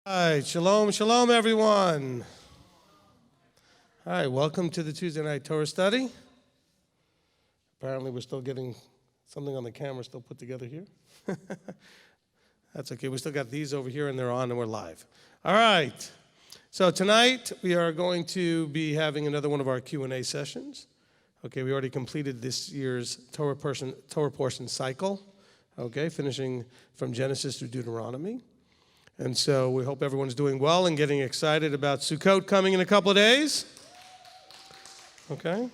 All right, shalom, shalom, everyone. All right, welcome to the Tuesday night Torah study. Apparently, we're still getting something on the camera still put together here. That's okay. We still got these over here, and they're on, and we're live. All right. So tonight, we are going to be having another one of our Q&A sessions. Okay, we already completed this year's Torah portion cycle, okay, finishing from Genesis through Deuteronomy. And so we hope everyone's doing well and getting excited about Sukkot coming in a couple of days. Okay?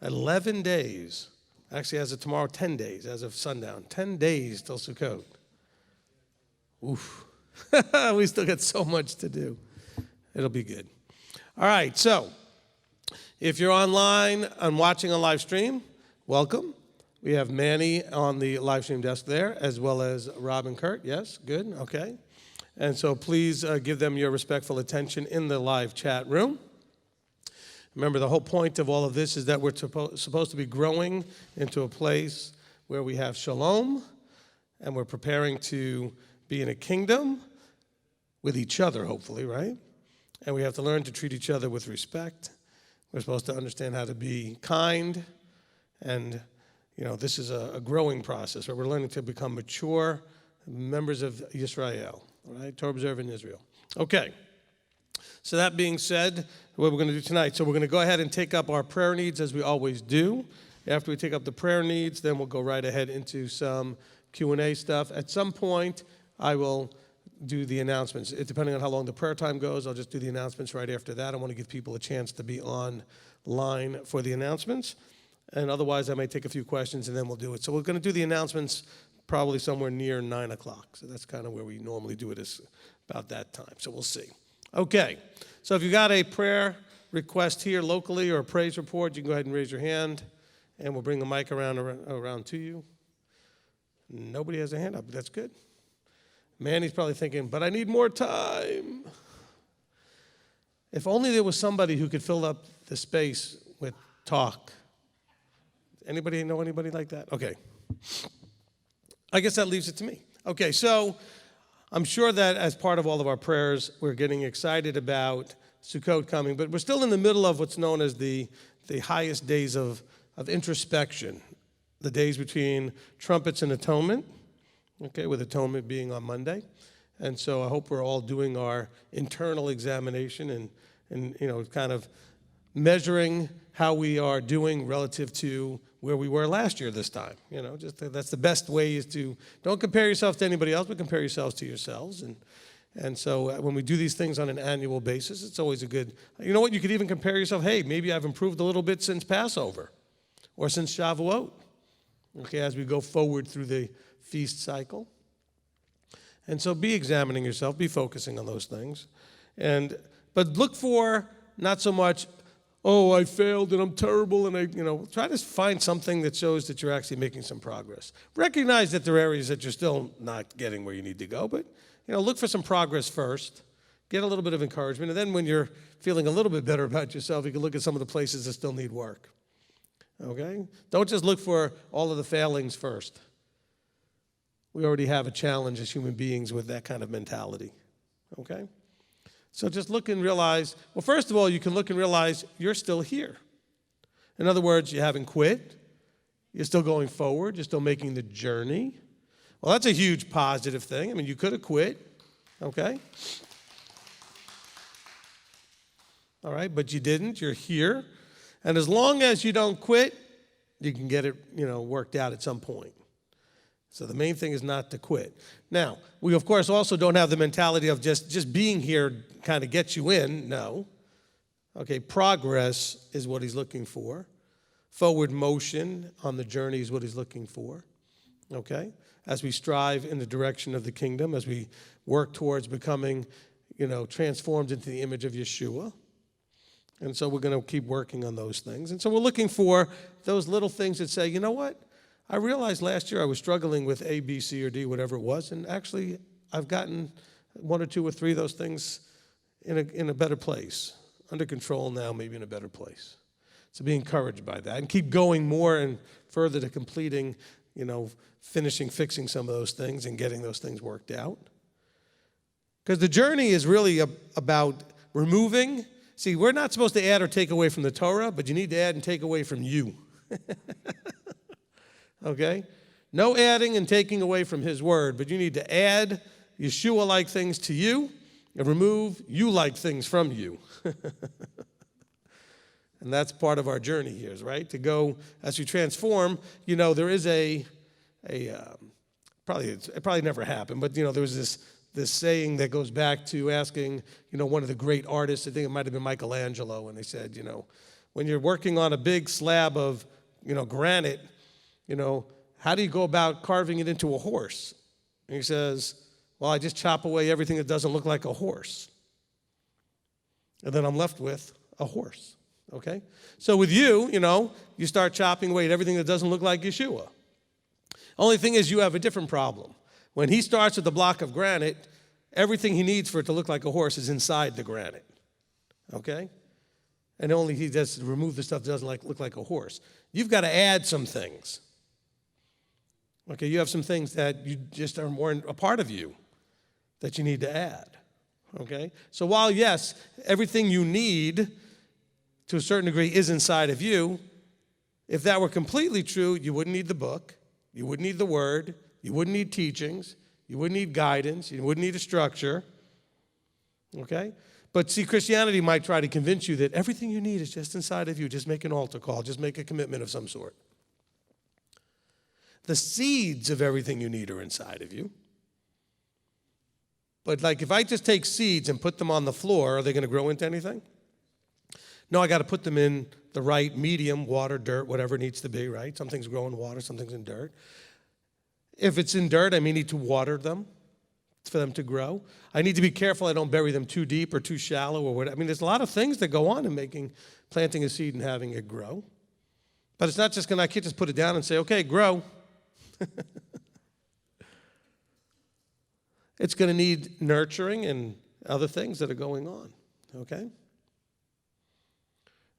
11 days. Actually, as of tomorrow, 10 days, as of sundown. 10 days till Sukkot. Oof. We still got so much to do. It'll be good. All right, so if you're online and watching a live stream, welcome. We have Manny on the live stream desk there, as well as Rob and Kurt. Yes, good, okay. And so please give them your respectful attention in the live chat room. Remember, the whole point of all of this is that we're supposed to be growing into a place where we have shalom, and we're preparing to be in a kingdom with each other, hopefully, right? And we have to learn to treat each other with respect. We're supposed to understand how to be kind. And, you know, this is a growing process where we're learning to become mature members of Israel. All right, Torah Observant Israel. Okay, so that being said, what we're going to do tonight, so we're going to go ahead and take up our prayer needs as we always do. After we take up the prayer needs, then we'll go right ahead into some Q&A stuff. At some point, I will do the announcements. Depending on how long the prayer time goes, I'll just do the announcements right after that. I want to give people a chance to be online for the announcements. And otherwise, I may take a few questions and then we'll do it. So we're going to do the announcements probably somewhere near 9 o'clock. So that's kind of where we normally do it, is about that time. So we'll see. Okay. So if you got a prayer request here locally or a praise report, you can go ahead and raise your hand, and we'll bring the mic around to you. Nobody has a hand up. That's good. Manny's probably thinking, but I need more time. If only there was somebody who could fill up the space with talk. Anybody know anybody like that? Okay. I guess that leaves it to me. Okay, so I'm sure that as part of all of our prayers, we're getting excited about Sukkot coming, but we're still in the middle of what's known as the highest days of introspection, the days between trumpets and atonement, okay, with atonement being on Monday. And so I hope we're all doing our internal examination and you know, kind of measuring how we are doing relative to where we were last year this time. You know, just that's the best way, is to don't compare yourself to anybody else, but compare yourselves to yourselves. And so when we do these things on an annual basis, it's always a good, you know what, you could even compare yourself, hey, maybe I've improved a little bit since Passover or since Shavuot, okay, as we go forward through the feast cycle. And so be examining yourself, be focusing on those things. But look for not so much, oh, I failed and I'm terrible, and try to find something that shows that you're actually making some progress. Recognize that there are areas that you're still not getting where you need to go, but, look for some progress first. Get a little bit of encouragement, and then when you're feeling a little bit better about yourself, you can look at some of the places that still need work. Okay? Don't just look for all of the failings first. We already have a challenge as human beings with that kind of mentality. Okay? So just look and realize, well, first of all, you can look and realize you're still here. In other words, you haven't quit. You're still going forward. You're still making the journey. Well, that's a huge positive thing. I mean, you could have quit, okay? All right, but you didn't. You're here. And as long as you don't quit, you can get it, worked out at some point. So the main thing is not to quit. Now, we, of course, also don't have the mentality of just being here kind of gets you in. No. Okay, progress is what he's looking for. Forward motion on the journey is what he's looking for. Okay? As we strive in the direction of the kingdom, as we work towards becoming, transformed into the image of Yeshua. And so we're going to keep working on those things. And so we're looking for those little things that say, you know what? I realized last year I was struggling with A, B, C, or D, whatever it was, and actually I've gotten 1 or 2 or 3 of those things in a better place, under control now, maybe in a better place. So be encouraged by that and keep going more and further to completing, fixing some of those things and getting those things worked out. Because the journey is really about removing. See, we're not supposed to add or take away from the Torah, but you need to add and take away from you. Okay? No adding and taking away from his word, but you need to add Yeshua-like things to you and remove you-like things from you. And that's part of our journey here, right? To go, as you transform, there is it probably never happened, but, there was this saying that goes back to asking, one of the great artists, I think it might have been Michelangelo, and they said, when you're working on a big slab of, granite, how do you go about carving it into a horse? And he says, well, I just chop away everything that doesn't look like a horse. And then I'm left with a horse, okay? So with you, you start chopping away at everything that doesn't look like Yeshua. Only thing is you have a different problem. When he starts with the block of granite, everything he needs for it to look like a horse is inside the granite, okay? And only he does remove the stuff that doesn't look like a horse. You've got to add some things. Okay, you have some things that you just are more a part of you that you need to add, okay? So while, yes, everything you need to a certain degree is inside of you, if that were completely true, you wouldn't need the book, you wouldn't need the word, you wouldn't need teachings, you wouldn't need guidance, you wouldn't need a structure, okay? But see, Christianity might try to convince you that everything you need is just inside of you. Just make an altar call, just make a commitment of some sort. The seeds of everything you need are inside of you. But like if I just take seeds and put them on the floor, are they going to grow into anything? No, I got to put them in the right medium, water, dirt, whatever it needs to be, right? Some things grow in water, some things in dirt. If it's in dirt, I may need to water them for them to grow. I need to be careful I don't bury them too deep or too shallow or whatever. I mean, there's a lot of things that go on in planting a seed and having it grow. But it's not just I can't just put it down and say, okay, grow. It's going to need nurturing and other things that are going on, okay?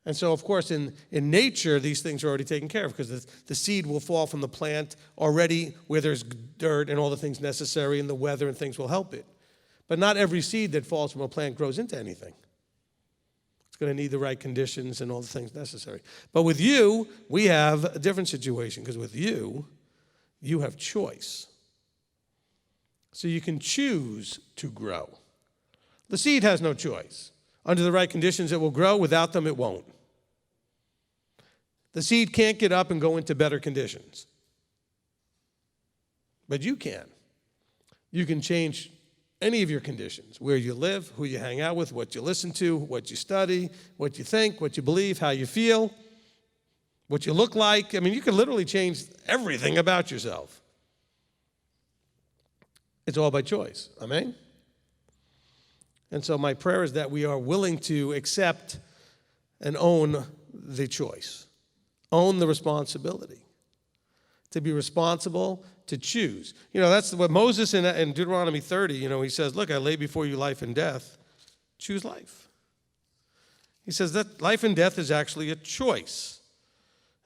And so, of course, in nature, these things are already taken care of because the seed will fall from the plant already where there's dirt and all the things necessary and the weather and things will help it. But not every seed that falls from a plant grows into anything. It's going to need the right conditions and all the things necessary. But with you, we have a different situation because with you, you have choice. So you can choose to grow. The seed has no choice. Under the right conditions, it will grow. Without them, it won't. The seed can't get up and go into better conditions. But you can. You can change any of your conditions, where you live, who you hang out with, what you listen to, what you study, what you think, what you believe, how you feel, what you look like. I mean, you can literally change everything about yourself. It's all by choice. Amen? And so my prayer is that we are willing to accept and own the choice, own the responsibility, to be responsible, to choose. That's what Moses in Deuteronomy 30, he says, look, I lay before you life and death. Choose life. He says that life and death is actually a choice.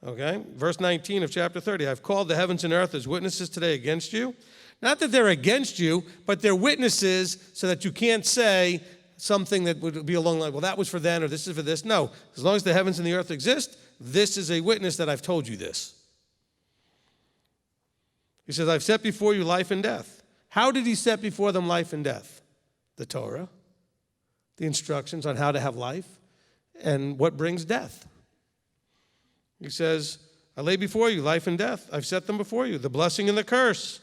Okay? Verse 19 of chapter 30, I've called the heavens and earth as witnesses today against you. Not that they're against you, but they're witnesses so that you can't say something that would be along the line, well, that was for then or this is for this. No, as long as the heavens and the earth exist, this is a witness that I've told you this. He says, I've set before you life and death. How did he set before them life and death? The Torah, the instructions on how to have life, and what brings death. He says, I lay before you life and death. I've set them before you, the blessing and the curse.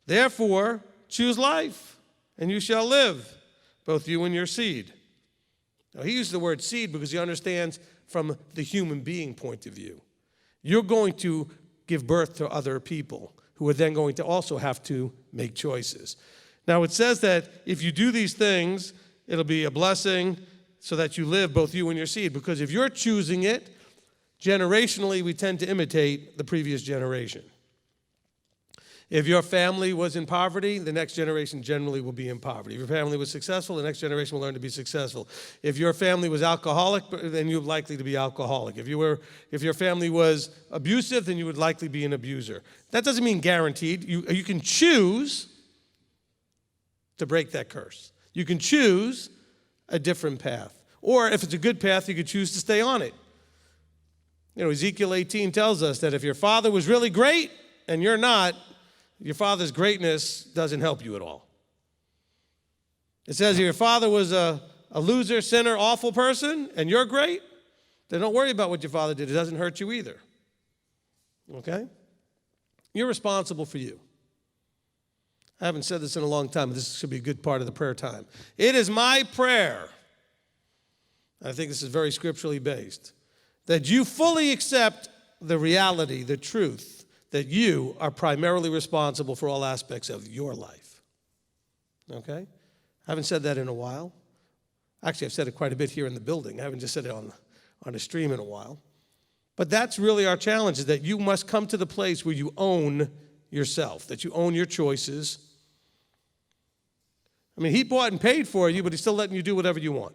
Therefore, choose life, and you shall live, both you and your seed. Now, he used the word seed because he understands from the human being point of view. You're going to give birth to other people who are then going to also have to make choices. Now, it says that if you do these things, it'll be a blessing so that you live, both you and your seed. Because if you're choosing it, generationally, we tend to imitate the previous generation. If your family was in poverty, the next generation generally will be in poverty. If your family was successful, the next generation will learn to be successful. If your family was alcoholic, then you're likely to be alcoholic. If your family was abusive, then you would likely be an abuser. That doesn't mean guaranteed. You can choose to break that curse. You can choose a different path. Or if it's a good path, you could choose to stay on it. Ezekiel 18 tells us that if your father was really great and you're not, your father's greatness doesn't help you at all. It says if your father was a loser, sinner, awful person, and you're great, then don't worry about what your father did. It doesn't hurt you either. Okay? You're responsible for you. I haven't said this in a long time, but this should be a good part of the prayer time. It is my prayer, I think this is very scripturally based, that you fully accept the reality, the truth, that you are primarily responsible for all aspects of your life. Okay? I haven't said that in a while. Actually, I've said it quite a bit here in the building. I haven't just said it on a stream in a while. But that's really our challenge, is that you must come to the place where you own yourself, that you own your choices. I mean, he bought and paid for you, but he's still letting you do whatever you want.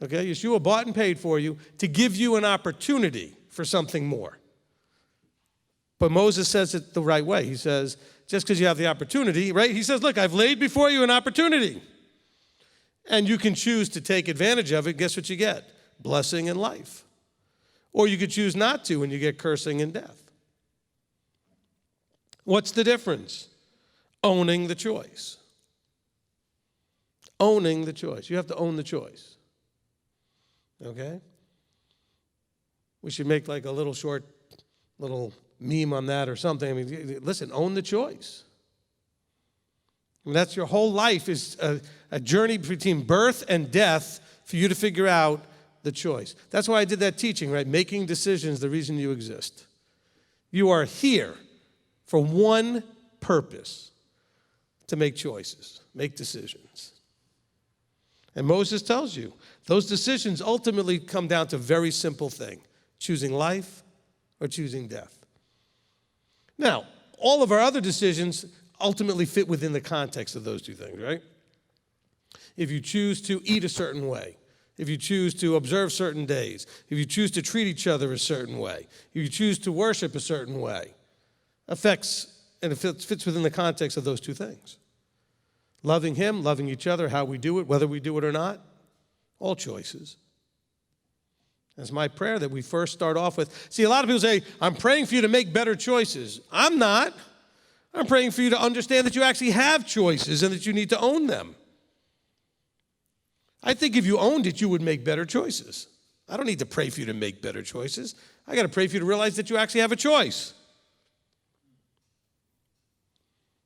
Okay? Yeshua bought and paid for you to give you an opportunity for something more. But Moses says it the right way. He says, just because you have the opportunity, right? He says, look, I've laid before you an opportunity. And you can choose to take advantage of it. Guess what you get? Blessing and life. Or you could choose not to, and you get cursing and death. What's the difference? Owning the choice. Owning the choice. You have to own the choice. Okay? We should make like a little short, little meme on that or something. I mean, listen, own the choice. I mean, that's your whole life is a journey between birth and death for you to figure out the choice. That's why I did that teaching, right? Making decisions, the reason you exist. You are here for one purpose, to make choices, make decisions. And Moses tells you, those decisions ultimately come down to a very simple thing, choosing life or choosing death. Now, all of our other decisions ultimately fit within the context of those two things, right? If you choose to eat a certain way, if you choose to observe certain days, if you choose to treat each other a certain way, if you choose to worship a certain way, affects and it fits within the context of those two things. Loving him, loving each other, how we do it, whether we do it or not, all choices. That's my prayer that we first start off with. See, a lot of people say, I'm praying for you to make better choices. I'm not. I'm praying for you to understand that you actually have choices and that you need to own them. I think if you owned it, you would make better choices. I don't need to pray for you to make better choices. I got to pray for you to realize that you actually have a choice.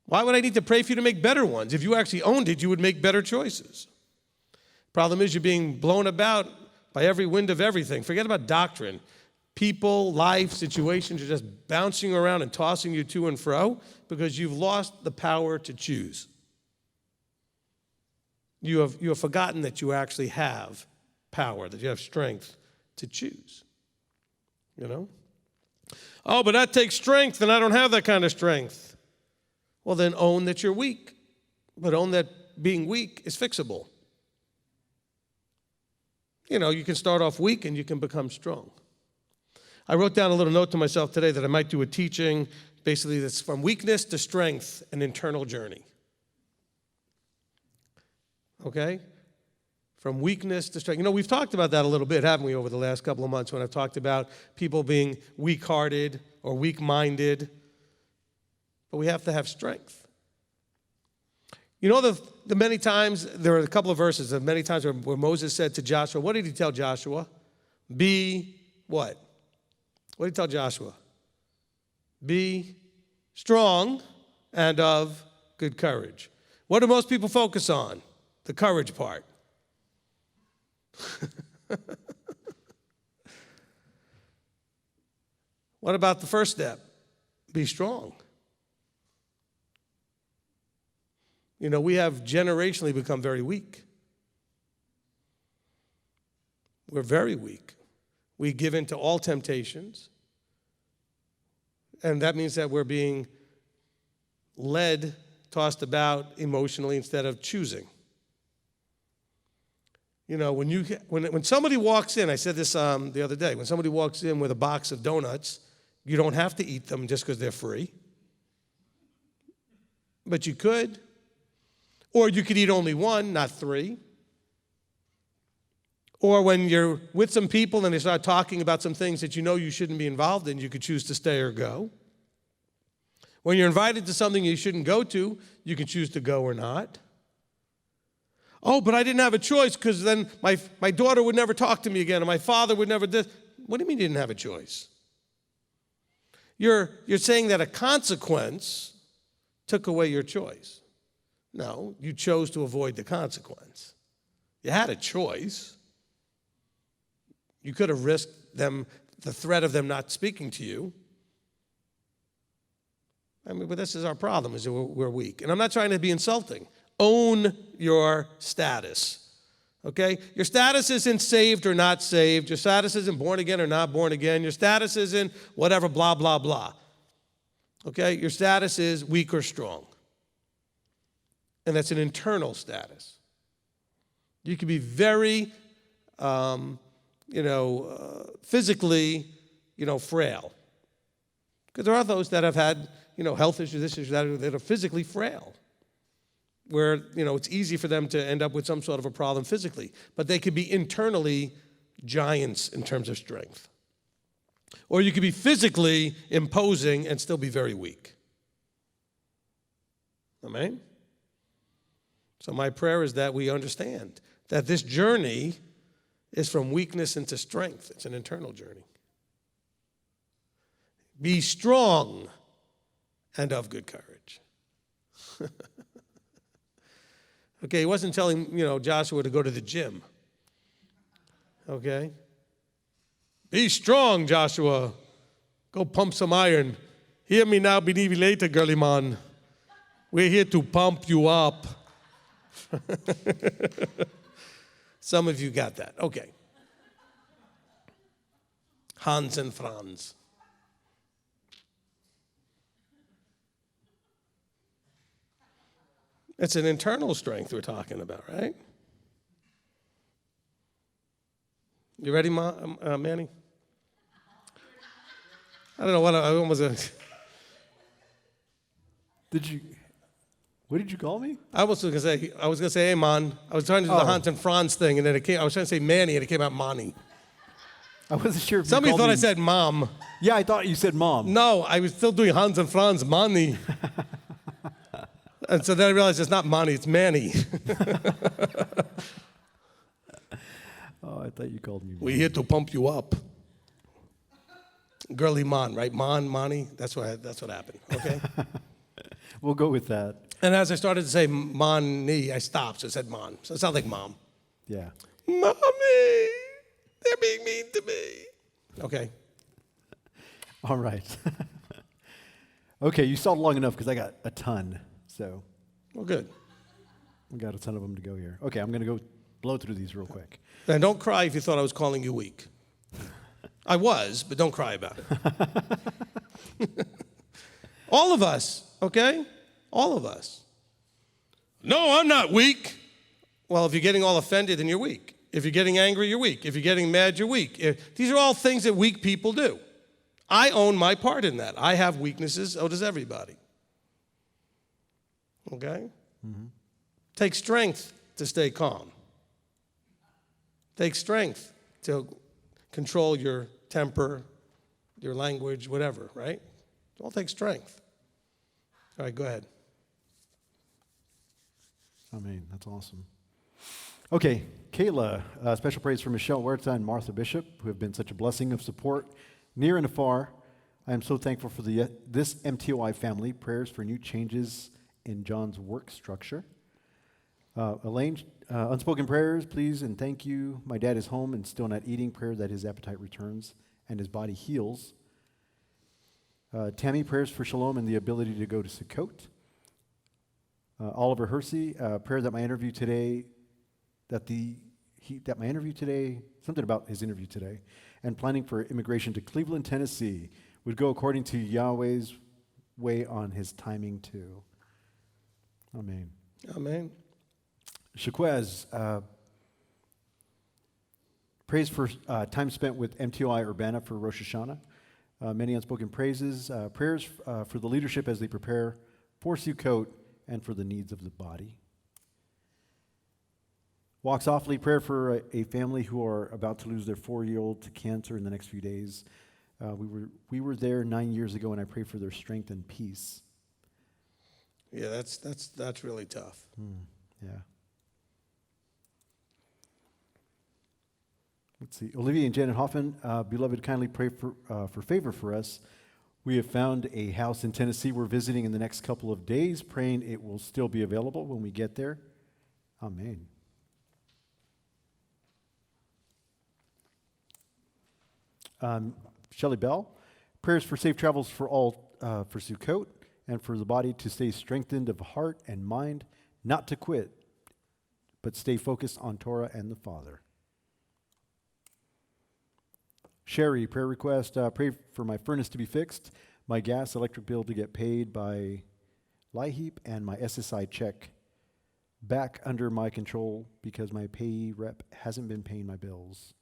Why would I need to pray for you to make better ones? If you actually owned it, you would make better choices. Problem is you're being blown about by every wind of everything. Forget about doctrine. People, life, situations are just bouncing around and tossing you to and fro because you've lost the power to choose. You have forgotten that you actually have power, that you have strength to choose. You know? Oh, but that takes strength, and I don't have that kind of strength. Well, then own that you're weak, but own that being weak is fixable. You know, you can start off weak and you can become strong. I wrote down a little note to myself today that I might do a teaching, basically that's from weakness to strength, an internal journey. Okay? From weakness to strength. You know, we've talked about that a little bit, haven't we, over the last couple of months when I've talked about people being weak-hearted or weak-minded. But we have to have strength. You know, the many times, there are a couple of verses, many times where Moses said to Joshua, what did he tell Joshua? Be what? What did he tell Joshua? Be strong and of good courage. What do most people focus on? The courage part. What about the first step? Be strong. You know, we have generationally become very weak. We're very weak. We give in to all temptations. And that means that we're being led, tossed about emotionally instead of choosing. You know, when somebody walks in, I said this the other day, when somebody walks in with a box of donuts, you don't have to eat them just because they're free. But you could. Or you could eat only one, not three. Or when you're with some people and they start talking about some things that you know you shouldn't be involved in, you could choose to stay or go. When you're invited to something you shouldn't go to, you can choose to go or not. Oh, but I didn't have a choice because then my daughter would never talk to me again, or my father would never do. What do you mean you didn't have a choice? You're saying that a consequence took away your choice. No, you chose to avoid the consequence. You had a choice. You could have risked the threat of them not speaking to you. I mean, but this is our problem, is that we're weak. And I'm not trying to be insulting. Own your status, okay? Your status isn't saved or not saved. Your status isn't born again or not born again. Your status isn't whatever, blah, blah, blah, okay? Your status is weak or strong. And that's an internal status. You can be very, physically, frail. Because there are those that have had, health issues, this issue, that are physically frail, where, it's easy for them to end up with some sort of a problem physically. But they could be internally giants in terms of strength. Or you could be physically imposing and still be very weak. Amen? So my prayer is that we understand that this journey is from weakness into strength. It's an internal journey. Be strong and of good courage. Okay, he wasn't telling, Joshua to go to the gym. Okay? Be strong, Joshua. Go pump some iron. Hear me now, believe me later, girly man. We're here to pump you up. Some of you got that. Okay. Hans and Franz. It's an internal strength we're talking about, right? You ready, Manny? I don't know what I almost. What did you call me? I was gonna say, hey, man. I was trying to do the Hans and Franz thing, and then I was trying to say Manny, and it came out Monty. I wasn't sure if Somebody thought I said mom. Yeah, I thought you said mom. No, I was still doing Hans and Franz, Manny. And so then I realized it's not Manny, it's Manny. Oh, I thought you called me. We're here to pump you up. Girly man, right? Manny. That's what happened. Okay. We'll go with that. And as I started to say Mani, I stopped, so it said Mon. So it sounds like mom. Yeah. Mommy, they're being mean to me. Okay. All right. Okay, you stalled long enough because I got a ton. So. Well, good. We got a ton of them to go here. Okay, I'm going to go blow through these real quick. And don't cry if you thought I was calling you weak. I was, but don't cry about it. All of us, okay? All of us. No, I'm not weak. Well, if you're getting all offended, then you're weak. If you're getting angry, you're weak. If you're getting mad, you're weak. These are all things that weak people do. I own my part in that. I have weaknesses, so does everybody. Okay? Mm-hmm. Take strength to stay calm. Take strength to control your temper, your language, whatever, right? It all takes strength. All right, go ahead. I mean, that's awesome. Okay, Kayla, special praise for Michelle Huerta and Martha Bishop, who have been such a blessing of support near and afar. I am so thankful for this MTOI family. Prayers for new changes in John's work structure. Elaine, unspoken prayers, please and thank you. My dad is home and still not eating. Prayer that his appetite returns and his body heals. Tammy, prayers for shalom and the ability to go to Sukkot. Oliver Hersey, prayer that my interview today, something about his interview today, and planning for immigration to Cleveland, Tennessee, would go according to Yahweh's way on his timing too. Amen. Amen. Shaquez, praise for time spent with MTOI Urbana for Rosh Hashanah. Many unspoken praises. Prayers for the leadership as they prepare for Sukkot and for the needs of the body. Walk softly, prayer for a family who are about to lose their 4-year-old to cancer in the next few days. We were there 9 years ago, and I pray for their strength and peace. Yeah, that's really tough. Yeah. Let's see. Olivia and Janet Hoffman, beloved, kindly pray for favor for us. We have found a house in Tennessee we're visiting in the next couple of days, praying it will still be available when we get there. Amen. Shelley Bell, prayers for safe travels for all for Sukkot and for the body to stay strengthened of heart and mind, not to quit, but stay focused on Torah and the Father. Sherry, prayer request, pray for my furnace to be fixed, my gas electric bill to get paid by LIHEAP, and my SSI check back under my control because my payee rep hasn't been paying my bills.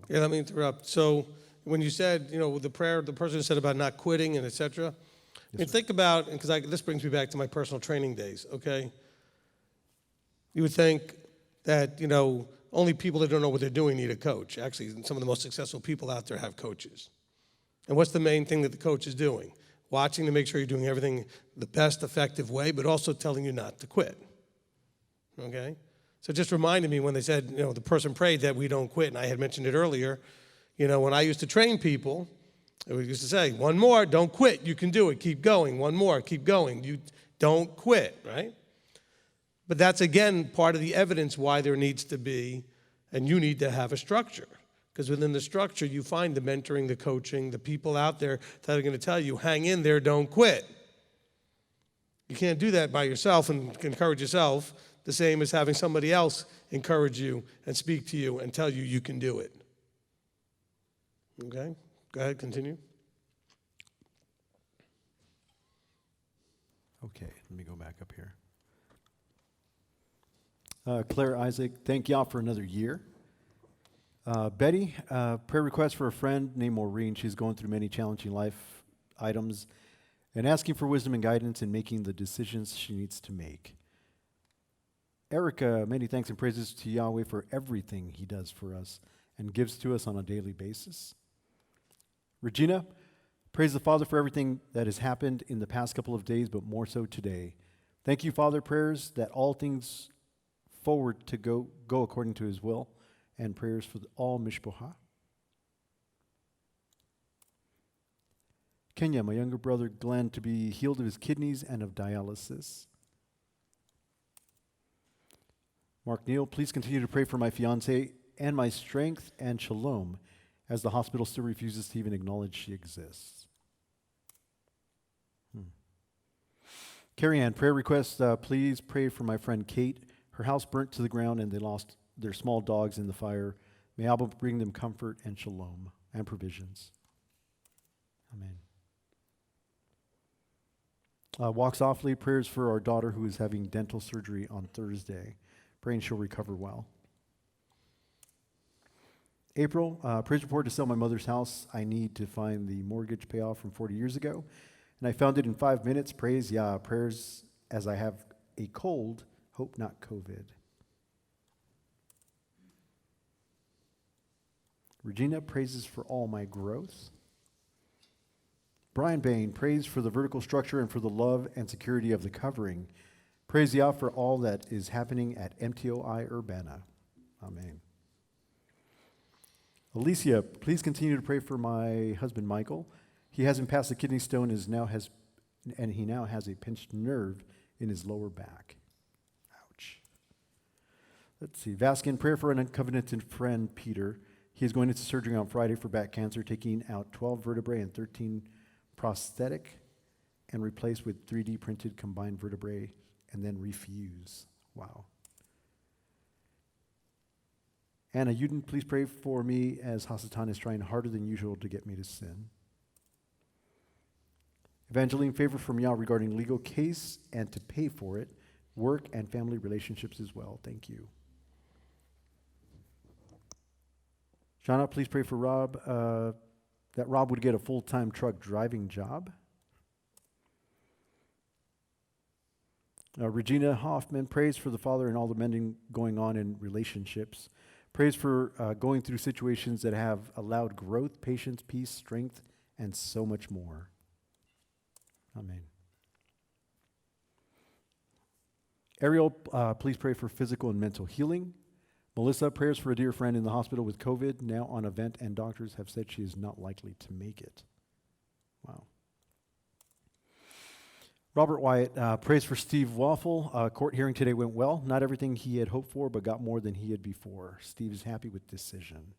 Yeah, let me interrupt. So when you said, the prayer, the person said about not quitting and et cetera, think about, because this brings me back to my personal training days, okay? You would think that, only people that don't know what they're doing need a coach. Actually, some of the most successful people out there have coaches. And what's the main thing that the coach is doing? Watching to make sure you're doing everything the best effective way, but also telling you not to quit, okay? So it just reminded me when they said, the person prayed that we don't quit, and I had mentioned it earlier. When I used to train people, I used to say, one more, don't quit, you can do it, keep going, one more, keep going, you don't quit, right? But that's, again, part of the evidence why there needs to be, and you need to have a structure. Because within the structure, you find the mentoring, the coaching, the people out there that are going to tell you, hang in there, don't quit. You can't do that by yourself and encourage yourself, the same as having somebody else encourage you and speak to you and tell you you can do it. Okay? Go ahead, continue. Okay, let me go back up here. Claire Isaac, thank y'all for another year. Betty, prayer request for a friend named Maureen. She's going through many challenging life items and asking for wisdom and guidance in making the decisions she needs to make. Erica, many thanks and praises to Yahweh for everything he does for us and gives to us on a daily basis. Regina, praise the Father for everything that has happened in the past couple of days, but more so today. Thank you, Father, prayers that all things forward to go according to his will, and prayers for all Mishpocha. Kenya, my younger brother Glenn, to be healed of his kidneys and of dialysis. Mark Neal, please continue to pray for my fiance and my strength and shalom as the hospital still refuses to even acknowledge she exists. Carrie Ann, prayer request, please pray for my friend Kate. Her house burnt to the ground and they lost their small dogs in the fire. May Abba bring them comfort and shalom and provisions. Amen. Walk softly, prayers for our daughter who is having dental surgery on Thursday. Praying she'll recover well. April, praise report to sell my mother's house. I need to find the mortgage payoff from 40 years ago. And I found it in 5 minutes. Praise Yah. Prayers as I have a cold. Hope not COVID. Regina, praises for all my growth. Brian Bain, praise for the vertical structure and for the love and security of the covering. Praise Yah for all that is happening at MTOI Urbana. Amen. Alicia, please continue to pray for my husband Michael. He hasn't passed the kidney stone and he now has a pinched nerve in his lower back. Ouch. Let's see. Vaskin, prayer for an uncovenanted friend Peter. He is going into surgery on Friday for back cancer, taking out 12 vertebrae and 13 prosthetic and replaced with 3D printed combined vertebrae and then refuse. Wow. Anna Uden, please pray for me as Hasatan is trying harder than usual to get me to sin. Evangeline, favor from Yah regarding legal case and to pay for it, work and family relationships as well. Thank you. Shauna, please pray for Rob, that Rob would get a full-time truck driving job. Regina Hoffman prays for the Father and all the mending going on in relationships. Prays for going through situations that have allowed growth, patience, peace, strength, and so much more. Amen. Ariel, please pray for physical and mental healing. Melissa, prayers for a dear friend in the hospital with COVID, now on a vent, and doctors have said she is not likely to make it. Wow. Robert Wyatt prays for Steve Waffle. Court hearing today went well. Not everything he had hoped for, but got more than he had before. Steve is happy with decision.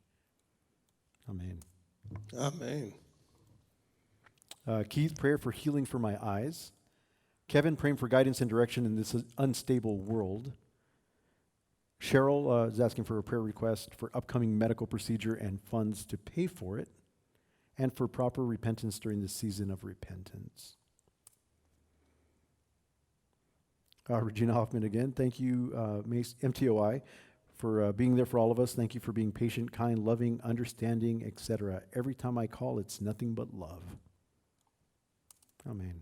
Amen. Amen. Keith, prayer for healing for my eyes. Kevin, praying for guidance and direction in this unstable world. Cheryl is asking for a prayer request for upcoming medical procedure and funds to pay for it, and for proper repentance during the season of repentance. Regina Hoffman again, thank you, MTOI, for being there for all of us. Thank you for being patient, kind, loving, understanding, etc. Every time I call, it's nothing but love. Amen.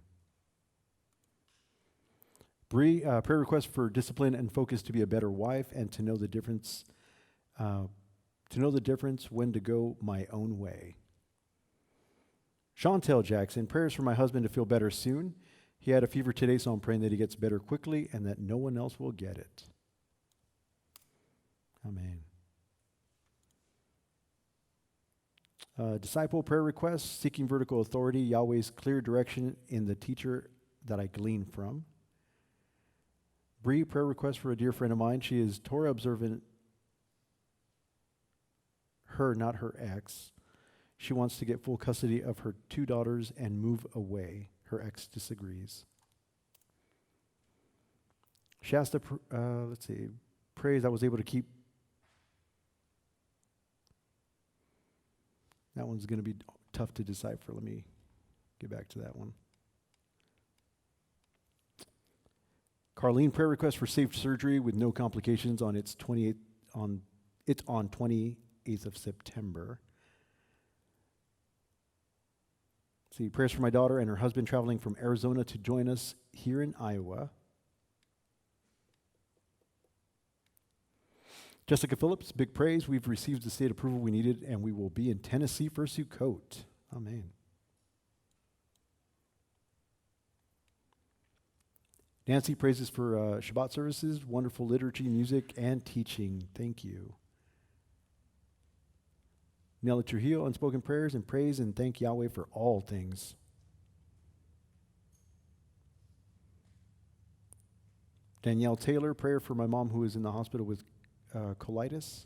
Bree, prayer request for discipline and focus to be a better wife and to know the difference. When to go my own way. Chantel Jackson, prayers for my husband to feel better soon. He had a fever today, so I'm praying that he gets better quickly and that no one else will get it. Amen. Disciple prayer requests, seeking vertical authority, Yahweh's clear direction in the teacher that I glean from. Bree, prayer request for a dear friend of mine. She is Torah observant. Her, not her ex. She wants to get full custody of her 2 daughters and move away. Her ex disagrees. Shasta, prays I was able to keep. That one's going to be tough to decipher. Let me get back to that one. Carlene, prayer request for safe surgery with no complications on its 28th on 28th of September. See, prayers for my daughter and her husband traveling from Arizona to join us here in Iowa. Jessica Phillips, big praise. We've received the state approval we needed, and we will be in Tennessee for Sukkot. Amen. Nancy praises for Shabbat services, wonderful liturgy, music, and teaching. Thank you. Nella Trujillo, unspoken prayers and praise and thank Yahweh for all things. Danielle Taylor, prayer for my mom who is in the hospital with colitis.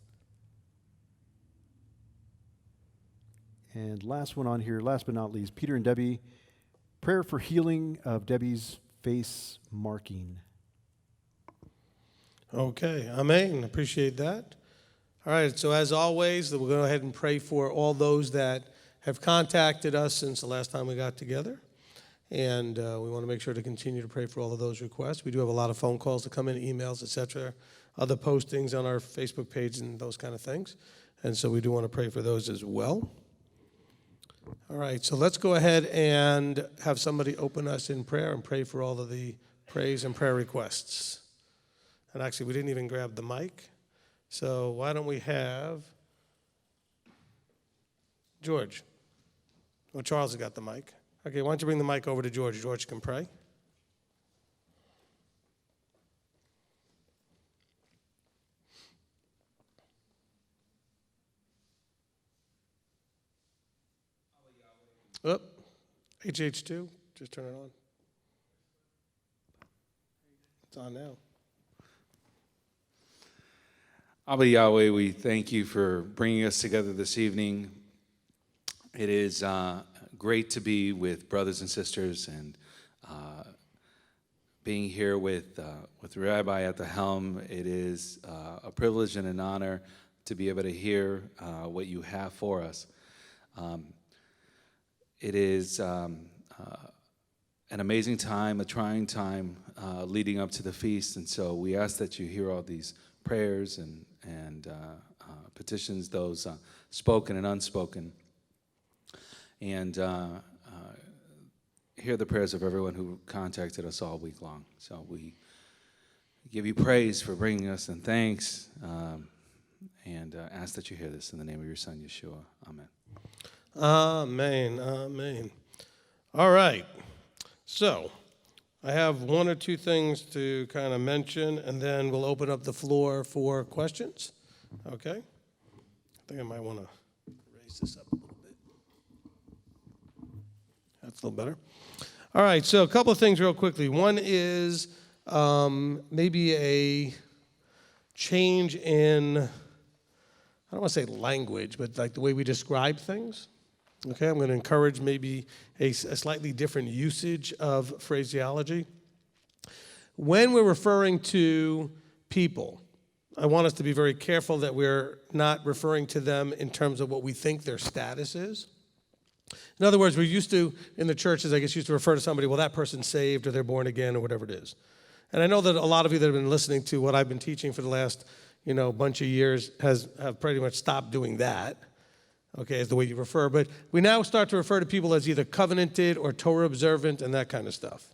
And last one on here, last but not least, Peter and Debbie, prayer for healing of Debbie's face marking. Okay, amen. Appreciate that. All right, so as always, we'll go ahead and pray for all those that have contacted us since the last time we got together. And we want to make sure to continue to pray for all of those requests. We do have a lot of phone calls that come in, emails, etc., other postings on our Facebook page and those kind of things. And so we do want to pray for those as well. All right, so let's go ahead and have somebody open us in prayer and pray for all of the praise and prayer requests. And actually, we didn't even grab the mic. So why don't we have George? Oh, Charles has got the mic. Okay, why don't you bring the mic over to George? George can pray. Oh, HH2, just turn it on. It's on now. Abba Yahweh, we thank you for bringing us together this evening. It is great to be with brothers and sisters and being here with Rabbi at the helm. It is a privilege and an honor to be able to hear what you have for us. It is an amazing time, a trying time leading up to the feast, and so we ask that you hear all these prayers and petitions, those spoken and unspoken, and hear the prayers of everyone who contacted us all week long. So we give you praise for bringing us and thanks, and ask that you hear this in the name of your Son, Yeshua. Amen. Amen. Amen. All right. So I have one or two things to kind of mention, and then we'll open up the floor for questions. Okay? I think I might want to raise this up a little bit. That's a little better. All right, so a couple of things real quickly. One is maybe a change in, I don't want to say language, but like the way we describe things. Okay, I'm going to encourage maybe a slightly different usage of phraseology. When we're referring to people, I want us to be very careful that we're not referring to them in terms of what we think their status is. In other words, we used to, in the churches, I guess, used to refer to somebody, well, that person's saved or they're born again or whatever it is. And I know that a lot of you that have been listening to what I've been teaching for the last, bunch of years have pretty much stopped doing that. Okay, is the way you refer. But we now start to refer to people as either covenanted or Torah observant and that kind of stuff.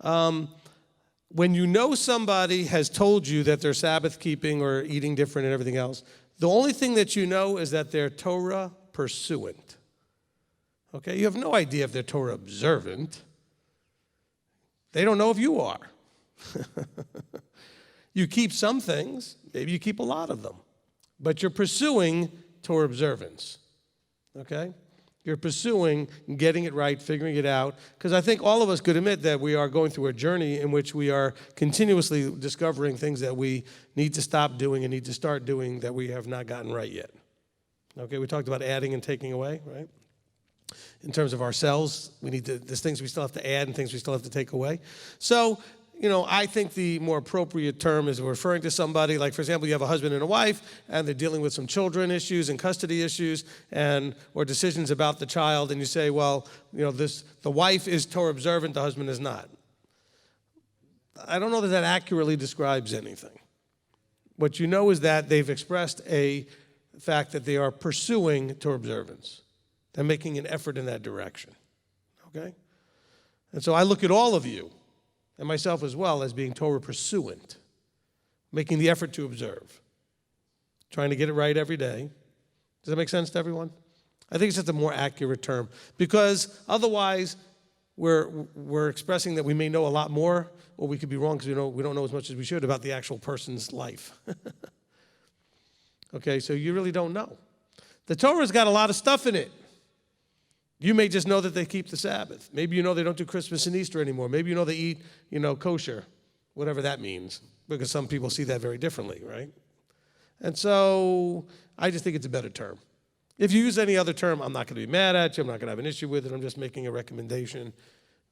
When you know somebody has told you that they're Sabbath keeping or eating different and everything else, the only thing that you know is that they're Torah pursuant. Okay, you have no idea if they're Torah observant. They don't know if you are. You keep some things, maybe you keep a lot of them, but you're pursuing Torah observance, okay? You're pursuing getting it right, figuring it out, because I think all of us could admit that we are going through a journey in which we are continuously discovering things that we need to stop doing and need to start doing that we have not gotten right yet. Okay, we talked about adding and taking away, right? In terms of ourselves, there's things we still have to add and things we still have to take away. So, I think the more appropriate term is referring to somebody, like, for example, you have a husband and a wife, and they're dealing with some children issues and custody issues or decisions about the child, and you say, well, the wife is Torah observant, the husband is not. I don't know that accurately describes anything. What you know is that they've expressed a fact that they are pursuing Torah observance. They're making an effort in that direction, okay? And so I look at all of you, and myself as well, as being Torah pursuant, making the effort to observe, trying to get it right every day. Does that make sense to everyone? I think it's just a more accurate term, because otherwise we're expressing that we may know a lot more, or we could be wrong because we don't know as much as we should about the actual person's life. Okay, so you really don't know. The Torah's got a lot of stuff in it. You may just know that they keep the Sabbath. Maybe you know they don't do Christmas and Easter anymore. Maybe you know they eat, kosher, whatever that means, because some people see that very differently, right? And so I just think it's a better term. If you use any other term, I'm not going to be mad at you. I'm not going to have an issue with it. I'm just making a recommendation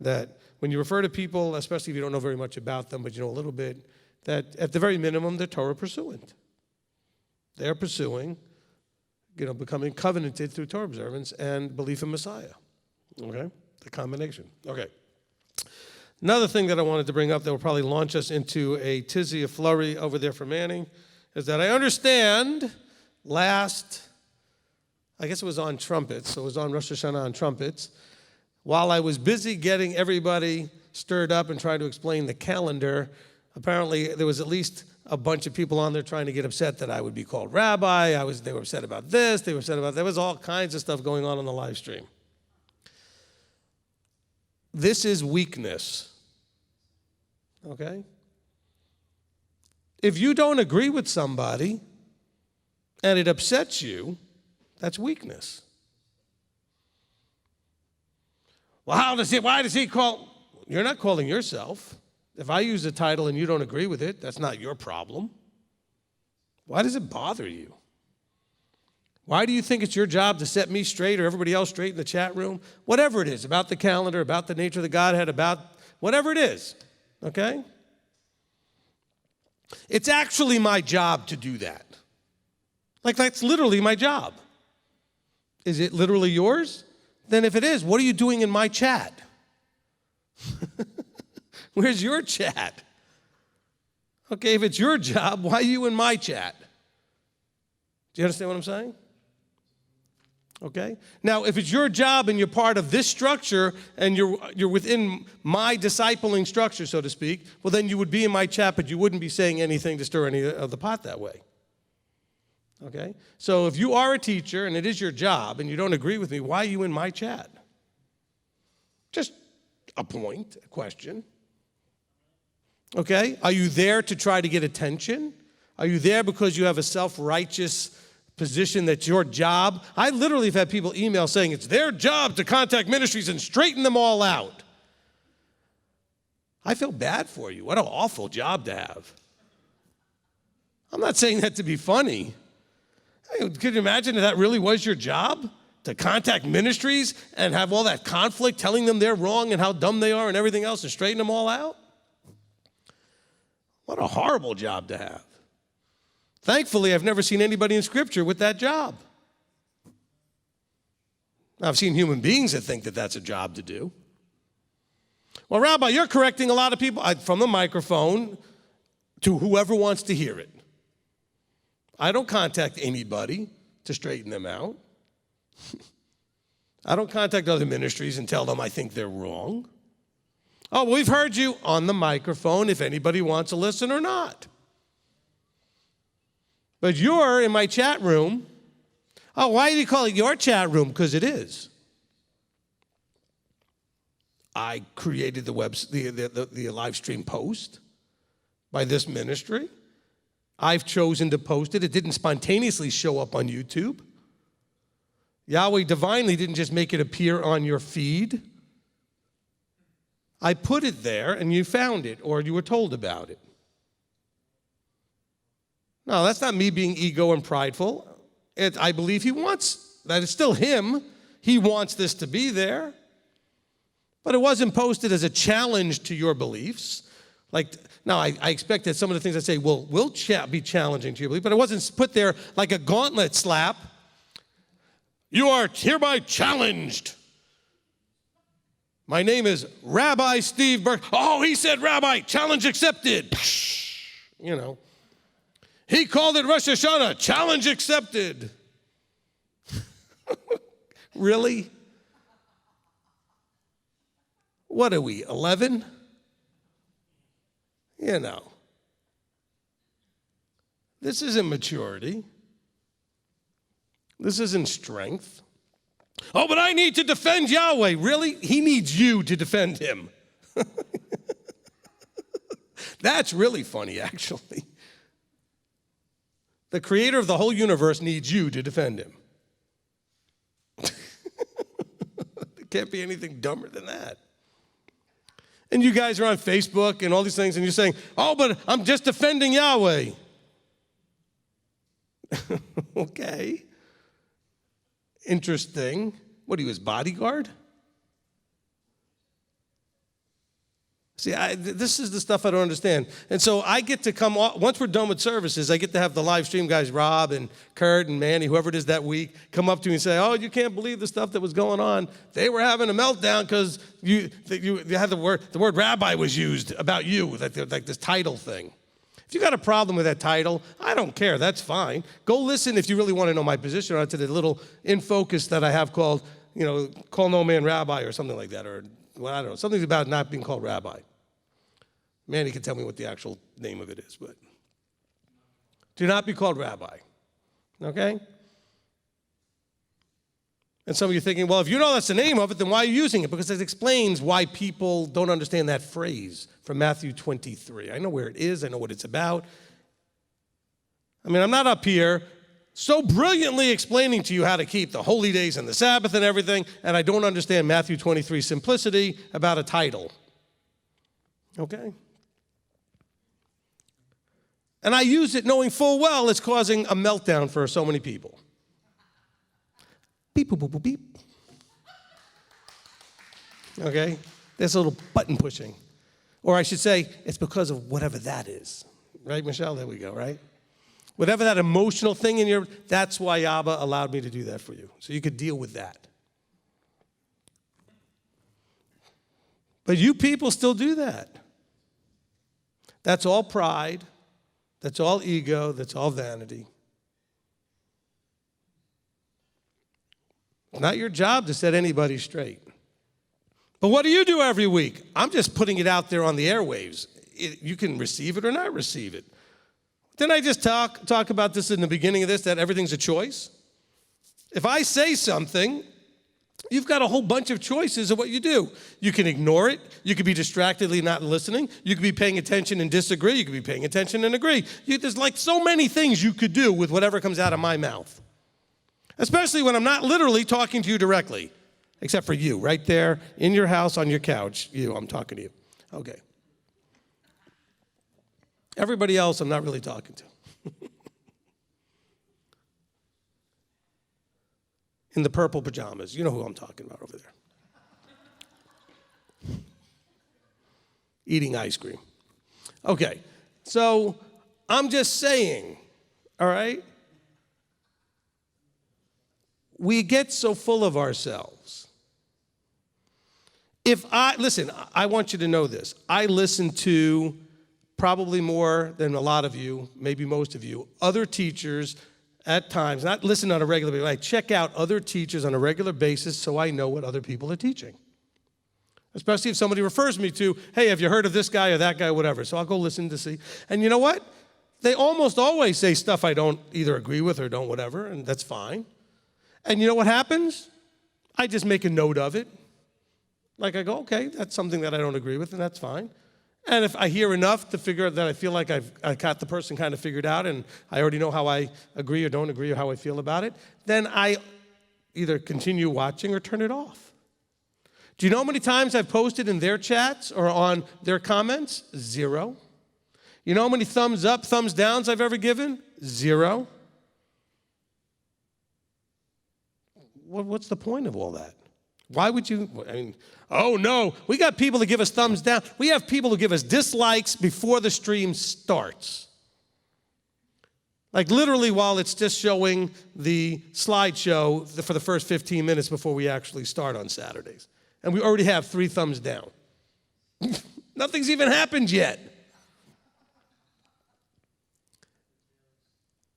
that when you refer to people, especially if you don't know very much about them, but you know a little bit, that at the very minimum, they're Torah pursuant. They're pursuing becoming covenanted through Torah observance and belief in Messiah. Okay? The combination. Okay. Another thing that I wanted to bring up that will probably launch us into a tizzy, a flurry over there for Manning, is that I understand I guess it was on trumpets, so it was on Rosh Hashanah on trumpets, while I was busy getting everybody stirred up and trying to explain the calendar, apparently there was at least a bunch of people on there trying to get upset that I would be called rabbi. They were upset about this. They were upset about that. There was all kinds of stuff going on the live stream. This is weakness. Okay? If you don't agree with somebody and it upsets you, that's weakness. Well, why does he call? You're not calling yourself. If I use a title and you don't agree with it, that's not your problem. Why does it bother you? Why do you think it's your job to set me straight or everybody else straight in the chat room? Whatever it is, about the calendar, about the nature of the Godhead, about whatever it is, okay? It's actually my job to do that. Like, that's literally my job. Is it literally yours? Then if it is, what are you doing in my chat? Where's your chat? Okay, if it's your job, why are you in my chat? Do you understand what I'm saying? Okay? Now, if it's your job and you're part of this structure and you're within my discipling structure, so to speak, well, then you would be in my chat, but you wouldn't be saying anything to stir any of the pot that way. Okay? So if you are a teacher and it is your job and you don't agree with me, why are you in my chat? Just a point, a question. Okay? Are you there to try to get attention? Are you there because you have a self-righteous position that's your job? I literally have had people email saying it's their job to contact ministries and straighten them all out. I feel bad for you. What an awful job to have. I'm not saying that to be funny. Hey, could you imagine if that really was your job? To contact ministries and have all that conflict, telling them they're wrong and how dumb they are and everything else and straighten them all out? What a horrible job to have. Thankfully, I've never seen anybody in Scripture with that job. Now, I've seen human beings that think that that's a job to do. Well, Rabbi, you're correcting a lot of people from the microphone to whoever wants to hear it. I don't contact anybody to straighten them out. I don't contact other ministries and tell them I think they're wrong. Oh, we've heard you on the microphone if anybody wants to listen or not. But you're in my chat room. Oh, why do you call it your chat room? Because it is. I created the live stream post by this ministry. I've chosen to post it. It didn't spontaneously show up on YouTube. Yahweh divinely didn't just make it appear on your feed. I put it there and you found it or you were told about it. No, that's not me being ego and prideful. I believe he wants, that it's still him. He wants this to be there. But it wasn't posted as a challenge to your beliefs. Now, I expect that some of the things I say will be challenging to your belief, but it wasn't put there like a gauntlet slap. You are hereby challenged. My name is Rabbi Steve Burke. Oh, he said Rabbi, challenge accepted. You know. He called it Rosh Hashanah, challenge accepted. Really? What are we, 11? You know. This isn't maturity. This isn't strength. Oh, but I need to defend Yahweh. Really? He needs you to defend him. That's really funny, actually. The creator of the whole universe needs you to defend him. There can't be anything dumber than that. And you guys are on Facebook and all these things, and you're saying, oh, but I'm just defending Yahweh. Okay. Interesting. What, are you his bodyguard? See, this is the stuff I don't understand. And so I get to come, once we're done with services, I get to have the live stream guys, Rob and Kurt and Manny, whoever it is that week, come up to me and say, oh, you can't believe the stuff that was going on. They were having a meltdown because you had the word rabbi was used about you, like this title thing. If you got a problem with that title, I don't care. That's fine. Go listen if you really want to know my position on to the little in focus that I have called, call no man rabbi or something like that, or well, I don't know, something about not being called rabbi. Manny can tell me what the actual name of it is, but do not be called rabbi, okay? And some of you are thinking, well, if you know that's the name of it, then why are you using it? Because it explains why people don't understand that phrase from Matthew 23. I know where it is. I know what it's about. I mean, I'm not up here so brilliantly explaining to you how to keep the holy days and the Sabbath and everything, and I don't understand Matthew 23 simplicity about a title. Okay? And I use it knowing full well it's causing a meltdown for so many people. Beep, boop, boop, boop, beep. Okay? There's a little button pushing. Or I should say, it's because of whatever that is. Right, Michelle? There we go, right? Whatever that emotional thing in your, that's why Abba allowed me to do that for you. So you could deal with that. But you people still do that. That's all pride. That's all ego. That's all vanity. It's not your job to set anybody straight. But what do you do every week? I'm just putting it out there on the airwaves. You can receive it or not receive it. Didn't I just talk about this in the beginning of this, that everything's a choice? If I say something, you've got a whole bunch of choices of what you do. You can ignore it. You could be distractedly not listening. You could be paying attention and disagree. You could be paying attention and agree. There's like so many things you could do with whatever comes out of my mouth, especially when I'm not literally talking to you directly, except for you, right there in your house on your couch. I'm talking to you. Okay. Everybody else, I'm not really talking to. In the purple pajamas. You know who I'm talking about over there. Eating ice cream. Okay, so I'm just saying, all right? We get so full of ourselves. Listen, I want you to know this. I listen to probably more than a lot of you, maybe most of you, other teachers at times, not listen on a regular basis. I check out other teachers on a regular basis so I know what other people are teaching. Especially if somebody refers me to, hey, have you heard of this guy or that guy, or whatever. So I'll go listen to see. And you know what? They almost always say stuff I don't either agree with or don't whatever, and that's fine. And you know what happens? I just make a note of it. Like I go, okay, that's something that I don't agree with, and that's fine. And if I hear enough to figure out that I feel like I got the person kind of figured out and I already know how I agree or don't agree or how I feel about it, then I either continue watching or turn it off. Do you know how many times I've posted in their chats or on their comments? 0. You know how many thumbs up, thumbs downs I've ever given? 0. What's the point of all that? Why would you, oh no, we got people to give us thumbs down. We have people who give us dislikes before the stream starts. Like literally while it's just showing the slideshow for the first 15 minutes before we actually start on Saturdays. And we already have 3 thumbs down. Nothing's even happened yet.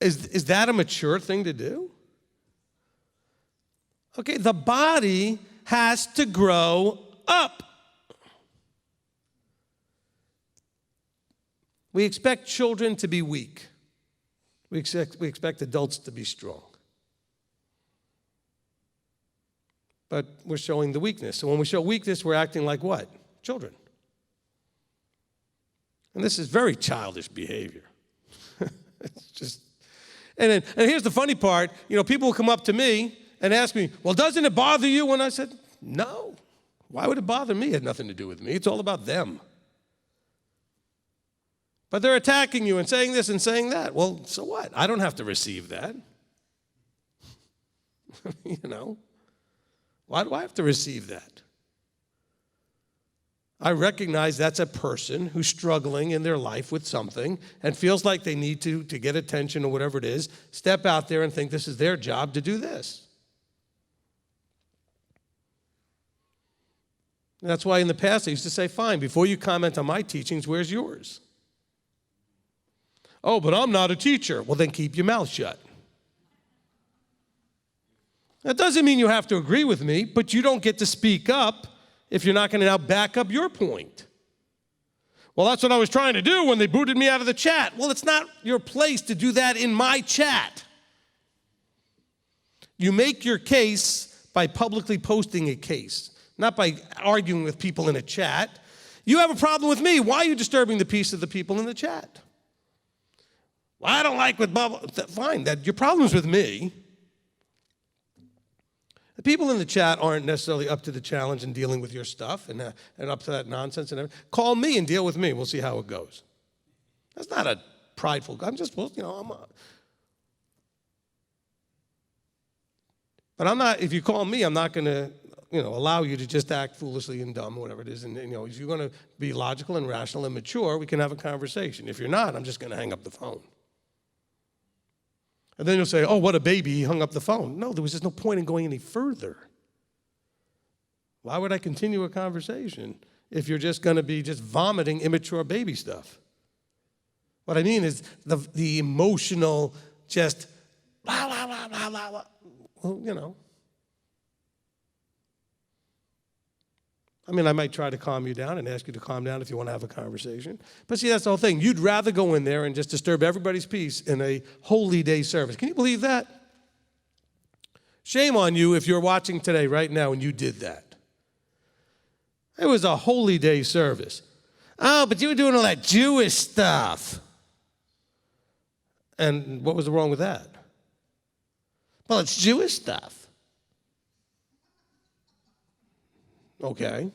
Is that a mature thing to do? Okay, the body has to grow up. We expect children to be weak. We expect adults to be strong. But we're showing the weakness. So when we show weakness, we're acting like what? Children. And this is very childish behavior. It's just, and here's the funny part. People will come up to me and ask me, well, doesn't it bother you? When I said, no. Why would it bother me? It had nothing to do with me. It's all about them. But they're attacking you and saying this and saying that. Well, so what? I don't have to receive that. Why do I have to receive that? I recognize that's a person who's struggling in their life with something and feels like they need to get attention or whatever it is, step out there and think this is their job to do this. And that's why in the past I used to say, fine, before you comment on my teachings, where's yours? Oh, but I'm not a teacher. Well, then keep your mouth shut. That doesn't mean you have to agree with me, but you don't get to speak up if you're not going to now back up your point. Well, that's what I was trying to do when they booted me out of the chat. Well, it's not your place to do that in my chat. You make your case by publicly posting a case, not by arguing with people in a chat. You have a problem with me. Why are you disturbing the peace of the people in the chat? Well, I don't like with bubble. Fine, your problem's with me. The people in the chat aren't necessarily up to the challenge in dealing with your stuff and up to that nonsense and everything. Call me and deal with me. We'll see how it goes. That's not a prideful. But I'm not. If you call me, I'm not going to, allow you to just act foolishly and dumb, or whatever it is. And if you're going to be logical and rational and mature, we can have a conversation. If you're not, I'm just going to hang up the phone. And then you'll say, oh, what a baby, he hung up the phone. No, there was just no point in going any further. Why would I continue a conversation if you're just going to be just vomiting immature baby stuff? What I mean is the emotional just blah, blah, blah, blah, blah, blah. Well, I mean, I might try to calm you down and ask you to calm down if you want to have a conversation. But see, that's the whole thing. You'd rather go in there and just disturb everybody's peace in a holy day service. Can you believe that? Shame on you if you're watching today right now and you did that. It was a holy day service. Oh, but you were doing all that Jewish stuff. And what was wrong with that? Well, it's Jewish stuff. Okay.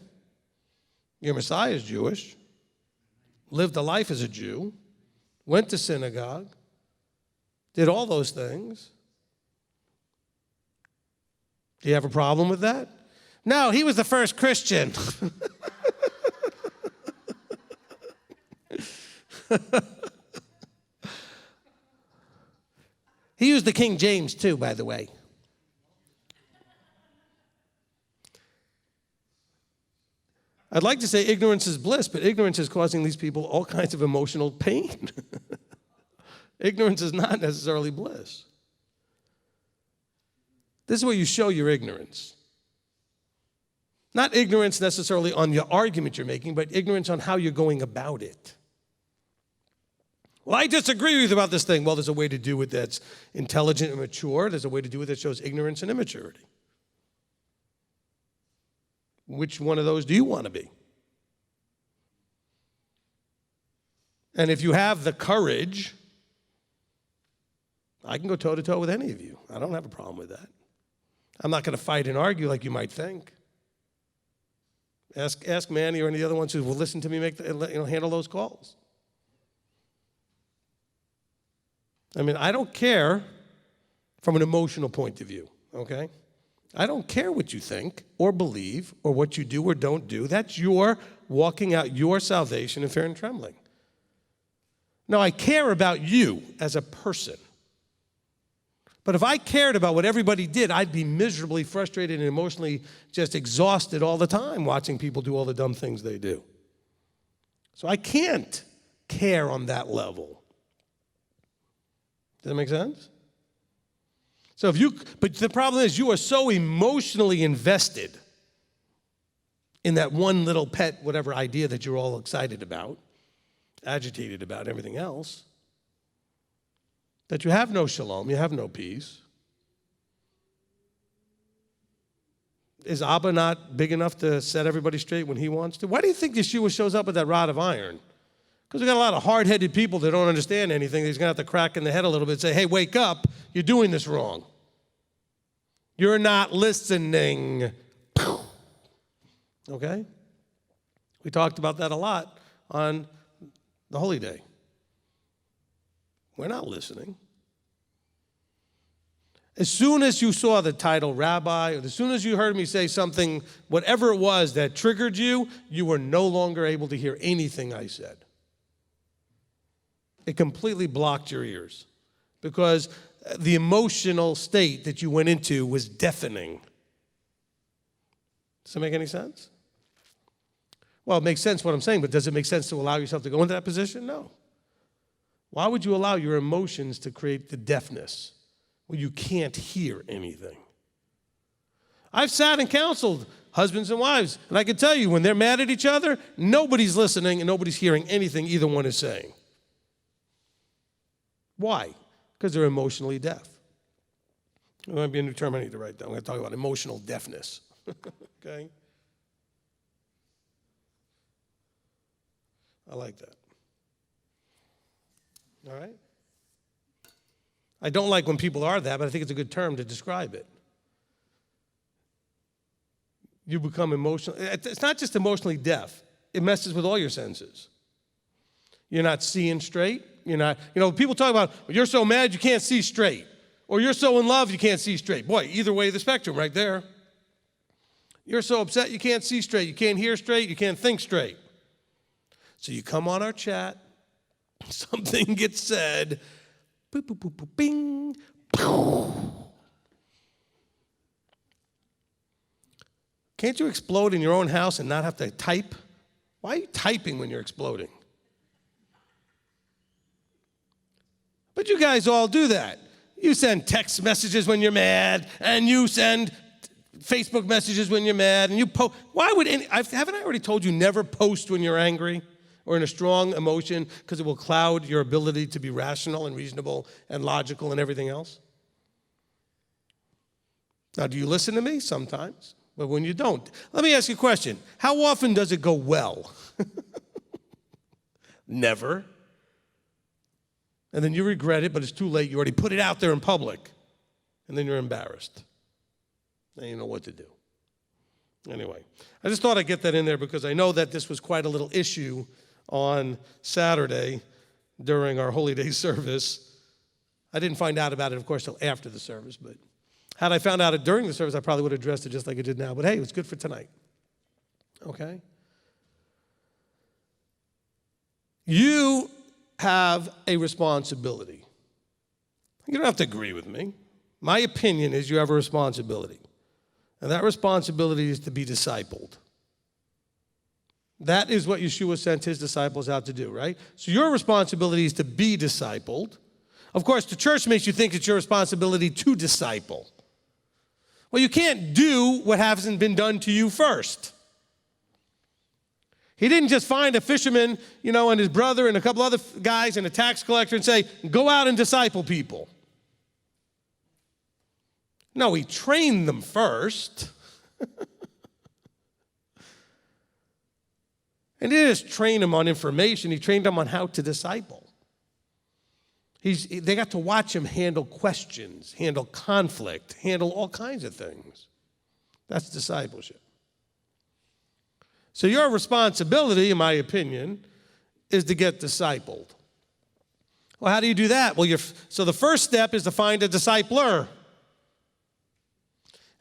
Your Messiah is Jewish, lived a life as a Jew, went to synagogue, did all those things. Do you have a problem with that? No, he was the first Christian. He used the King James too, by the way. I'd like to say ignorance is bliss, but ignorance is causing these people all kinds of emotional pain. Ignorance is not necessarily bliss. This is where you show your ignorance. Not ignorance necessarily on your argument you're making, but ignorance on how you're going about it. Well, I disagree with you about this thing. Well, there's a way to do it that's intelligent and mature. There's a way to do it that shows ignorance and immaturity. Which one of those do you want to be? And if you have the courage, I can go toe-to-toe with any of you. I don't have a problem with that. I'm not going to fight and argue like you might think. Ask Manny or any of the other ones who will listen to me handle those calls. I mean, I don't care from an emotional point of view, okay? I don't care what you think or believe or what you do or don't do. That's your walking out your salvation in fear and trembling. Now, I care about you as a person. But if I cared about what everybody did, I'd be miserably frustrated and emotionally just exhausted all the time watching people do all the dumb things they do. So I can't care on that level. Does that make sense? But the problem is you are so emotionally invested in that one little pet, whatever idea that you're all excited about, agitated about everything else, that you have no shalom, you have no peace. Is Abba not big enough to set everybody straight when he wants to? Why do you think Yeshua shows up with that rod of iron? Because we got a lot of hard-headed people that don't understand anything. He's going to have to crack in the head a little bit and say, hey, wake up, you're doing this wrong. You're not listening. Okay? We talked about that a lot on the Holy Day. We're not listening. As soon as you saw the title rabbi, or as soon as you heard me say something, whatever it was that triggered you, you were no longer able to hear anything I said. It completely blocked your ears because the emotional state that you went into was deafening. Does that make any sense? Well, it makes sense what I'm saying, but does it make sense to allow yourself to go into that position? No. Why would you allow your emotions to create the deafness where you can't hear anything? I've sat and counseled husbands and wives, and I can tell you when they're mad at each other, nobody's listening and nobody's hearing anything either one is saying. Why? Because they're emotionally deaf. It might be a new term I need to write down. I'm going to talk about emotional deafness. Okay? I like that. All right? I don't like when people are that, but I think it's a good term to describe it. You become emotional. It's not just emotionally deaf. It messes with all your senses. You're not seeing straight. You're not, people talk about, well, you're so mad you can't see straight. Or you're so in love you can't see straight. Boy, either way of the spectrum right there. You're so upset you can't see straight. You can't hear straight. You can't think straight. So you come on our chat. Something gets said. Boop, boop, boop, boop, bing. Can't you explode in your own house and not have to type? Why are you typing when you're exploding? But you guys all do that. You send text messages when you're mad, and you send Facebook messages when you're mad, and you post. Why would haven't I already told you never post when you're angry or in a strong emotion, because it will cloud your ability to be rational and reasonable and logical and everything else? Now, do you listen to me? Sometimes, but when you don't. Let me ask you a question. How often does it go well? Never. And then you regret it, but it's too late. You already put it out there in public. And then you're embarrassed. Now you know what to do. Anyway, I just thought I'd get that in there because I know that this was quite a little issue on Saturday during our Holy Day service. I didn't find out about it, of course, till after the service, but had I found out it during the service, I probably would have addressed it just like I did now. But hey, it was good for tonight. Okay? You have a responsibility. You don't have to agree with me. My opinion is you have a responsibility. And that responsibility is to be discipled. That is what Yeshua sent his disciples out to do, right? So your responsibility is to be discipled. Of course, the church makes you think it's your responsibility to disciple. Well, you can't do what hasn't been done to you first. He didn't just find a fisherman, and his brother and a couple other guys and a tax collector and say, go out and disciple people. No, he trained them first. And he didn't just train them on information, he trained them on how to disciple. They got to watch him handle questions, handle conflict, handle all kinds of things. That's discipleship. So your responsibility, in my opinion, is to get discipled. Well, how do you do that? Well, so the first step is to find a discipler.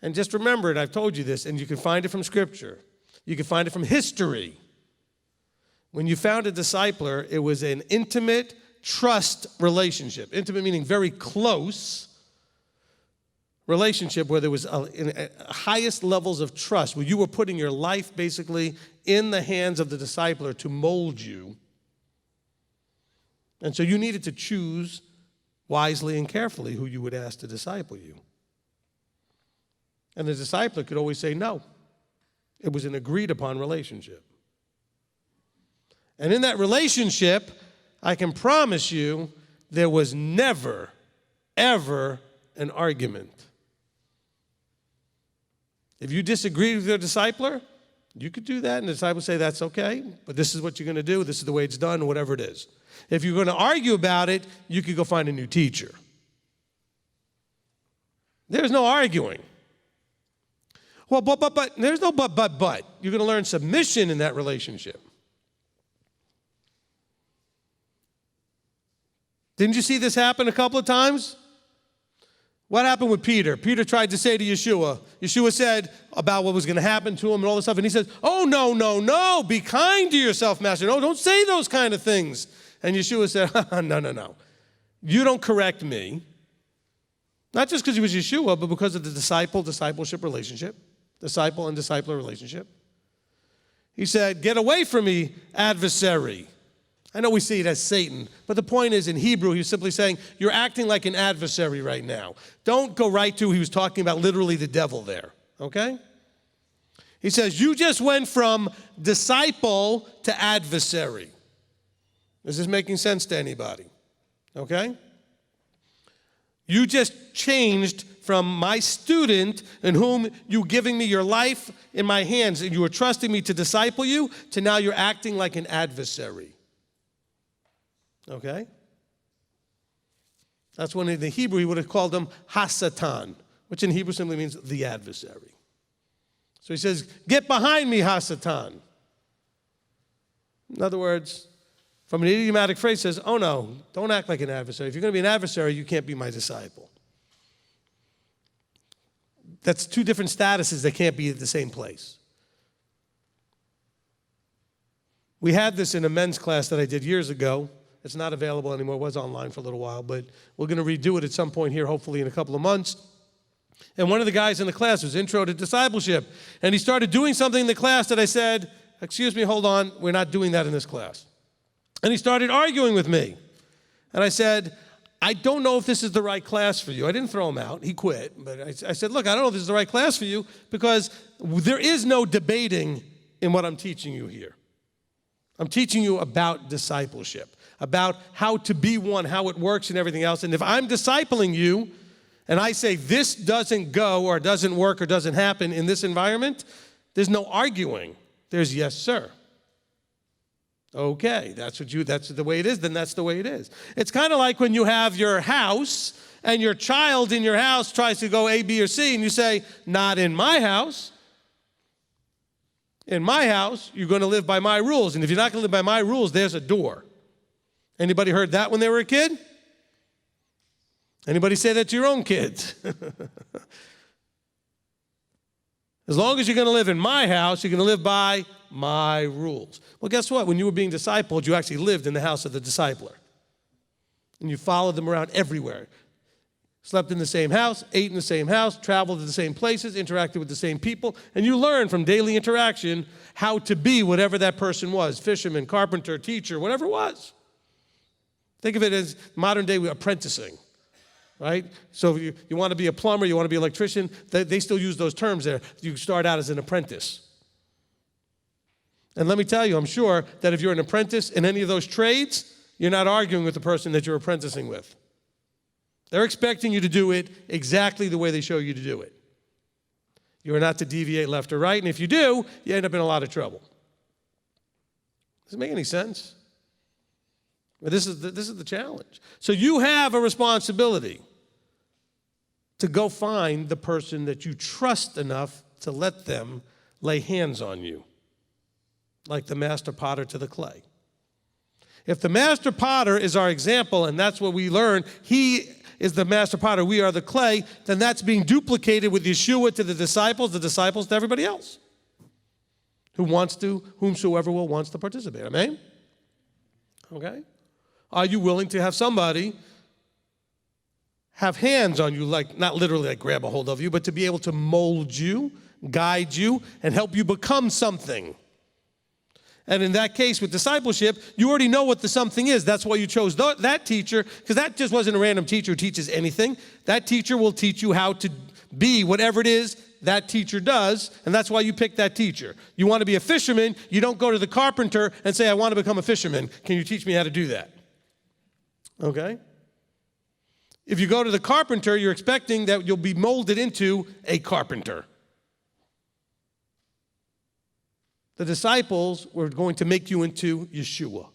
And just remember it, I've told you this, and you can find it from Scripture. You can find it from history. When you found a discipler, it was an intimate trust relationship. Intimate meaning very close relationship where there was highest levels of trust, where you were putting your life basically in the hands of the discipler to mold you. And so you needed to choose wisely and carefully who you would ask to disciple you. And the discipler could always say no. It was an agreed upon relationship. And in that relationship, I can promise you, there was never, ever an argument. If you disagreed with your discipler, you could do that, and the disciple would say, that's okay, but this is what you're going to do, this is the way it's done, whatever it is. If you're going to argue about it, you could go find a new teacher. There's no arguing. Well, but, there's no but. You're going to learn submission in that relationship. Didn't you see this happen a couple of times? What happened with Peter? Peter tried to say to Yeshua. Yeshua said about what was going to happen to him and all this stuff. And he says, oh, no. Be kind to yourself, Master. No, don't say those kind of things. And Yeshua said, no. You don't correct me. Not just because he was Yeshua, but because of the discipleship relationship. Disciple and discipler relationship. He said, get away from me, adversary. I know we see it as Satan, but the point is in Hebrew, he was simply saying, you're acting like an adversary right now. Don't go right to, he was talking about literally the devil there, okay? He says, you just went from disciple to adversary. Is this making sense to anybody? Okay? You just changed from my student in whom you giving me your life in my hands and you were trusting me to disciple you to now you're acting like an adversary. Okay? That's when in the Hebrew he would have called him Hasatan, which in Hebrew simply means the adversary. So he says, get behind me, Hasatan. In other words, from an idiomatic phrase says, oh no, don't act like an adversary. If you're going to be an adversary, you can't be my disciple. That's two different statuses that can't be at the same place. We had this in a men's class that I did years ago. It's not available anymore. It was online for a little while, but we're going to redo it at some point here, hopefully in a couple of months. And one of the guys in the class was Intro to Discipleship, and he started doing something in the class that I said, excuse me, hold on, we're not doing that in this class. And he started arguing with me. And I said, I don't know if this is the right class for you. I didn't throw him out. He quit. But I said, look, I don't know if this is the right class for you because there is no debating in what I'm teaching you here. I'm teaching you about discipleship, about how to be one, how it works and everything else. And if I'm discipling you and I say this doesn't go or doesn't work or doesn't happen in this environment, there's no arguing. There's yes, sir. Okay, that's the way it is, then that's the way it is. It's kind of like when you have your house and your child in your house tries to go A, B, or C, and you say, not in my house. In my house, you're going to live by my rules, and if you're not going to live by my rules, there's a door. Anybody heard that when they were a kid? Anybody say that to your own kids? As long as you're going to live in my house, you're going to live by my rules. Well, guess what? When you were being discipled, you actually lived in the house of the discipler. And you followed them around everywhere. Slept in the same house, ate in the same house, traveled to the same places, interacted with the same people, and you learned from daily interaction how to be whatever that person was, fisherman, carpenter, teacher, whatever it was. Think of it as modern day apprenticing. Right? So if you want to be a plumber, you want to be an electrician, they still use those terms there. You start out as an apprentice. And let me tell you, I'm sure that if you're an apprentice in any of those trades, you're not arguing with the person that you're apprenticing with. They're expecting you to do it exactly the way they show you to do it. You are not to deviate left or right, and if you do, you end up in a lot of trouble. Does it make any sense? But this is the challenge. So you have a responsibility to go find the person that you trust enough to let them lay hands on you, like the master potter to the clay. If the master potter is our example, and that's what we learn, he is the master potter, we are the clay, then that's being duplicated with Yeshua to the disciples to everybody else whomsoever will wants to participate. Amen? Okay? Are you willing to have somebody have hands on you, like not literally like grab a hold of you, but to be able to mold you, guide you, and help you become something? And in that case, with discipleship, you already know what the something is. That's why you chose that teacher, because that just wasn't a random teacher who teaches anything. That teacher will teach you how to be whatever it is that teacher does, and that's why you pick that teacher. You want to be a fisherman, you don't go to the carpenter and say, I want to become a fisherman. Can you teach me how to do that? Okay? If you go to the carpenter, you're expecting that you'll be molded into a carpenter. The disciples were going to make you into Yeshua.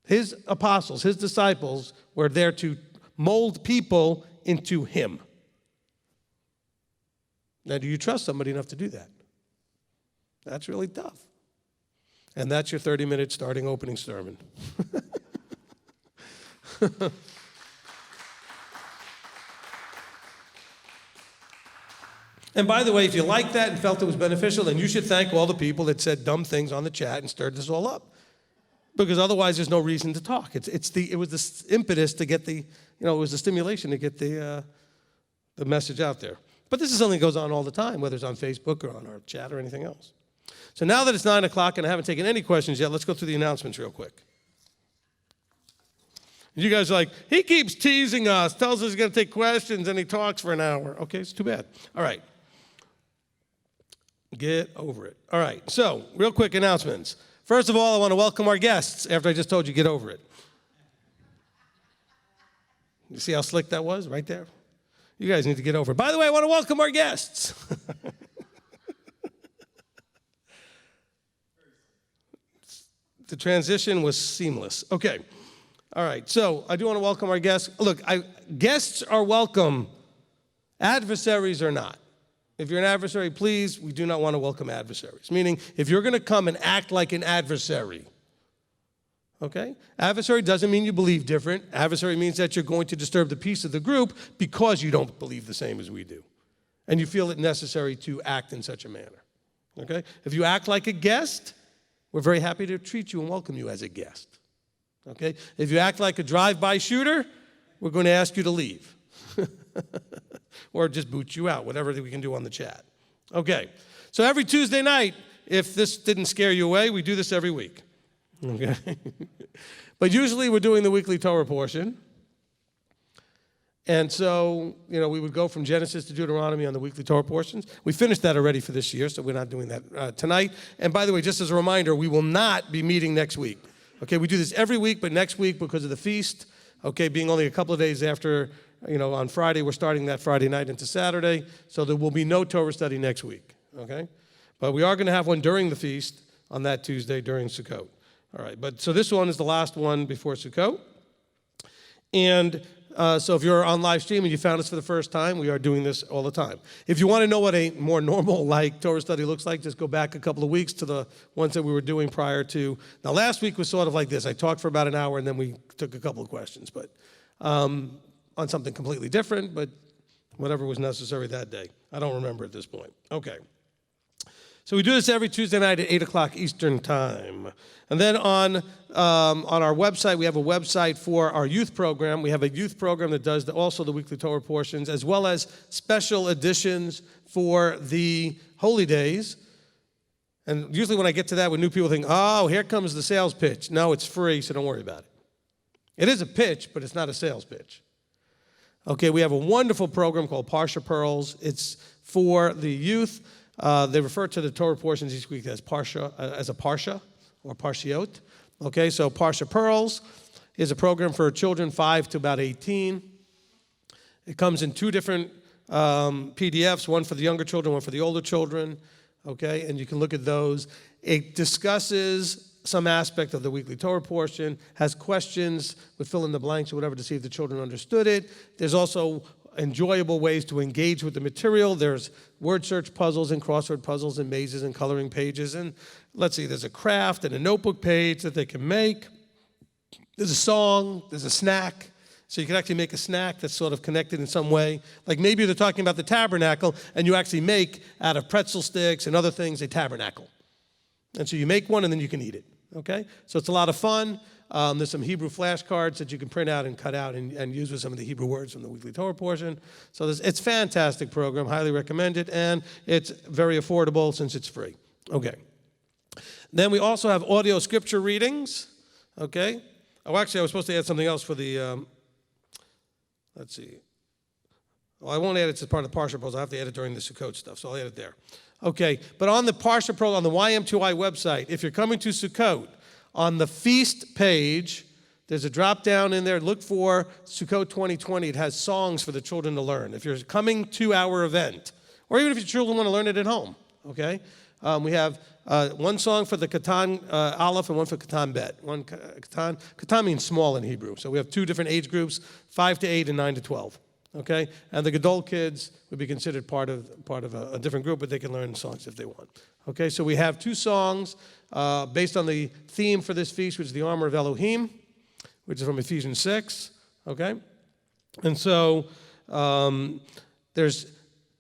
His apostles, his disciples, were there to mold people into him. Now, do you trust somebody enough to do that? That's really tough. And that's your 30-minute starting opening sermon. And by the way, if you liked that and felt it was beneficial, then you should thank all the people that said dumb things on the chat and stirred this all up. Because otherwise there's no reason to talk. It was the impetus to get it was the stimulation to get the message out there. But this is something that goes on all the time, whether it's on Facebook or on our chat or anything else. So now that it's 9 o'clock and I haven't taken any questions yet, let's go through the announcements real quick. You guys are like, he keeps teasing us, tells us he's going to take questions, and he talks for an hour. Okay, it's too bad. All right. Get over it. All right, so real quick announcements. First of all, I want to welcome our guests after I just told you get over it. You see how slick that was right there? You guys need to get over it. By the way, I want to welcome our guests. The transition was seamless. Okay. All right, so I do want to welcome our guests. Look, guests are welcome. Adversaries are not. If you're an adversary, please, we do not want to welcome adversaries. Meaning, if you're going to come and act like an adversary, okay? Adversary doesn't mean you believe different. Adversary means that you're going to disturb the peace of the group because you don't believe the same as we do. And you feel it necessary to act in such a manner, okay? If you act like a guest, we're very happy to treat you and welcome you as a guest, okay? If you act like a drive-by shooter, we're going to ask you to leave. Or just boot you out, whatever we can do on the chat. Okay, so every Tuesday night, if this didn't scare you away, we do this every week. Okay. But usually we're doing the weekly Torah portion. And so, we would go from Genesis to Deuteronomy on the weekly Torah portions. We finished that already for this year, so we're not doing that tonight. And by the way, just as a reminder, we will not be meeting next week. Okay, we do this every week, but next week, because of the feast, okay, being only a couple of days after, on Friday, we're starting that Friday night into Saturday, so there will be no Torah study next week, okay? But we are going to have one during the feast on that Tuesday during Sukkot. All right, so this one is the last one before Sukkot. And so if you're on live stream and you found us for the first time, we are doing this all the time. If you want to know what a more normal Torah study looks like, just go back a couple of weeks to the ones that we were doing prior to. Now, last week was sort of like this. I talked for about an hour, and then we took a couple of questions, but on something completely different, but whatever was necessary that day. I don't remember at this point. Okay. So we do this every Tuesday night at 8 o'clock Eastern Time. And then on our website, we have a website for our youth program. We have a youth program that does also the weekly Torah portions, as well as special editions for the holy days. And usually when I get to that, when new people think, oh, here comes the sales pitch. No, it's free, so don't worry about it. It is a pitch, but it's not a sales pitch. Okay, we have a wonderful program called Parsha Pearls. It's for the youth. They refer to the Torah portions each week as Parsha, as a Parsha or Parshiot. Okay, so Parsha Pearls is a program for children 5 to about 18. It comes in 2 different PDFs, one for the younger children, one for the older children. Okay, and you can look at those. It discusses some aspect of the weekly Torah portion, has questions with fill in the blanks or whatever to see if the children understood it. There's also enjoyable ways to engage with the material. There's word search puzzles and crossword puzzles and mazes and coloring pages. And let's see, there's a craft and a notebook page that they can make. There's a song, there's a snack. So you can actually make a snack that's sort of connected in some way. Like maybe they're talking about the tabernacle and you actually make out of pretzel sticks and other things a tabernacle. And so you make one and then you can eat it. Okay? So it's a lot of fun. There's some Hebrew flashcards that you can print out and cut out and use with some of the Hebrew words from the weekly Torah portion. So it's a fantastic program, highly recommend it, and it's very affordable since it's free. Okay. Then we also have audio scripture readings. Okay. Oh, actually, I was supposed to add something else for the, let's see. Well, I won't add it as part of the Parsha Pros. I'll have to add it during the Sukkot stuff, so I'll add it there. Okay, but on the Parsha Pro, on the MTOI website, if you're coming to Sukkot, on the feast page, there's a drop down in there. Look for Sukkot 2020. It has songs for the children to learn. If you're coming to our event, or even if your children want to learn it at home, okay? We have one song for the Katan Aleph and one for Katan Bet. Katan means small in Hebrew. So we have 2 different age groups, 5 to 8 and 9 to 12. Okay, and the Gadol kids would be considered part of a different group, but they can learn songs if they want. Okay, so we have 2 songs based on the theme for this feast, which is the armor of Elohim, which is from Ephesians 6. Okay, and so there's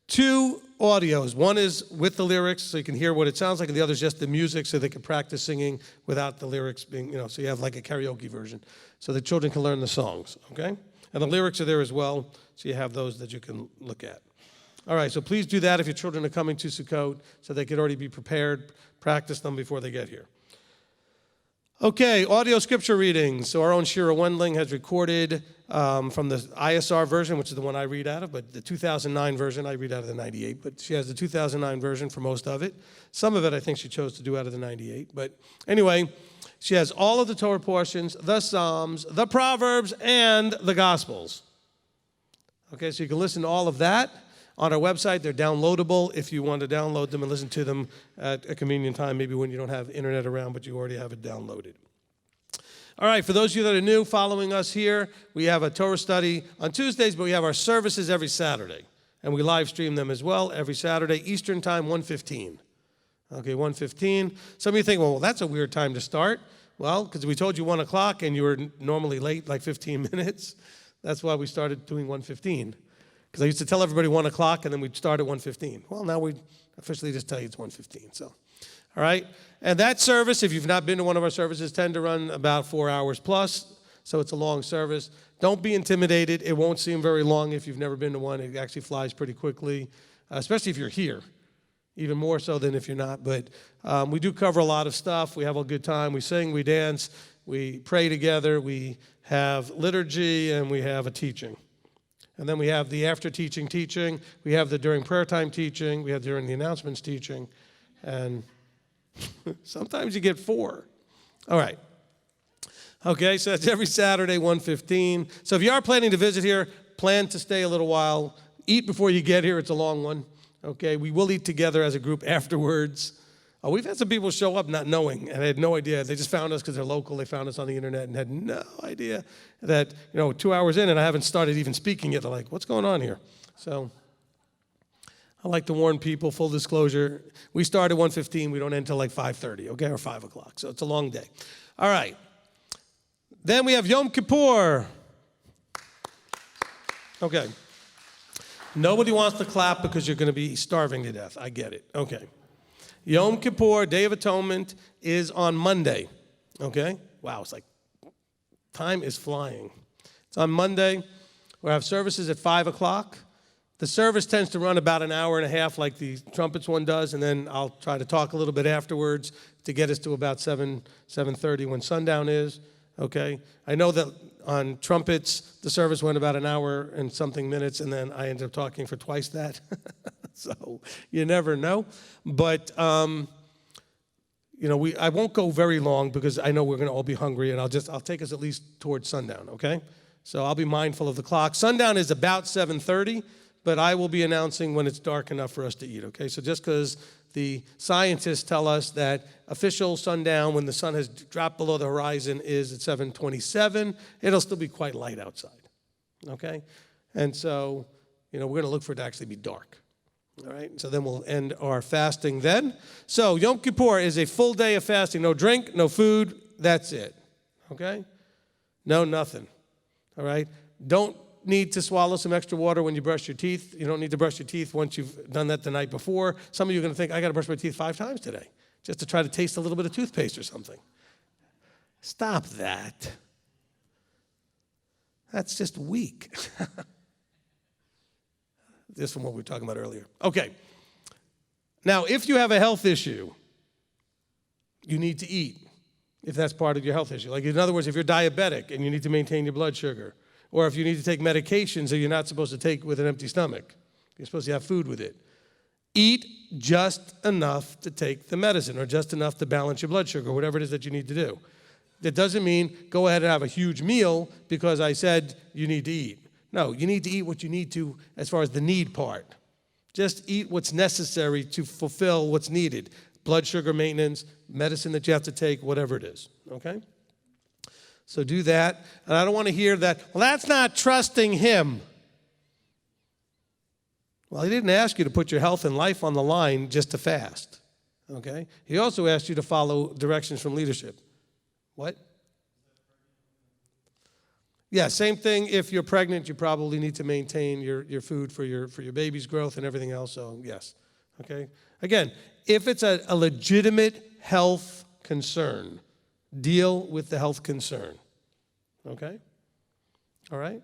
2 audios. One is with the lyrics, so you can hear what it sounds like, and the other is just the music, so they can practice singing without the lyrics being, so you have like a karaoke version, so the children can learn the songs. Okay. And the lyrics are there as well, so you have those that you can look at. All right, so please do that if your children are coming to Sukkot, so they could already be prepared, practice them before they get here. Okay, audio scripture readings. So our own Shira Wendling has recorded from the ISR version, which is the one I read out of, but the 2009 version, I read out of the 98, but she has the 2009 version for most of it. Some of it I think she chose to do out of the 98, but anyway, she has all of the Torah portions, the Psalms, the Proverbs, and the Gospels. Okay, so you can listen to all of that on our website. They're downloadable if you want to download them and listen to them at a convenient time, maybe when you don't have internet around, but you already have it downloaded. All right, for those of you that are new following us here, we have a Torah study on Tuesdays, but we have our services every Saturday. And we live stream them as well every Saturday, Eastern Time, 1:15. Okay, 1:15. Some of you think, well, that's a weird time to start. Well, because we told you 1 o'clock and you were normally late like 15 minutes. That's why we started doing 1:15. Because I used to tell everybody 1 o'clock and then we'd start at 1:15. Well, now we officially just tell you it's 1:15. So, all right. And that service, if you've not been to one of our services, tend to run about 4 hours plus. So it's a long service. Don't be intimidated. It won't seem very long if you've never been to one. It actually flies pretty quickly, especially if you're here. Even more so than if you're not. But we do cover a lot of stuff. We have a good time. We sing, we dance. we pray together, we have liturgy, and we have a teaching. And then we have the after teaching, we have the during prayer time teaching, we have during the announcements teaching, and sometimes you get 4. All right. Okay, so that's every Saturday, 1:15. So if you are planning to visit here, plan to stay a little while. Eat before you get here. It's a long one. Okay, we will eat together as a group afterwards. We've had some people show up not knowing, and I had no idea. They just found us because they're local. They found us on the internet and had no idea that, 2 hours in and I haven't started even speaking yet. They're like, what's going on here? So I like to warn people, full disclosure, we start at 1:15. We don't end until like 5:30, okay, or 5 o'clock. So it's a long day. All right. Then we have Yom Kippur. Okay. Nobody wants to clap because you're going to be starving to death. I get it. Okay. Yom Kippur, Day of Atonement, is on Monday. Okay? Wow, it's like time is flying. It's on Monday. We'll have services at 5 o'clock. The service tends to run about an hour and a half like the trumpets one does, and then I'll try to talk a little bit afterwards to get us to about 7:30 when sundown is. Okay? I know that on trumpets, the service went about an hour and something minutes, and then I ended up talking for twice that. So you never know. But, I won't go very long because I know we're going to all be hungry, and I'll take us at least towards sundown, okay? So I'll be mindful of the clock. Sundown is about 7:30, but I will be announcing when it's dark enough for us to eat, okay? So just because the scientists tell us that official sundown, when the sun has dropped below the horizon, is at 7:27, it'll still be quite light outside, okay? And so, we're going to look for it to actually be dark. All right, so then we'll end our fasting then. So Yom Kippur is a full day of fasting. No drink, no food, that's it. Okay? No, nothing. All right? Don't need to swallow some extra water when you brush your teeth. You don't need to brush your teeth once you've done that the night before. Some of you are going to think, I got to brush my teeth 5 times today just to try to taste a little bit of toothpaste or something. Stop that. That's just weak. This from what we were talking about earlier. Okay. Now, if you have a health issue, you need to eat, if that's part of your health issue. Like, in other words, if you're diabetic and you need to maintain your blood sugar, or if you need to take medications that you're not supposed to take with an empty stomach, you're supposed to have food with it. Eat just enough to take the medicine, or just enough to balance your blood sugar, whatever it is that you need to do. That doesn't mean go ahead and have a huge meal because I said you need to eat. No, you need to eat what you need to as far as the need part. Just eat what's necessary to fulfill what's needed. Blood sugar maintenance, medicine that you have to take, whatever it is, okay? So do that. And I don't want to hear that, well, that's not trusting him. Well, he didn't ask you to put your health and life on the line just to fast, okay? He also asked you to follow directions from leadership. What? Yeah, same thing. If you're pregnant, you probably need to maintain your food for your baby's growth and everything else. So yes, okay. Again, if it's a legitimate health concern, deal with the health concern. Okay. All right.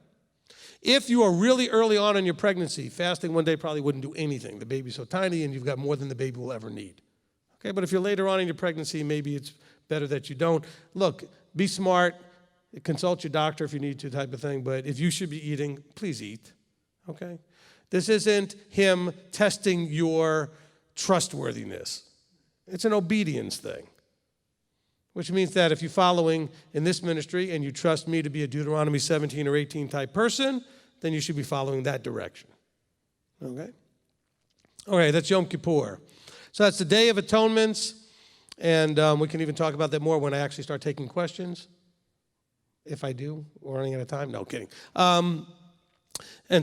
If you are really early on in your pregnancy, fasting one day probably wouldn't do anything. The baby's so tiny, and you've got more than the baby will ever need. Okay. But if you're later on in your pregnancy, maybe it's better that you don't. Look, be smart. Consult your doctor if you need to, type of thing. But if you should be eating, please eat, okay? This isn't him testing your trustworthiness. It's an obedience thing, which means that if you're following in this ministry and you trust me to be a Deuteronomy 17 or 18 type person, then you should be following that direction, okay? All right, that's Yom Kippur. So that's the Day of Atonements, and we can even talk about that more when I actually start taking questions. If I do, we're running out of time. No, kidding. And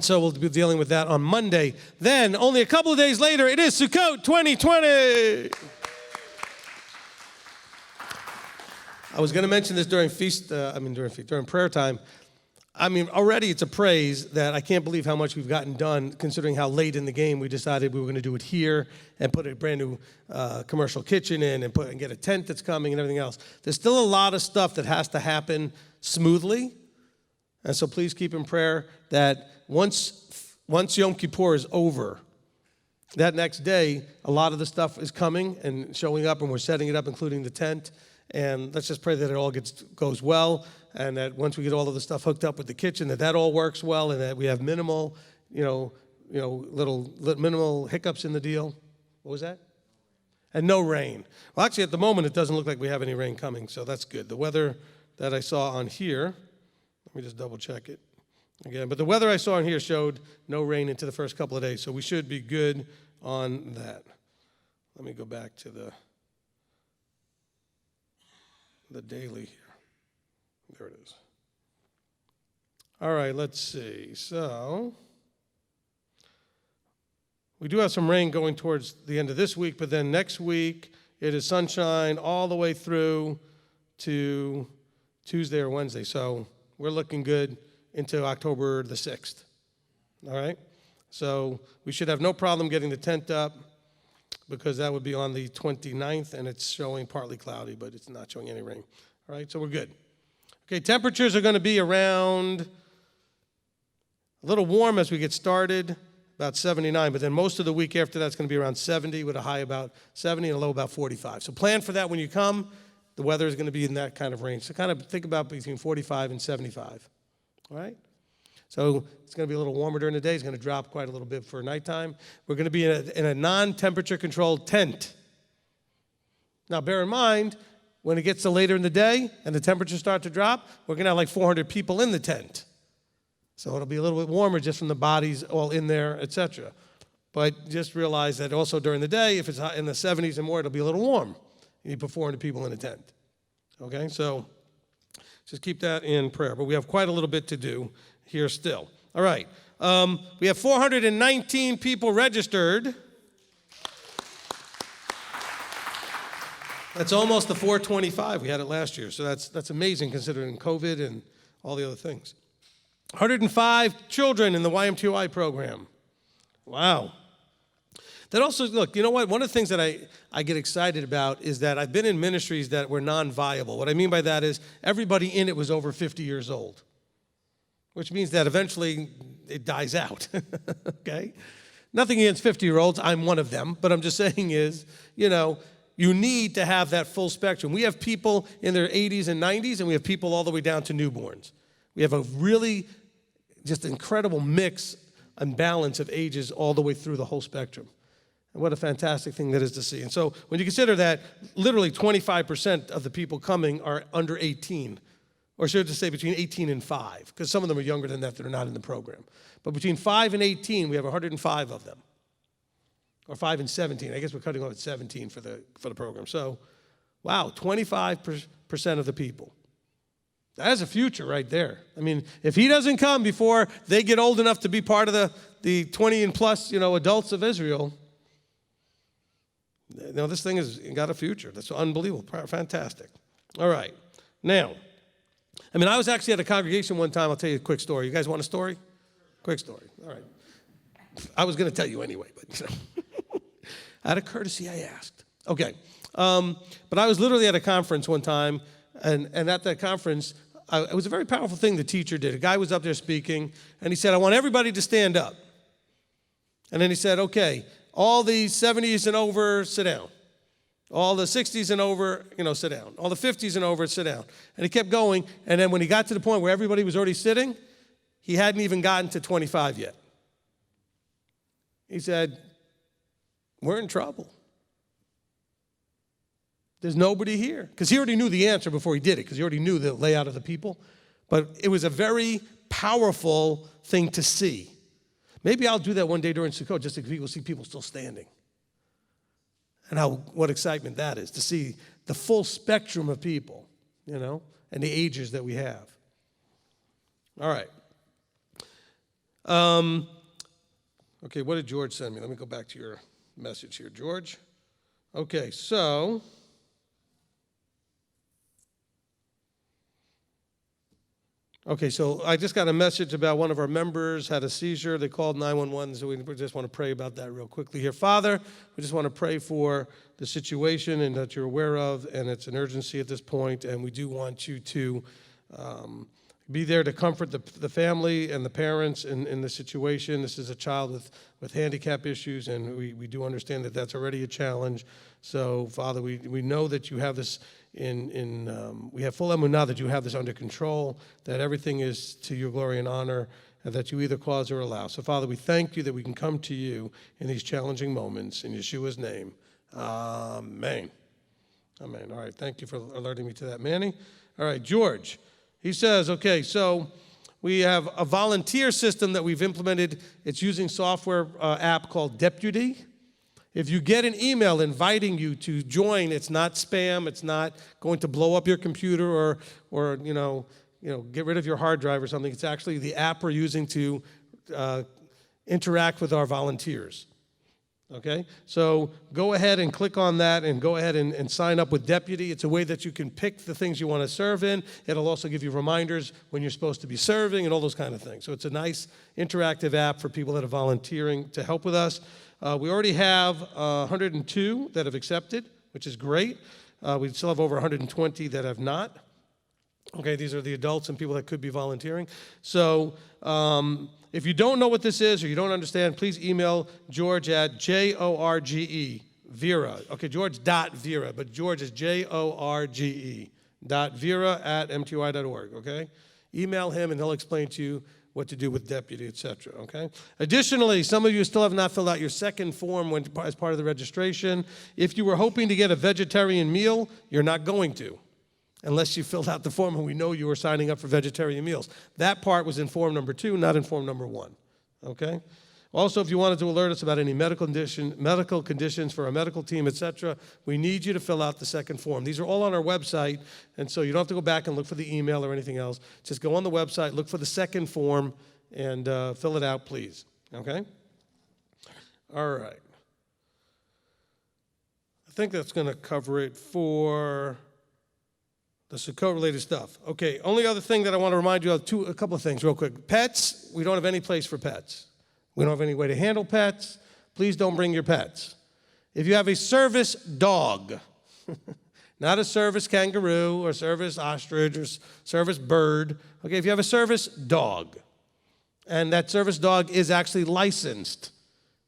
so we'll be dealing with that on Monday. Then, only a couple of days later, it is Sukkot 2020. I was going to mention this during during prayer time. Already it's a praise that I can't believe how much we've gotten done, considering how late in the game we decided we were going to do it here and put a brand new commercial kitchen in and get a tent that's coming and everything else. There's still a lot of stuff that has to happen smoothly, and so please keep in prayer that once Yom Kippur is over, that next day, a lot of the stuff is coming and showing up, and we're setting it up, including the tent. And let's just pray that it all goes well, and that once we get all of the stuff hooked up with the kitchen, that all works well, and that we have minimal, little minimal hiccups in the deal. What was that? And no rain. Well, actually, at the moment, it doesn't look like we have any rain coming, so that's good. The weather that I saw on here, let me just double check it again, but the weather I saw on here showed no rain into the first couple of days, so we should be good on that. Let me go back to the daily here. There it is. All right, let's see. So we do have some rain going towards the end of this week, but then next week it is sunshine all the way through to Tuesday or Wednesday. So we're looking good into October the 6th. All right? So we should have no problem getting the tent up, because that would be on the 29th, and it's showing partly cloudy, but it's not showing any rain. All right, so we're good. Okay, temperatures are going to be around a little warm as we get started, about 79, but then most of the week after that's going to be around 70, with a high about 70 and a low about 45. So plan for that when you come. The weather is going to be in that kind of range. So kind of think about between 45 and 75. All right? So it's going to be a little warmer during the day. It's going to drop quite a little bit for nighttime. We're going to be in a non-temperature controlled tent. Now, bear in mind, when it gets to later in the day and the temperatures start to drop, we're going to have like 400 people in the tent. So it'll be a little bit warmer just from the bodies all in there, etc. But just realize that also during the day, if it's in the 70s and more, it'll be a little warm. You put 400 people in a tent. Okay, so just keep that in prayer. But we have quite a little bit to do here still. All right. We have 419 people registered. That's almost the 425 we had it last year. So that's amazing considering COVID and all the other things. 105 children in the YMTOI program. Wow. That also, look, you know what? One of the things that I get excited about is that I've been in ministries that were non-viable. What I mean by that is everybody in it was over 50 years old, which means that eventually it dies out, okay? Nothing against 50-year-olds. I'm one of them. But I'm just saying is, you need to have that full spectrum. We have people in their 80s and 90s, and we have people all the way down to newborns. We have a really just incredible mix and balance of ages all the way through the whole spectrum. And what a fantastic thing that is to see. And so when you consider that literally 25% of the people coming are under 18, or should I say between 18 and 5, because some of them are younger than that are not in the program. But between 5 and 18, we have 105 of them. Or 5 and 17. I guess we're cutting off at 17 for the program. So, wow, 25% of the people. That's a future right there. I mean, if he doesn't come before they get old enough to be part of the 20 and plus, adults of Israel, this thing has got a future. That's unbelievable, fantastic. All right. Now, I was actually at a congregation one time. I'll tell you a quick story. You guys want a story? Quick story. All right. I was going to tell you anyway, but out of courtesy, I asked. Okay. But I was literally at a conference one time, and at that conference, it was a very powerful thing the teacher did. A guy was up there speaking, and he said, I want everybody to stand up. And then he said, okay, all the 70s and over, sit down. All the 60s and over, sit down. All the 50s and over, sit down. And he kept going, and then when he got to the point where everybody was already sitting, he hadn't even gotten to 25 yet. He said, we're in trouble. There's nobody here. Because he already knew the answer before he did it, because he already knew the layout of the people. But it was a very powerful thing to see. Maybe I'll do that one day during Sukkot, just so people see people still standing. And what excitement that is, to see the full spectrum of people, and the ages that we have. All right. Okay, what did George send me? Let me go back to your message here, George. Okay, so I just got a message about one of our members had a seizure. They called 911, so we just want to pray about that real quickly here. Father, we just want to pray for the situation and that you're aware of, and it's an urgency at this point, and we do want you to Be there to comfort the family and the parents in the situation. This is a child with handicap issues, and we do understand that that's already a challenge. So, Father, we know that you have this we have full emunah that you have this under control, that everything is to your glory and honor, and that you either cause or allow. So, Father, we thank you that we can come to you in these challenging moments. In Yeshua's name, amen. Amen. All right, thank you for alerting me to that, Manny. All right, George. He says, okay, so we have a volunteer system that we've implemented. It's using software app called Deputy. If you get an email inviting you to join, it's not spam. It's not going to blow up your computer or get rid of your hard drive or something. It's actually the app we're using to interact with our volunteers. Okay, so go ahead and click on that and go ahead and sign up with Deputy. It's a way that you can pick the things you want to serve in. It'll also give you reminders when you're supposed to be serving and all those kind of things. So it's a nice interactive app for people that are volunteering to help with us. We already have 102 that have accepted, which is great. We still have over 120 that have not. Okay, these are the adults and people that could be volunteering. So if you don't know what this is or you don't understand, please email George at Jorge, Vera. Okay, George.Vera, but George is Jorge .Vera at MTOI.org, okay? Email him and he'll explain to you what to do with Deputy, etc., okay? Additionally, some of you still have not filled out your second form as part of the registration. If you were hoping to get a vegetarian meal, you're not going to, unless you filled out the form and we know you were signing up for vegetarian meals. That part was in form number 2, not in form number 1, okay? Also, if you wanted to alert us about any medical conditions for our medical team, etc., we need you to fill out the second form. These are all on our website, and so you don't have to go back and look for the email or anything else. Just go on the website, look for the second form, and fill it out, please, okay? All right. I think that's going to cover it for the Sukkot-related stuff. Okay, only other thing that I want to remind you of, a couple of things real quick. Pets, we don't have any place for pets. We don't have any way to handle pets. Please don't bring your pets. If you have a service dog, not a service kangaroo or service ostrich or service bird, okay, if you have a service dog, and that service dog is actually licensed,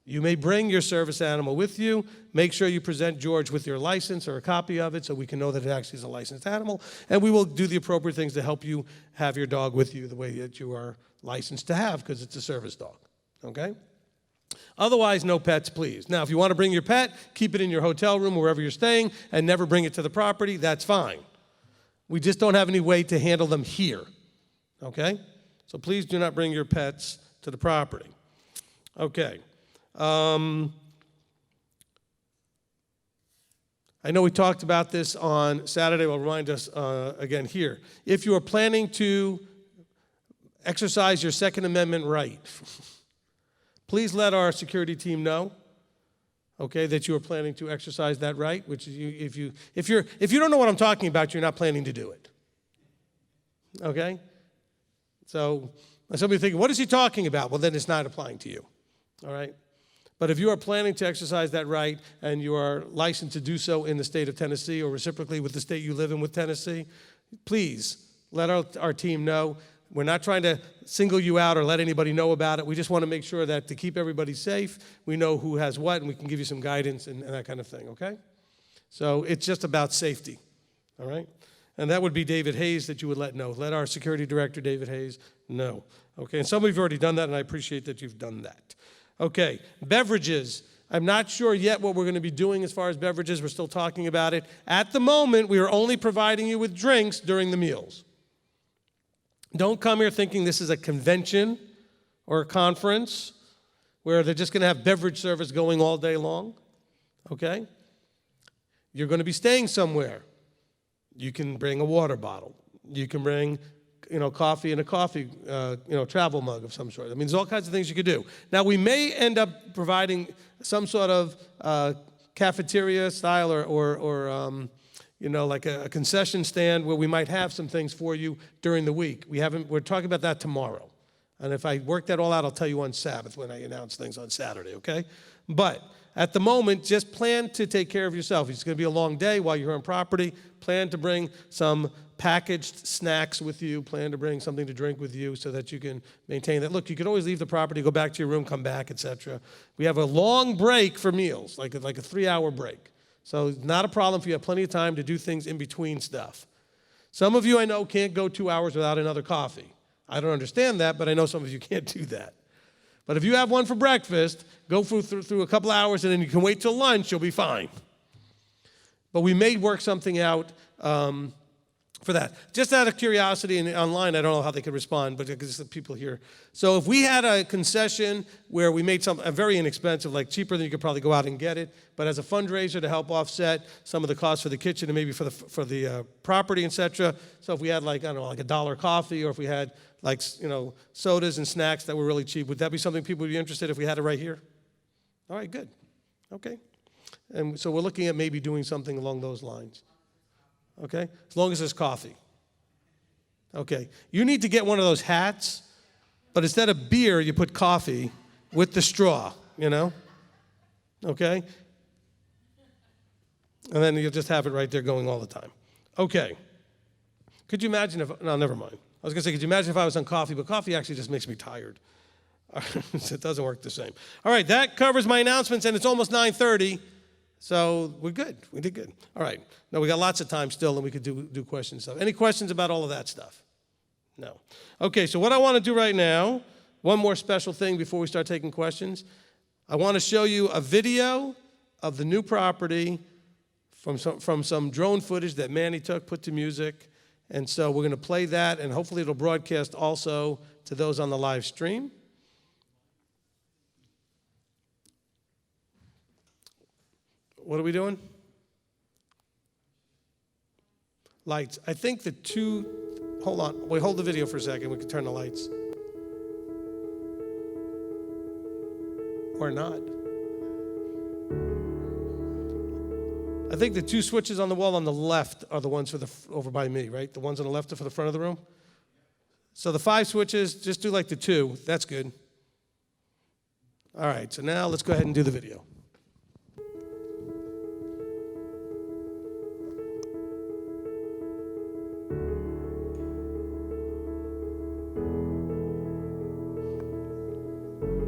you may bring your service animal with you. Make sure you present George with your license or a copy of it so we can know that it actually is a licensed animal, and we will do the appropriate things to help you have your dog with you the way that you are licensed to have because it's a service dog, okay? Otherwise, no pets, please. Now, if you want to bring your pet, keep it in your hotel room or wherever you're staying and never bring it to the property, that's fine. We just don't have any way to handle them here, okay? So please do not bring your pets to the property. Okay. I know we talked about this on Saturday. I'll remind us again here. If you are planning to exercise your Second Amendment right, please let our security team know, okay, that you are planning to exercise that right. Which is if you don't know what I'm talking about, you're not planning to do it. Okay. So somebody thinking, what is he talking about? Well, then it's not applying to you. All right. But if you are planning to exercise that right and you are licensed to do so in the state of Tennessee or reciprocally with the state you live in with Tennessee, please let our team know. We're not trying to single you out or let anybody know about it. We just want to make sure that to keep everybody safe, we know who has what and we can give you some guidance and that kind of thing, okay? So it's just about safety, all right? And that would be David Hayes that you would let know. Let our security director, David Hayes, know. Okay, and some of you have already done that, and I appreciate that you've done that. Okay, beverages. I'm not sure yet what we're going to be doing as far as beverages. We're still talking about it. At the moment, we are only providing you with drinks during the meals. Don't come here thinking this is a convention or a conference where they're just going to have beverage service going all day long, okay? You're going to be staying somewhere. You can bring a water bottle. You can bring coffee in a coffee, travel mug of some sort. I mean, there's all kinds of things you could do. Now, we may end up providing some sort of cafeteria style or like a concession stand where we might have some things for you during the week. We're talking about that tomorrow. And if I work that all out, I'll tell you on Sabbath when I announce things on Saturday, okay? But at the moment, just plan to take care of yourself. It's going to be a long day while you're on property. Plan to bring some packaged snacks with you. Plan to bring something to drink with you so that you can maintain that. Look, you can always leave the property, go back to your room, come back, etc. We have a long break for meals, like a 3-hour break. So not a problem if you have plenty of time to do things in between stuff. Some of you I know can't go 2 hours without another coffee. I don't understand that, but I know some of you can't do that. But if you have one for breakfast, go through a couple hours and then you can wait till lunch, you'll be fine. But we may work something out for that. Just out of curiosity, and online, I don't know how they could respond, but because the people here. So if we had a concession where we made something very inexpensive, like cheaper than you could probably go out and get it, but as a fundraiser to help offset some of the costs for the kitchen and maybe for the property, etc. So if we had like, I don't know, like $1 coffee, or if we had like, sodas and snacks that were really cheap, would that be something people would be interested if we had it right here? All right, good. Okay. And so we're looking at maybe doing something along those lines. Okay? As long as there's coffee. Okay. You need to get one of those hats, but instead of beer, you put coffee with the straw, Okay? And then you'll just have it right there going all the time. Okay. Could you imagine if, no, never mind. I was going to say, could you imagine if I was on coffee? But coffee actually just makes me tired. So it doesn't work the same. All right, that covers my announcements, and it's almost 9:30. So we're good. We did good. All right. Now, we got lots of time still, and we could do questions stuff. Any questions about all of that stuff? No. Okay, so what I want to do right now, one more special thing before we start taking questions. I want to show you a video of the new property from some drone footage that Manny took, put to music. And so we're going to play that, and hopefully it'll broadcast also to those on the live stream. What are we doing? Lights. I think the two, hold on. Wait, hold the video for a second. We can turn the lights. Or not. I think the two switches on the wall on the left are the ones for over by me, right? The ones on the left are for the front of the room. So the 5 switches, just do like the 2. That's good. All right, so now let's go ahead and do the video.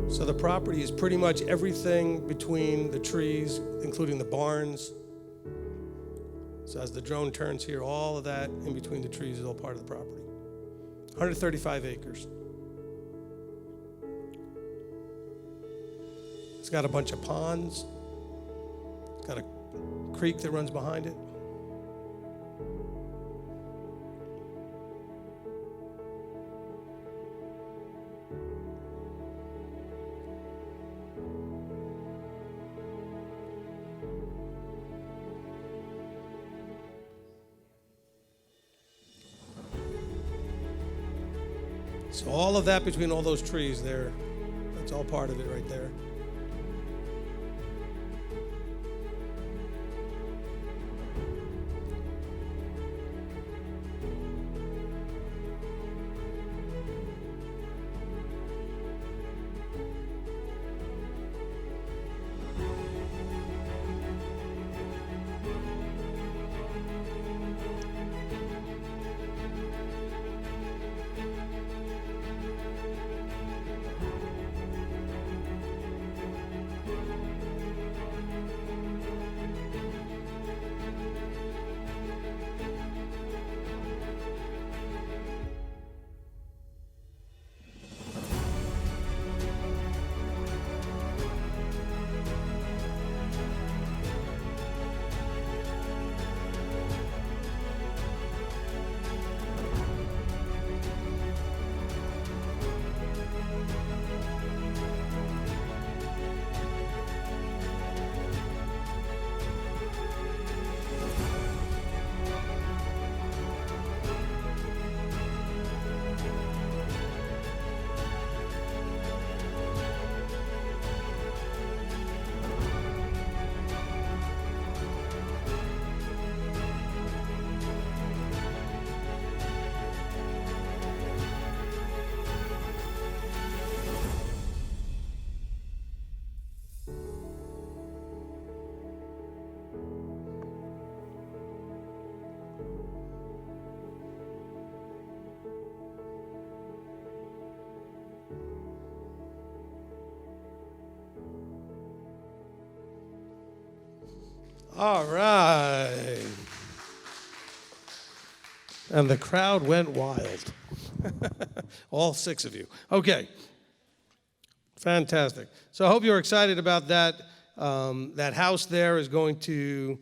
So the property is pretty much everything between the trees, including the barns. So as the drone turns here, all of that in between the trees is all part of the property. 135 acres. It's got a bunch of ponds. It's got a creek that runs behind it. So all of that between all those trees there, that's all part of it right there. All right. And the crowd went wild. All 6 of you. Okay. Fantastic. So I hope you're excited about that. That house there is going to,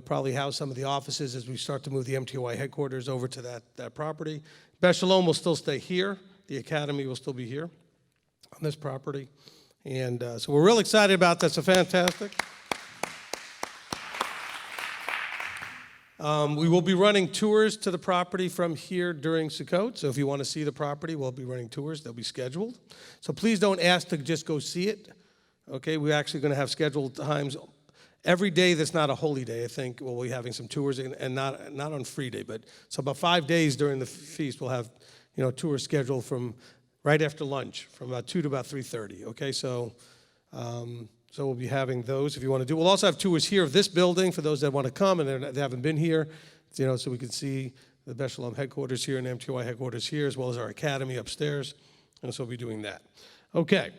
probably house some of the offices as we start to move the MTOI headquarters over to that property. Beth Shalom will still stay here. The academy will still be here on this property. And so we're real excited about that. So fantastic. We will be running tours to the property from here during Sukkot. So if you want to see the property, we'll be running tours. They'll be scheduled. So please don't ask to just go see it. Okay, we're actually going to have scheduled times every day that's not a holy day. I think we'll be having some tours, and not on free day. But so about 5 days during the feast, we'll have tours scheduled from right after lunch, from about 2 to about 3:30. Okay, so we'll be having those if you want to do. We'll also have tours here of this building for those that want to come and they haven't been here, so we can see the Beth Shalom headquarters here and MTOI headquarters here, as well as our academy upstairs. And so we'll be doing that. Okay.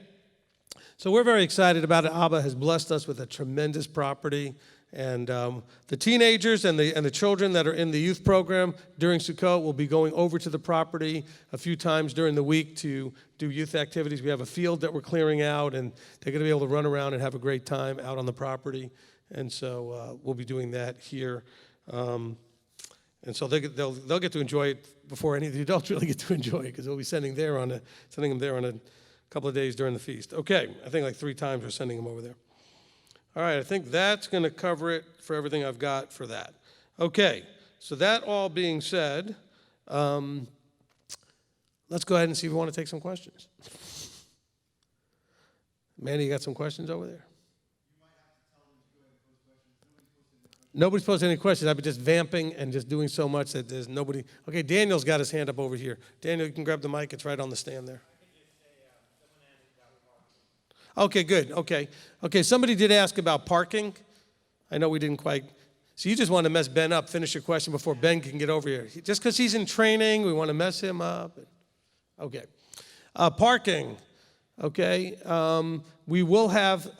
So we're very excited about it. Abba has blessed us with a tremendous property. And the teenagers and the children that are in the youth program during Sukkot will be going over to the property a few times during the week to do youth activities. We have a field that we're clearing out, and they're going to be able to run around and have a great time out on the property. And so we'll be doing that here. And so they'll get to enjoy it before any of the adults really get to enjoy it, because we'll be sending them there on a couple of days during the feast. Okay, I think like 3 times we're sending them over there. All right, I think that's going to cover it for everything I've got for that. Okay, so that all being said, let's go ahead and see if we want to take some questions. Manny, you got some questions over there? Nobody's posted any questions. I've been just vamping and just doing so much that there's nobody. Okay, Daniel's got his hand up over here. Daniel, you can grab the mic. It's right on the stand there. Okay, good. Okay, somebody did ask about parking. I know we didn't quite. So you just want to mess Ben up. Finish your question before Ben can get over here. Just because he's in training, we want to mess him up. Okay. Parking. Okay. We will have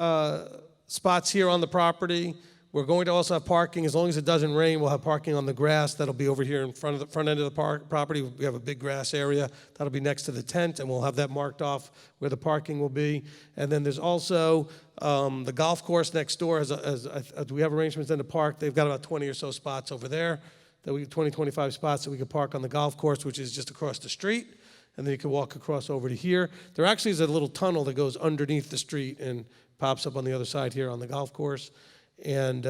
spots here on the property. We're going to also have parking. As long as it doesn't rain, we'll have parking on the grass. That'll be over here in front end of the property. We have a big grass area. That'll be next to the tent, and we'll have that marked off where the parking will be. And then there's also the golf course next door. As we have arrangements in the park, they've got about 20 or so spots over there. 25 spots that we could park on the golf course, which is just across the street. And then you can walk across over to here. There actually is a little tunnel that goes underneath the street and pops up on the other side here on the golf course. And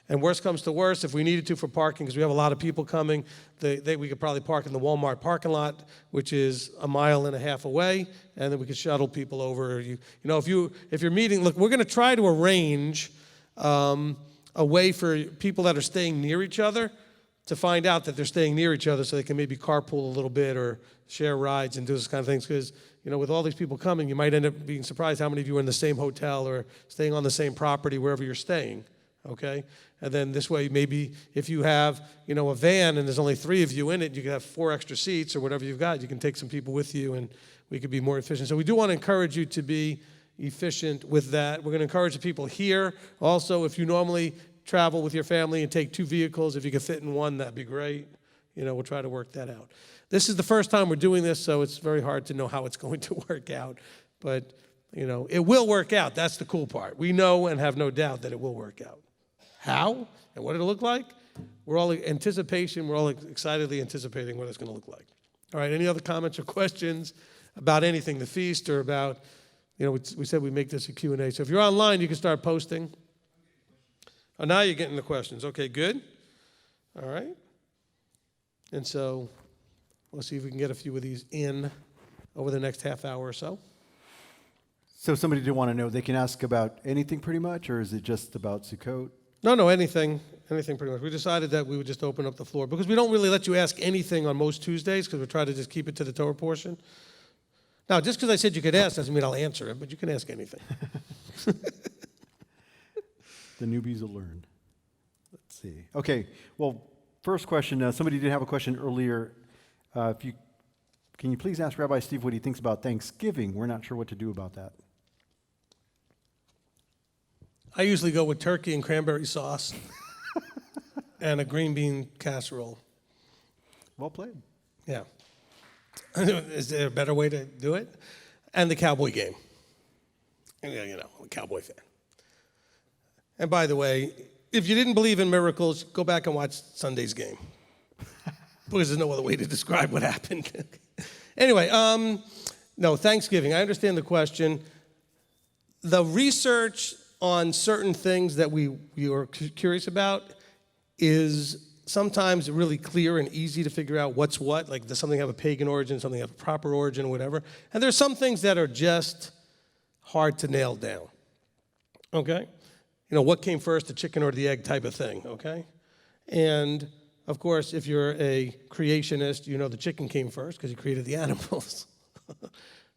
worst comes to worst, if we needed to for parking, because we have a lot of people coming, we could probably park in the Walmart parking lot, which is 1.5 miles away, and then we could shuttle people over. If you're meeting, look, we're going to try to arrange a way for people that are staying near each other to find out that they're staying near each other, so they can maybe carpool a little bit or share rides and do this kind of things. Because with all these people coming, you might end up being surprised how many of you are in the same hotel or staying on the same property wherever you're staying, okay? And then this way, maybe if you have, a van and there's only 3 of you in it, you can have 4 extra seats or whatever you've got. You can take some people with you, and we could be more efficient. So we do want to encourage you to be efficient with that. We're going to encourage the people here. Also, if you normally travel with your family and take 2 vehicles, if you can fit in one, that'd be great. We'll try to work that out. This is the first time we're doing this, so it's very hard to know how it's going to work out. But, it will work out. That's the cool part. We know and have no doubt that it will work out. How and what it'll look like? We're all excitedly anticipating what it's going to look like. All right, any other comments or questions about anything, the feast, or about, we said we make this a Q&A. So if you're online, you can start posting. Oh, now you're getting the questions. Okay, good. All right. And so we'll see if we can get a few of these in over the next half hour or so. So if somebody did want to know, they can ask about anything pretty much, or is it just about Sukkot? No, anything pretty much. We decided that we would just open up the floor because we don't really let you ask anything on most Tuesdays because we try to just keep it to the Torah portion. Now, just because I said you could ask doesn't mean I'll answer it, but you can ask anything. The newbies will learn. Let's see. Okay, well, first question, somebody did have a question earlier. Can you please ask Rabbi Steve what he thinks about Thanksgiving? We're not sure what to do about that. I usually go with turkey and cranberry sauce and a green bean casserole. Well played. Yeah. Is there a better way to do it? And the Cowboy game. Yeah, you know, I'm a Cowboy fan. And by the way, if you didn't believe in miracles, go back and watch Sunday's game. Because there's no other way to describe what happened. Anyway, no, Thanksgiving. I understand the question. The research on certain things that we are curious about is sometimes really clear and easy to figure out what's what. Like, does something have a pagan origin, something have a proper origin, whatever. And there's some things that are just hard to nail down. Okay? You know, what came first, the chicken or the egg type of thing, okay? And, of course, if you're a creationist, you know the chicken came first because he created the animals.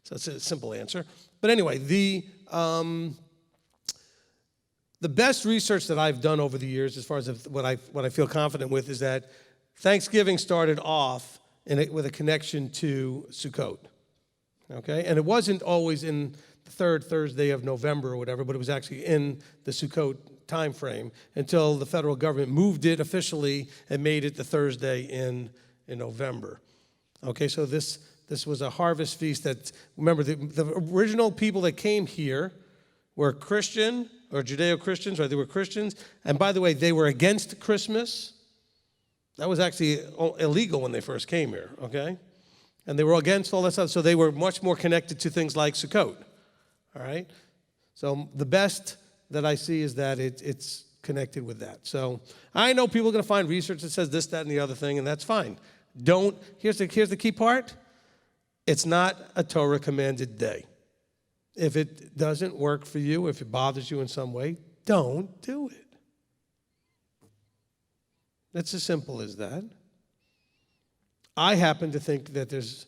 So that's a simple answer. But anyway, the best research that I've done over the years, as far as what I feel confident with, is that Thanksgiving started off with a connection to Sukkot, okay? And it wasn't always in the third Thursday of November or whatever, but it was actually in the Sukkot time frame until the federal government moved it officially and made it the Thursday in November. Okay, so this was a harvest feast that, remember, the original people that came here were Christian or Judeo-Christians, right? They were Christians. And by the way, they were against Christmas. That was actually illegal when they first came here, okay? And they were against all that stuff, so they were much more connected to things like Sukkot, all right? So the best that I see is that it's connected with that. So I know people are going to find research that says this, that, and the other thing, and that's fine. Here's the key part. It's not a Torah commanded day. If it doesn't work for you, if it bothers you in some way, don't do it. It's as simple as that. I happen to think that there's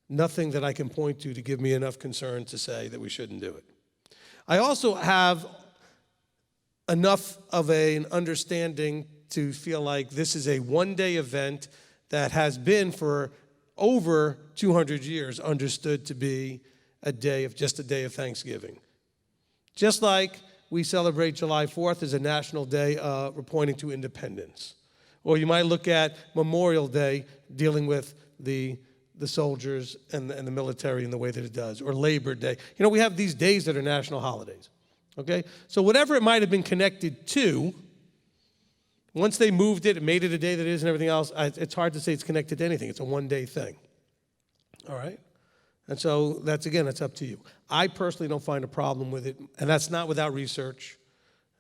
nothing that I can point to give me enough concern to say that we shouldn't do it. I also have enough of an understanding to feel like this is a one-day event that has been for over 200 years understood to be just a day of Thanksgiving. Just like we celebrate July 4th as a national day pointing to independence. Or you might look at Memorial Day dealing with the soldiers and the military in the way that it does. Or Labor Day. You know, we have these days that are national holidays. Okay? So whatever it might have been connected to, once they moved it and made it a day that it is and everything else, it's hard to say it's connected to anything. It's a one-day thing. All right? And so that's up to you. I personally don't find a problem with it, and that's not without research.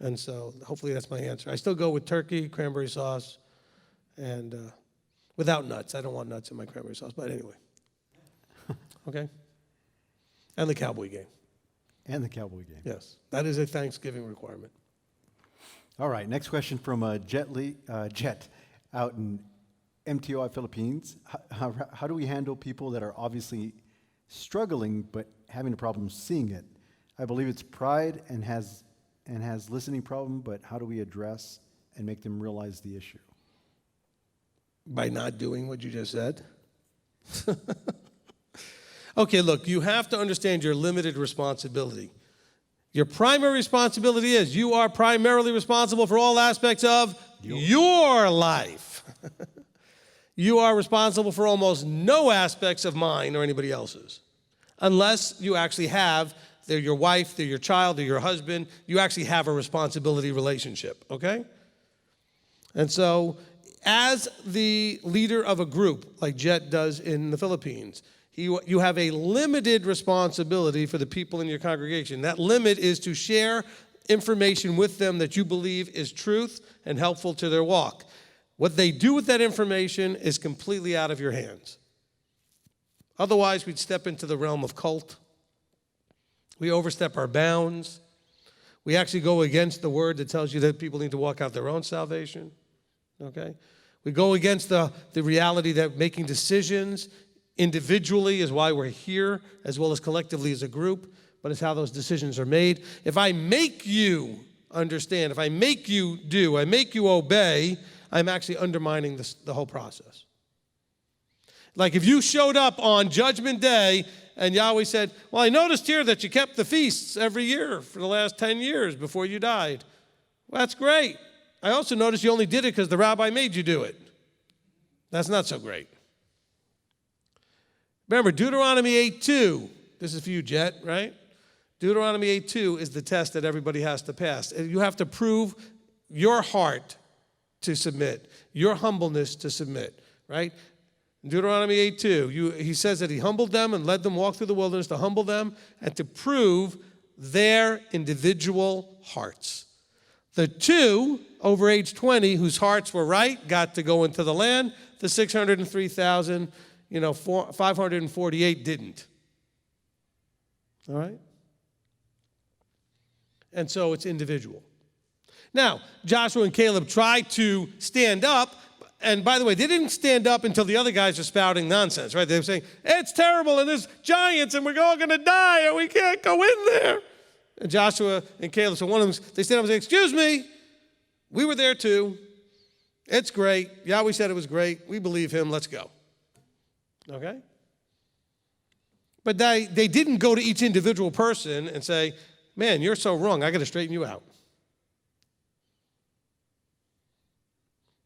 And so hopefully that's my answer. I still go with turkey, cranberry sauce, and without nuts. I don't want nuts in my cranberry sauce, but anyway. Okay? And the Cowboy game. And the Cowboy game. Yes, that is a Thanksgiving requirement. All right, next question from Jet out in MTOI, Philippines. How do we handle people that are obviously struggling but having a problem seeing it? I believe it's pride and has listening problem, but how do we address and make them realize the issue? By not doing what you just said? Okay, look, you have to understand your limited responsibility. Your primary responsibility is you are primarily responsible for all aspects of your life. You are responsible for almost no aspects of mine or anybody else's. Unless you actually they're your wife, they're your child, they're your husband, you actually have a responsibility relationship, okay? And so, as the leader of a group, like Jet does in the Philippines, you have a limited responsibility for the people in your congregation. That limit is to share information with them that you believe is truth and helpful to their walk. What they do with that information is completely out of your hands. Otherwise, we'd step into the realm of cult. We overstep our bounds. We actually go against the word that tells you that people need to walk out their own salvation. Okay? We go against the reality that making decisions individually is why we're here, as well as collectively as a group, but it's how those decisions are made. If I make you understand, if I make you do, I make you obey, I'm actually undermining the whole process. Like if you showed up on Judgment Day and Yahweh said, well, I noticed here that you kept the feasts every year for the last 10 years before you died. Well, that's great. I also noticed you only did it because the rabbi made you do it. That's not so great. Remember, Deuteronomy 8:2. This is for you, Jet, right? Deuteronomy 8:2 is the test that everybody has to pass. You have to prove your heart to submit, your humbleness to submit, right? Deuteronomy 8:2, he says that he humbled them and led them walk through the wilderness to humble them and to prove their individual hearts. The 2 over age 20 whose hearts were right got to go into the land. The 603,000, 548 didn't. All right? And so it's individual. Now, Joshua and Caleb tried to stand up. And by the way, they didn't stand up until the other guys were spouting nonsense, right? They were saying, it's terrible, and there's giants, and we're all going to die, and we can't go in there. And Joshua and Caleb, so one of them, they stand up and say, excuse me, we were there too. It's great. Yahweh said it was great. We believe him. Let's go. Okay? But they didn't go to each individual person and say, man, you're so wrong. I got to straighten you out.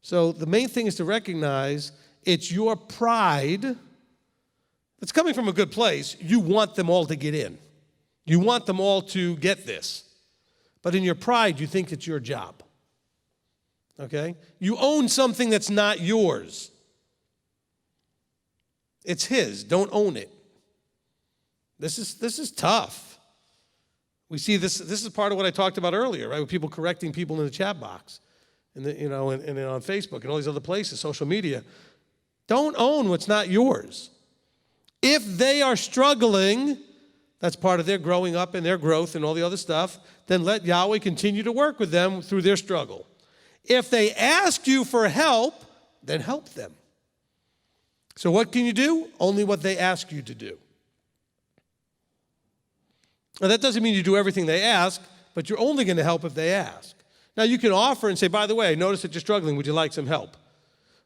So the main thing is to recognize it's your pride that's coming from a good place. You want them all to get in. You want them all to get this. But in your pride, you think it's your job. Okay? You own something that's not yours. It's his. Don't own it. This is tough. We see this is part of what I talked about earlier, right? With people correcting people in the chat box. And and on Facebook and all these other places, social media. Don't own what's not yours. If they are struggling, that's part of their growing up and their growth and all the other stuff, then let Yahweh continue to work with them through their struggle. If they ask you for help, then help them. So what can you do? Only what they ask you to do. Now that doesn't mean you do everything they ask, but you're only going to help if they ask. Now, you can offer and say, by the way, I noticed that you're struggling. Would you like some help?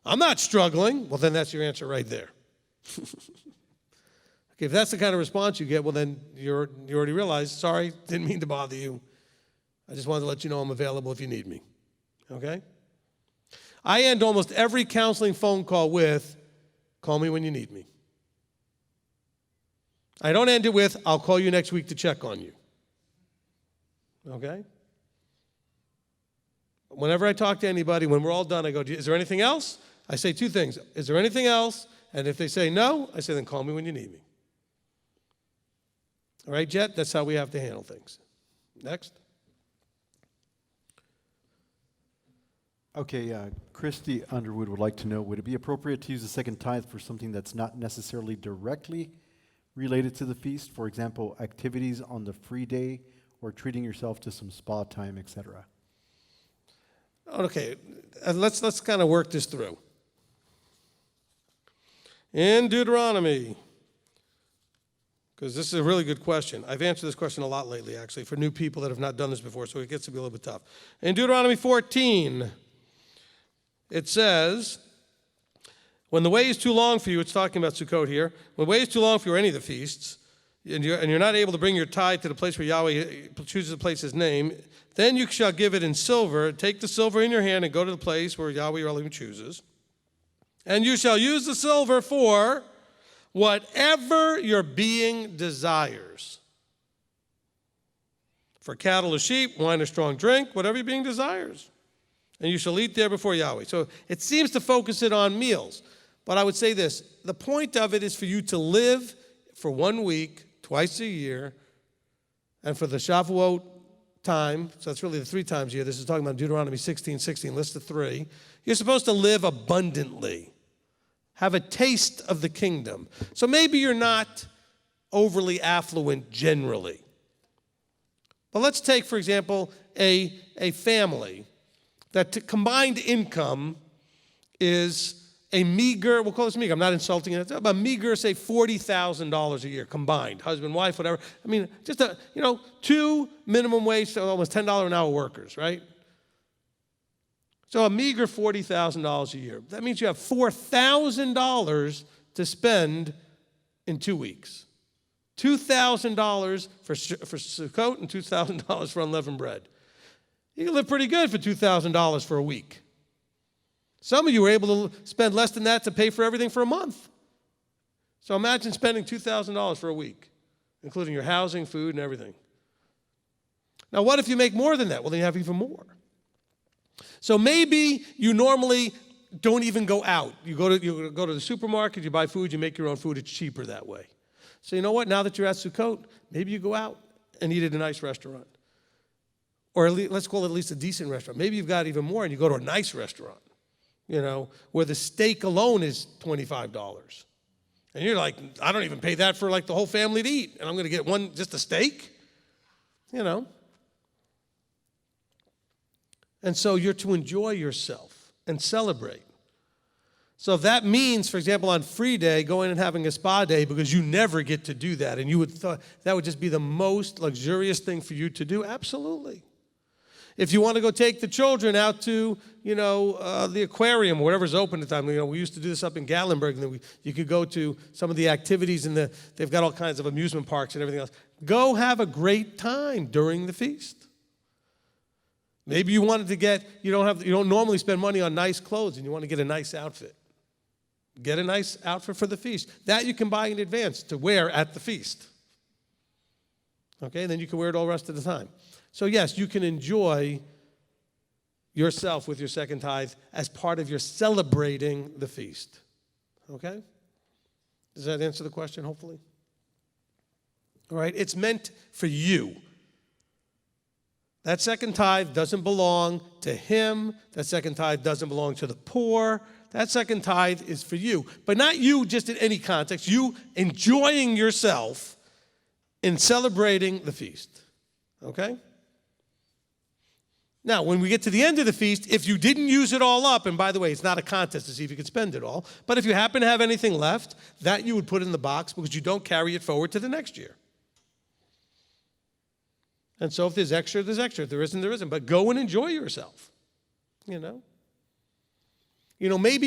I'm not struggling. Well, then that's your answer right there. Okay, if that's the kind of response you get, well, then you already realize, sorry, didn't mean to bother you. I just wanted to let you know I'm available if you need me. Okay? I end almost every counseling phone call with, call me when you need me. I don't end it with, I'll call you next week to check on you. Okay? Whenever I talk to anybody, when we're all done, I go, is there anything else? I say 2 things. Is there anything else? And if they say no, I say, then call me when you need me. All right, Jet? That's how we have to handle things. Next. Okay, Christy Underwood would like to know, would it be appropriate to use the second tithe for something that's not necessarily directly related to the feast? For example, activities on the free day or treating yourself to some spa time, etc.? Okay, let's kind of work this through. In Deuteronomy, because this is a really good question. I've answered this question a lot lately, actually, for new people that have not done this before, so it gets to be a little bit tough. In Deuteronomy 14, it says, when the way is too long for you, it's talking about Sukkot here, when the way is too long for you or any of the feasts, and you're not able to bring your tithe to the place where Yahweh chooses to place his name, then you shall give it in silver. Take the silver in your hand and go to the place where Yahweh your Elohim chooses. And you shall use the silver for whatever your being desires. For cattle or sheep, wine or strong drink, whatever your being desires. And you shall eat there before Yahweh. So it seems to focus it on meals. But I would say this, the point of it is for you to live for 1 week, twice a year, and for the Shavuot time, so that's really the 3 times a year. This is talking about Deuteronomy 16:16, list of 3. You're supposed to live abundantly, have a taste of the kingdom. So maybe you're not overly affluent generally. But let's take, for example, a family that combined income is a meager, we'll call this meager, I'm not insulting it, a meager, say, $40,000 a year combined, husband, wife, whatever. I mean, just, 2 minimum wage, so almost $10 an hour workers, right? So a meager $40,000 a year. That means you have $4,000 to spend in 2 weeks. $2,000 for Sukkot and $2,000 for unleavened bread. You can live pretty good for $2,000 for a week. Some of you were able to spend less than that to pay for everything for a month. So imagine spending $2,000 for a week, including your housing, food, and everything. Now, what if you make more than that? Well, then you have even more. So maybe you normally don't even go out. You go to the supermarket, you buy food, you make your own food. It's cheaper that way. So you know what? Now that you're at Sukkot, maybe you go out and eat at a nice restaurant. Or let's call it at least a decent restaurant. Maybe you've got even more and you go to a nice restaurant, where the steak alone is $25. And you're like, I don't even pay that for like the whole family to eat. And I'm going to get just a steak, And so you're to enjoy yourself and celebrate. So if that means, for example, on free day, going and having a spa day because you never get to do that, and you would thought that would just be the most luxurious thing for you to do, absolutely. If you want to go take the children out to, the aquarium or whatever's open at the time. We used to do this up in Gatlinburg, and then you could go to some of the activities they've got all kinds of amusement parks and everything else. Go have a great time during the feast. Maybe you wanted to you don't normally spend money on nice clothes, and you want to get a nice outfit. Get a nice outfit for the feast. That you can buy in advance to wear at the feast. Okay, and then you can wear it all the rest of the time. So yes, you can enjoy yourself with your second tithe as part of your celebrating the feast. Okay? Does that answer the question, hopefully? All right, it's meant for you. That second tithe doesn't belong to him. That second tithe doesn't belong to the poor. That second tithe is for you. But not you just in any context. You enjoying yourself in celebrating the feast. Okay? Now, when we get to the end of the feast, if you didn't use it all up, and by the way, it's not a contest to see if you can spend it all, but if you happen to have anything left, that you would put in the box because you don't carry it forward to the next year. And so if there's extra, there's extra. If there isn't, there isn't. But go and enjoy yourself, maybe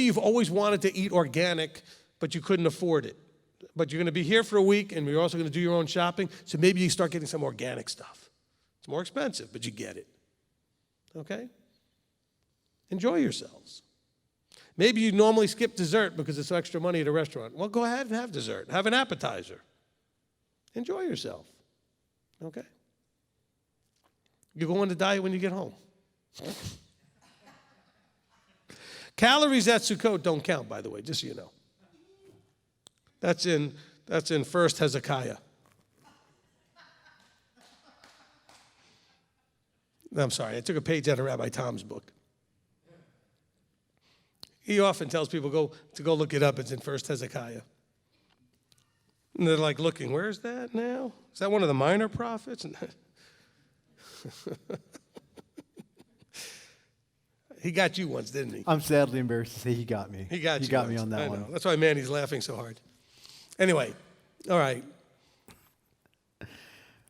you've always wanted to eat organic, but you couldn't afford it. But you're going to be here for a week, and you're also going to do your own shopping, so maybe you start getting some organic stuff. It's more expensive, but you get it. Okay? Enjoy yourselves. Maybe you normally skip dessert because it's extra money at a restaurant. Well, go ahead and have dessert. Have an appetizer. Enjoy yourself. Okay? You go on the diet when you get home. Calories at Sukkot don't count, by the way, just so you know. That's in 1 Hezekiah. I'm sorry, I took a page out of Rabbi Tom's book. He often tells people to go look it up. It's in 1 Hezekiah. And they're like looking, where's that now? Is that one of the minor prophets? He got you once, didn't he? I'm sadly embarrassed to say he got me. He got me once. on that I one. know. That's why Manny's laughing so hard. Anyway, all right.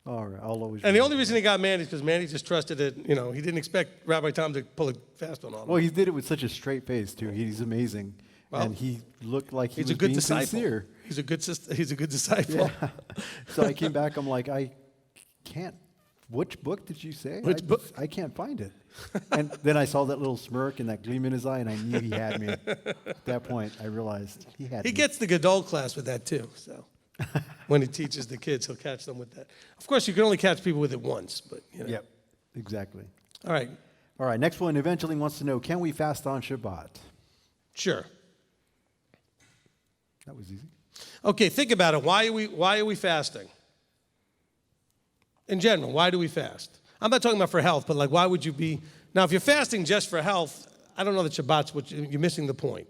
All right, I'll always. And the only reason he got Manny is because Manny just trusted it. He didn't expect Rabbi Tom to pull a fast one on him. Well, he did it with such a straight face too. He's amazing, and he looked like he was a good being disciple. sincere. He's a good disciple. Yeah. So I came back. I'm like, I can't. Which book did you say? Which book? I can't find it. And then I saw that little smirk and that gleam in his eye, and I knew he had me. At that point, I realized he had me. He gets the Gadol class with that too. So when he teaches the kids, he'll catch them with that. Of course, you can only catch people with it once, but Yep, exactly. All right. All right. Next one. Evangeline wants to know: can we fast on Shabbat? Sure. That was easy. Okay, think about it. Why are we fasting? In general, why do we fast? I'm not talking about for health, but why would you be? Now, if you're fasting just for health, I don't know that Shabbat's you're missing the point.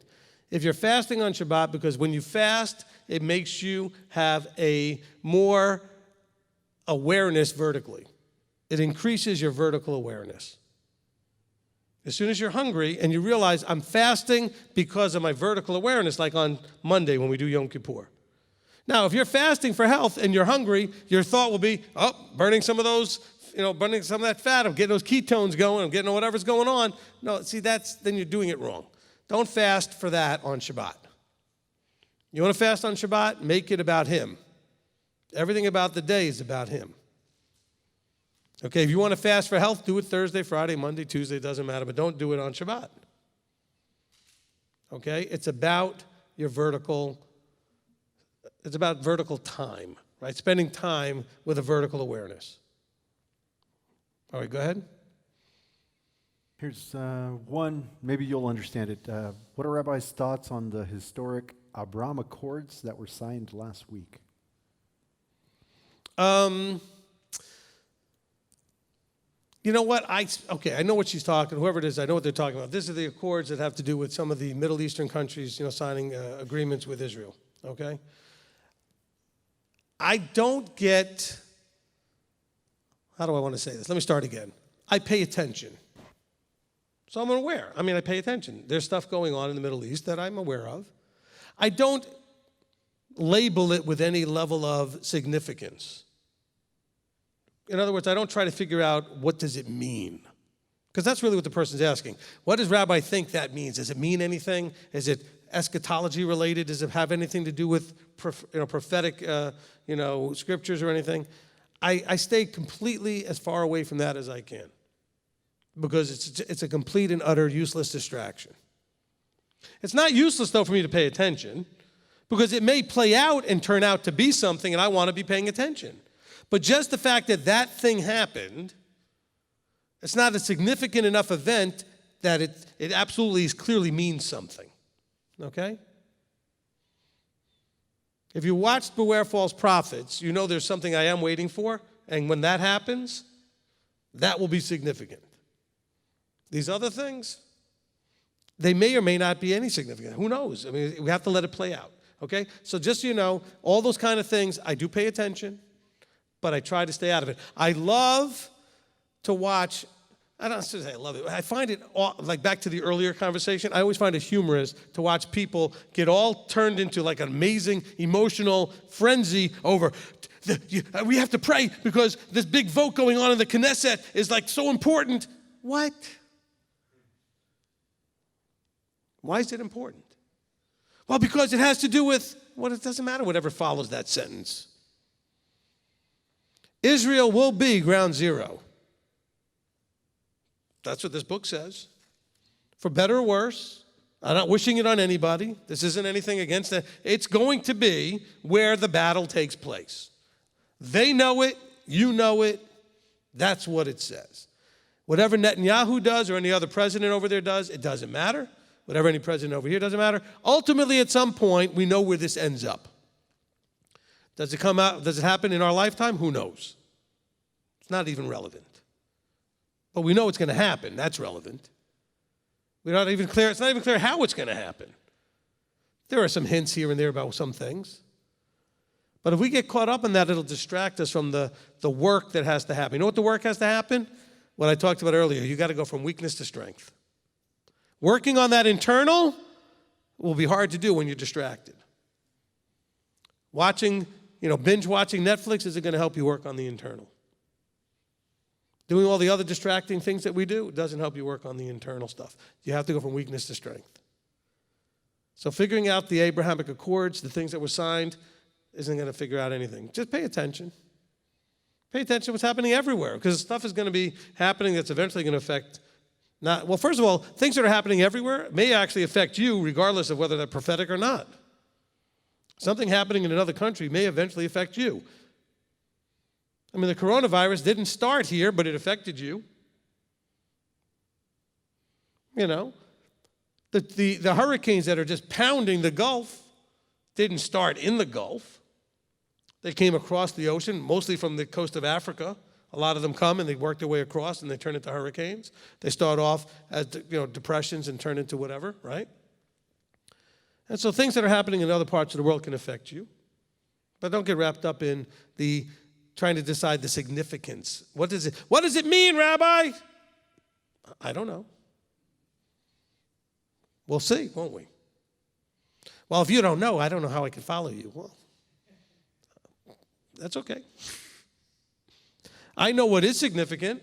If you're fasting on Shabbat, because when you fast, it makes you have a more awareness vertically. It increases your vertical awareness. As soon as you're hungry and you realize I'm fasting because of my vertical awareness, like on Monday when we do Yom Kippur. Now, if you're fasting for health and you're hungry, your thought will be, burning some of those, burning some of that fat. I'm getting those ketones going. I'm getting whatever's going on. No, see, then you're doing it wrong. Don't fast for that on Shabbat. You want to fast on Shabbat? Make it about him. Everything about the day is about him. Okay, if you want to fast for health, do it Thursday, Friday, Monday, Tuesday, doesn't matter, but don't do it on Shabbat. Okay, it's about vertical time, right? Spending time with a vertical awareness. All right, go ahead. Here's one, maybe you'll understand it. What are Rabbi's thoughts on the historic Abraham Accords that were signed last week? You know what? I know what she's talking, whoever it is, I know what they're talking about. These are the accords that have to do with some of the Middle Eastern countries, signing agreements with Israel, okay? I don't get, how do I want to say this? Let me start again. I pay attention. So I'm aware. I pay attention. There's stuff going on in the Middle East that I'm aware of. I don't label it with any level of significance. In other words, I don't try to figure out what does it mean. Because that's really what the person's asking. What does Rabbi think that means? Does it mean anything? Is it eschatology related? Does it have anything to do with prophetic scriptures or anything? I stay completely as far away from that as I can. Because it's a complete and utter useless distraction. It's not useless, though, for me to pay attention. Because it may play out and turn out to be something, and I want to be paying attention. But just the fact that that thing happened, it's not a significant enough event that it absolutely clearly means something. Okay? If you watched Beware False Prophets, you know there's something I am waiting for, and when that happens, that will be significant. These other things, they may or may not be any significant. Who knows? We have to let it play out. Okay? So just so you know, all those kind of things, I do pay attention. But I try to stay out of it. I love to watch, I don't say I love it. I find it, like back to the earlier conversation, I always find it humorous to watch people get all turned into like an amazing emotional frenzy over, we have to pray because this big vote going on in the Knesset is like so important. What? Why is it important? Well, because it has to do with, it doesn't matter whatever follows that sentence. Israel will be ground zero. That's what this book says. For better or worse, I'm not wishing it on anybody. This isn't anything against it. It's going to be where the battle takes place. They know it. You know it. That's what it says. Whatever Netanyahu does or any other president over there does, it doesn't matter. Whatever any president over here doesn't matter. Ultimately, at some point, we know where this ends up. Does it come out? Does it happen in our lifetime? Who knows? It's not even relevant. But we know it's going to happen. That's relevant. It's not even clear how it's going to happen. There are some hints here and there about some things. But if we get caught up in that, it'll distract us from the work that has to happen. You know what the work has to happen? What I talked about earlier. You got to go from weakness to strength. Working on that internal will be hard to do when you're distracted. Binge watching Netflix isn't going to help you work on the internal. Doing all the other distracting things that we do doesn't help you work on the internal stuff. You have to go from weakness to strength. So figuring out the Abrahamic Accords, the things that were signed, isn't going to figure out anything. Just pay attention. Pay attention to what's happening everywhere, because stuff is going to be happening that's eventually going to affect first of all, things that are happening everywhere may actually affect you regardless of whether they're prophetic or not. Something happening in another country may eventually affect you. The coronavirus didn't start here, but it affected you. The hurricanes that are just pounding the Gulf didn't start in the Gulf. They came across the ocean, mostly from the coast of Africa. A lot of them come and they work their way across and they turn into hurricanes. They start off as depressions and turn into whatever, right? And so things that are happening in other parts of the world can affect you. But don't get wrapped up in the trying to decide the significance. What does it mean, Rabbi? I don't know. We'll see, won't we? Well, if you don't know, I don't know how I can follow you. Well, that's okay. I know what is significant,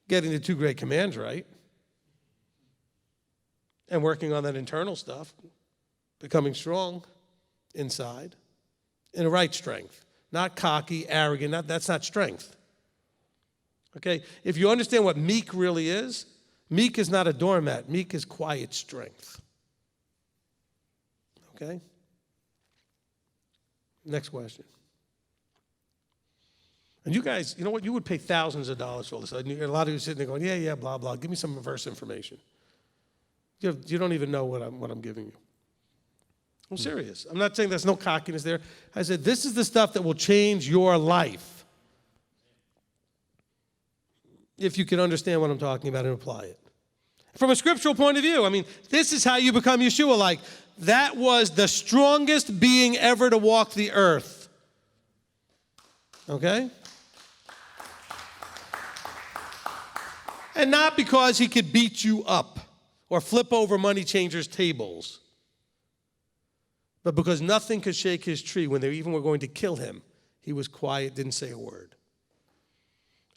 getting the 2 great commands right, and working on that internal stuff, becoming strong, inside, in a right strength. Not cocky, arrogant, that's not strength. Okay? If you understand what meek really is not a doormat. Meek is quiet strength. Okay? Next question. And you guys, you know what? You would pay thousands of dollars for all this. A lot of you are sitting there going, yeah, blah, blah. Give me some verse information. You don't even know what I'm giving you. I'm serious. I'm not saying there's no cockiness there. I said, this is the stuff that will change your life if you can understand what I'm talking about and apply it. From a scriptural point of view, I mean, this is how you become Yeshua-like. That was the strongest being ever to walk the earth. Okay? And not because he could beat you up or flip over money changers' tables, but because nothing could shake his tree. When they even were going to kill him, he was quiet, didn't say a word.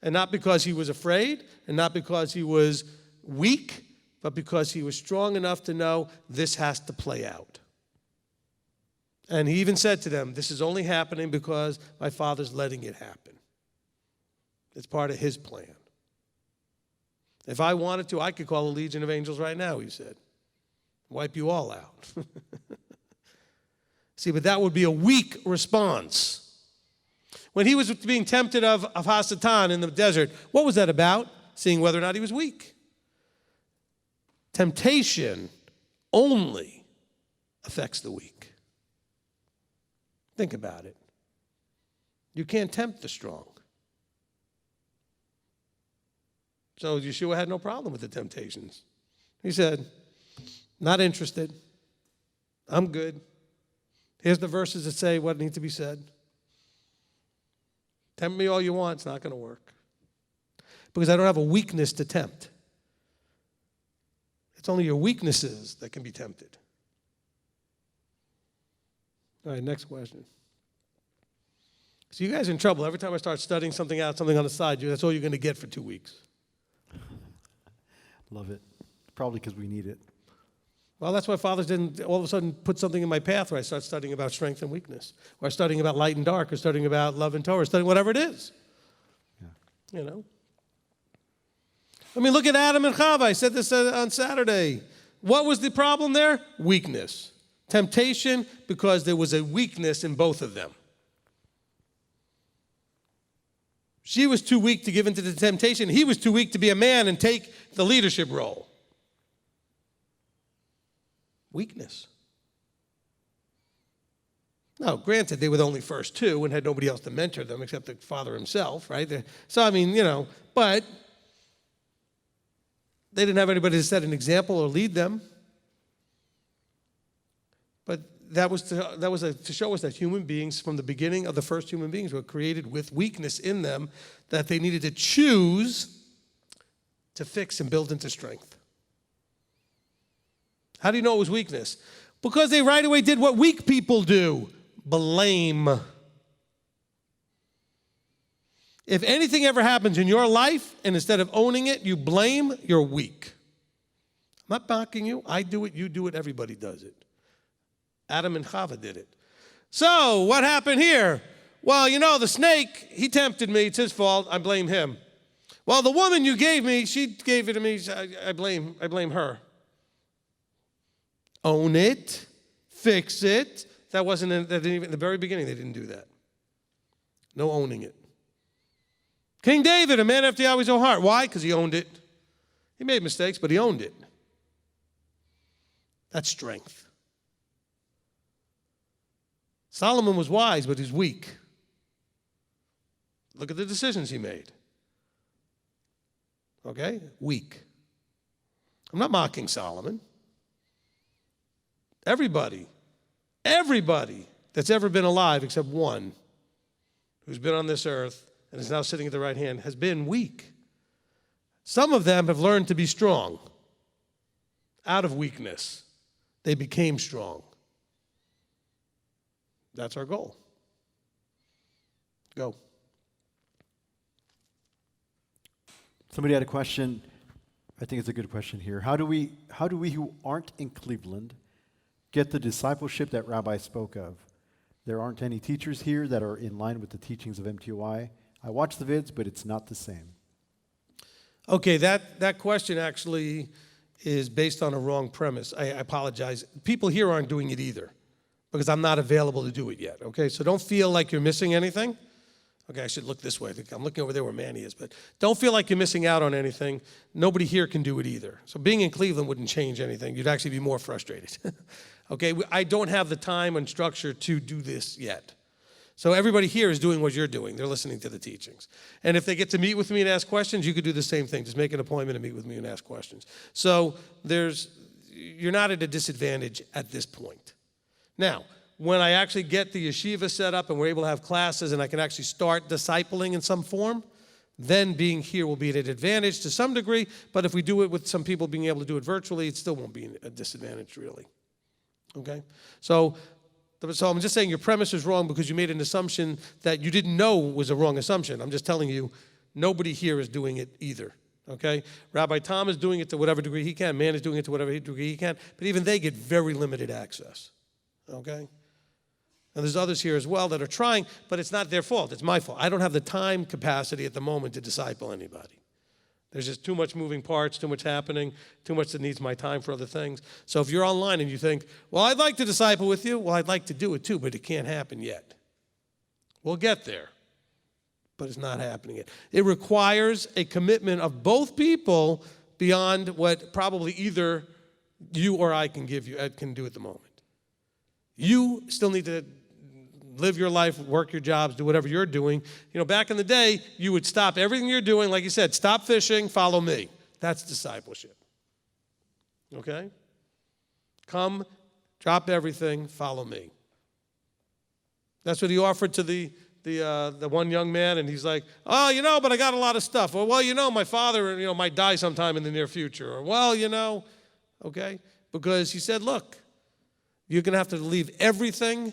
And not because he was afraid, and not because he was weak, but because he was strong enough to know this has to play out. And he even said to them, this is only happening because my Father's letting it happen. It's part of his plan. If I wanted to, I could call a legion of angels right now, he said. Wipe you all out. See, but that would be a weak response. When he was being tempted of Hasatan in the desert, what was that about? Seeing whether or not he was weak. Temptation only affects the weak. Think about it. You can't tempt the strong. So Yeshua had no problem with the temptations. He said, not interested. I'm good. Here's the verses that say what needs to be said. Tempt me all you want, it's not going to work. Because I don't have a weakness to tempt. It's only your weaknesses that can be tempted. All right, next question. So you guys are in trouble. Every time I start studying something out, something on the side, that's all you're going to get for 2 weeks. Love it. Probably because we need it. Well, that's why fathers didn't all of a sudden put something in my path where I start studying about strength and weakness, or studying about light and dark, or studying about love and Torah, studying whatever it is. Yeah. You know? I mean, look at Adam and Chava. I said this on Saturday. What was the problem there? Weakness. Temptation, because there was a weakness in both of them. She was too weak to give into the temptation. He was too weak to be a man and take the leadership role. Weakness. Now, granted, they were the only first two and had nobody else to mentor them except the father himself, right? So, I mean, but they didn't have anybody to set an example or lead them. But that was to show us that human beings, from the beginning of the first human beings, were created with weakness in them that they needed to choose to fix and build into strength. How do you know it was weakness? Because they right away did what weak people do: blame. If anything ever happens in your life and instead of owning it, you blame, you're weak. I'm not mocking you. I do it, you do it, everybody does it. Adam and Chava did it. So, what happened here? Well, the snake, he tempted me. It's his fault. I blame him. Well, the woman you gave me, she gave it to me. I blame her. Own it. Fix it. That didn't even, in the very beginning, they didn't do that. No owning it. King David, a man after Yahweh's own heart. Why? Because he owned it. He made mistakes, but he owned it. That's strength. Solomon was wise, but he's weak. Look at the decisions he made. Okay? Weak. I'm not mocking Solomon. Everybody that's ever been alive except one who's been on this earth and is now sitting at the right hand has been weak. Some of them have learned to be strong. Out of weakness, they became strong. That's our goal. Go. Somebody had a question. I think it's a good question here. How do we who aren't in Cleveland get the discipleship that Rabbi spoke of? There aren't any teachers here that are in line with the teachings of MTOI. I watch the vids, but it's not the same. Okay, that question actually is based on a wrong premise. I apologize. People here aren't doing it either because I'm not available to do it yet, okay? So don't feel like you're missing anything. Okay, I should look this way. I think I'm looking over there where Manny is, but don't feel like you're missing out on anything. Nobody here can do it either. So being in Cleveland wouldn't change anything. You'd actually be more frustrated. Okay, I don't have the time and structure to do this yet. So everybody here is doing what you're doing. They're listening to the teachings. And if they get to meet with me and ask questions, you could do the same thing. Just make an appointment and meet with me and ask questions. So you're not at a disadvantage at this point. Now, when I actually get the yeshiva set up and we're able to have classes and I can actually start discipling in some form, then being here will be at an advantage to some degree. But if we do it with some people being able to do it virtually, it still won't be a disadvantage really. Okay? So I'm just saying your premise is wrong because you made an assumption that you didn't know was a wrong assumption. I'm just telling you, nobody here is doing it either. Okay? Rabbi Tom is doing it to whatever degree he can. Man is doing it to whatever degree he can. But even they get very limited access. Okay? And there's others here as well that are trying, but it's not their fault. It's my fault. I don't have the time capacity at the moment to disciple anybody. There's just too much moving parts, too much happening, too much that needs my time for other things. So if you're online and you think, well, I'd like to disciple with you, well, I'd like to do it too, but it can't happen yet. We'll get there, but it's not happening yet. It requires a commitment of both people beyond what probably either you or I can do at the moment. You still need to live your life, work your jobs, do whatever you're doing. You know, back in the day, you would stop everything you're doing, like you said, stop fishing, follow me. That's discipleship. Okay? Come, drop everything, follow me. That's what he offered to the one young man, and he's like, oh, but I got a lot of stuff. Well, my father, might die sometime in the near future. Or, okay? Because he said, look, you're going to have to leave everything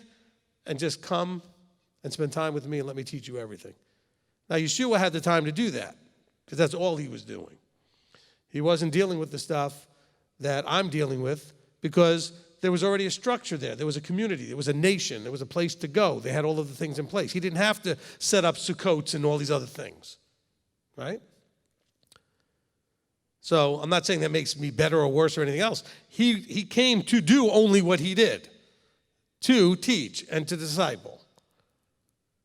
and just come and spend time with me and let me teach you everything. Now, Yeshua had the time to do that because that's all he was doing. He wasn't dealing with the stuff that I'm dealing with because there was already a structure there. There was a community. There was a nation. There was a place to go. They had all of the things in place. He didn't have to set up Sukkots and all these other things, right? So I'm not saying that makes me better or worse or anything else. He came to do only what he did, to teach and to disciple.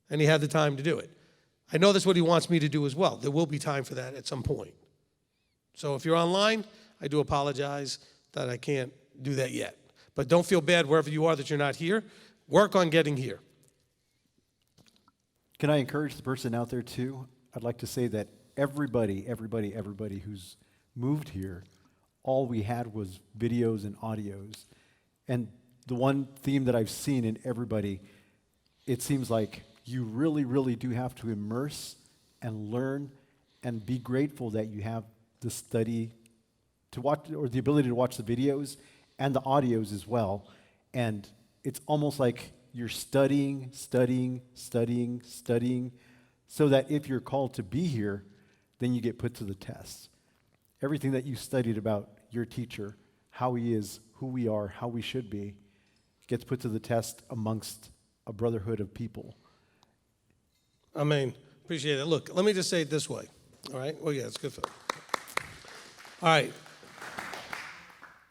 And he had the time to do it. I know that's what he wants me to do as well. There will be time for that at some point. So if you're online, I do apologize that I can't do that yet. But don't feel bad wherever you are that you're not here. Work on getting here. Can I encourage the person out there too? I'd like to say that everybody who's moved here, all we had was videos and audios. And the one theme that I've seen in everybody, it seems like you really, really do have to immerse and learn and be grateful that you have the study to watch, or the ability to watch the videos and the audios as well. And it's almost like you're studying, so that if you're called to be here, then you get put to the test. Everything that you studied about your teacher, how he is, who we are, how we should be, gets put to the test amongst a brotherhood of people. Amen. Appreciate it. Look, let me just say it this way. All right? Well, yeah, it's good for All right.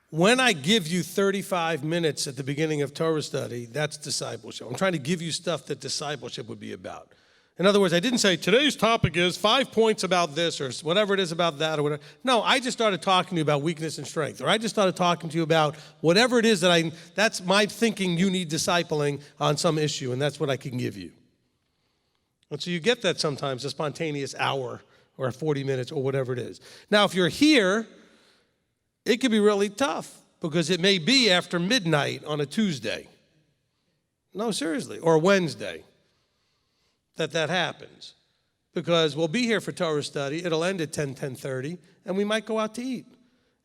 When I give you 35 minutes at the beginning of Torah study, that's discipleship. I'm trying to give you stuff that discipleship would be about. In other words, I didn't say, today's topic is 5 points about this or whatever it is about that or whatever. No, I just started talking to you about weakness and strength. Or I just started talking to you about whatever it is that's my thinking you need discipling on some issue, and that's what I can give you. And so you get that sometimes, a spontaneous hour or 40 minutes or whatever it is. Now, if you're here, it could be really tough because it may be after midnight on a Tuesday. No, seriously, or Wednesday. That happens because we'll be here for Torah study. It'll end at 10:30, and we might go out to eat.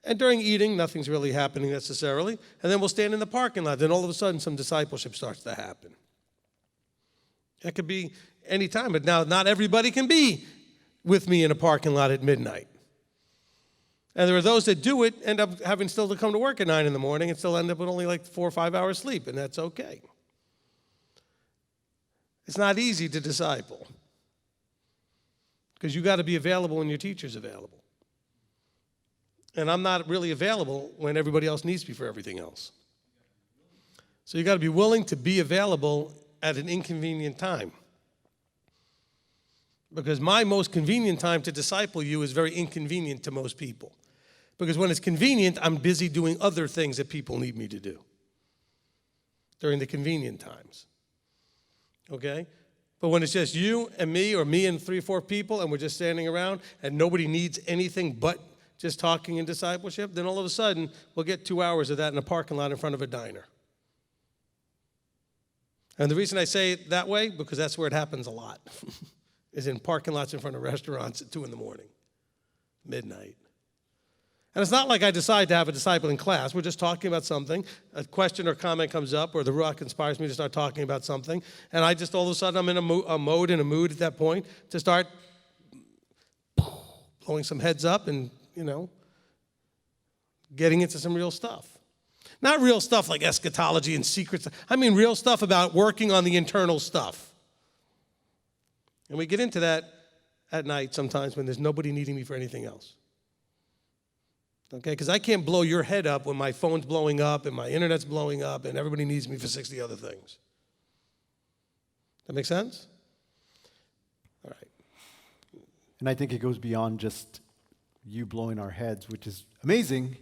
And during eating, nothing's really happening necessarily, and then we'll stand in the parking lot. Then all of a sudden, some discipleship starts to happen. That could be any time, but now not everybody can be with me in a parking lot at midnight. And there are those that do it, end up having still to come to work at 9 in the morning and still end up with only like 4 or 5 hours sleep, and that's okay. It's not easy to disciple because you got to be available when your teacher's available. And I'm not really available when everybody else needs me for everything else. So you got to be willing to be available at an inconvenient time. Because my most convenient time to disciple you is very inconvenient to most people. Because when it's convenient, I'm busy doing other things that people need me to do during the convenient times. Okay? But when it's just you and me, or me and 3 or 4 people, and we're just standing around, and nobody needs anything but just talking and discipleship, then all of a sudden, we'll get 2 hours of that in a parking lot in front of a diner. And the reason I say it that way, because that's where it happens a lot, is in parking lots in front of restaurants at 2 in the morning, midnight. And it's not like I decide to have a discipling class. We're just talking about something. A question or comment comes up, or the Ruach inspires me to start talking about something. And I just all of a sudden, I'm in a mood at that point to start blowing some heads up and, getting into some real stuff. Not real stuff like eschatology and secrets. I mean real stuff about working on the internal stuff. And we get into that at night sometimes when there's nobody needing me for anything else. Okay, because I can't blow your head up when my phone's blowing up and my internet's blowing up and everybody needs me for 60 other things. That make sense? All right. And I think it goes beyond just you blowing our heads, which is amazing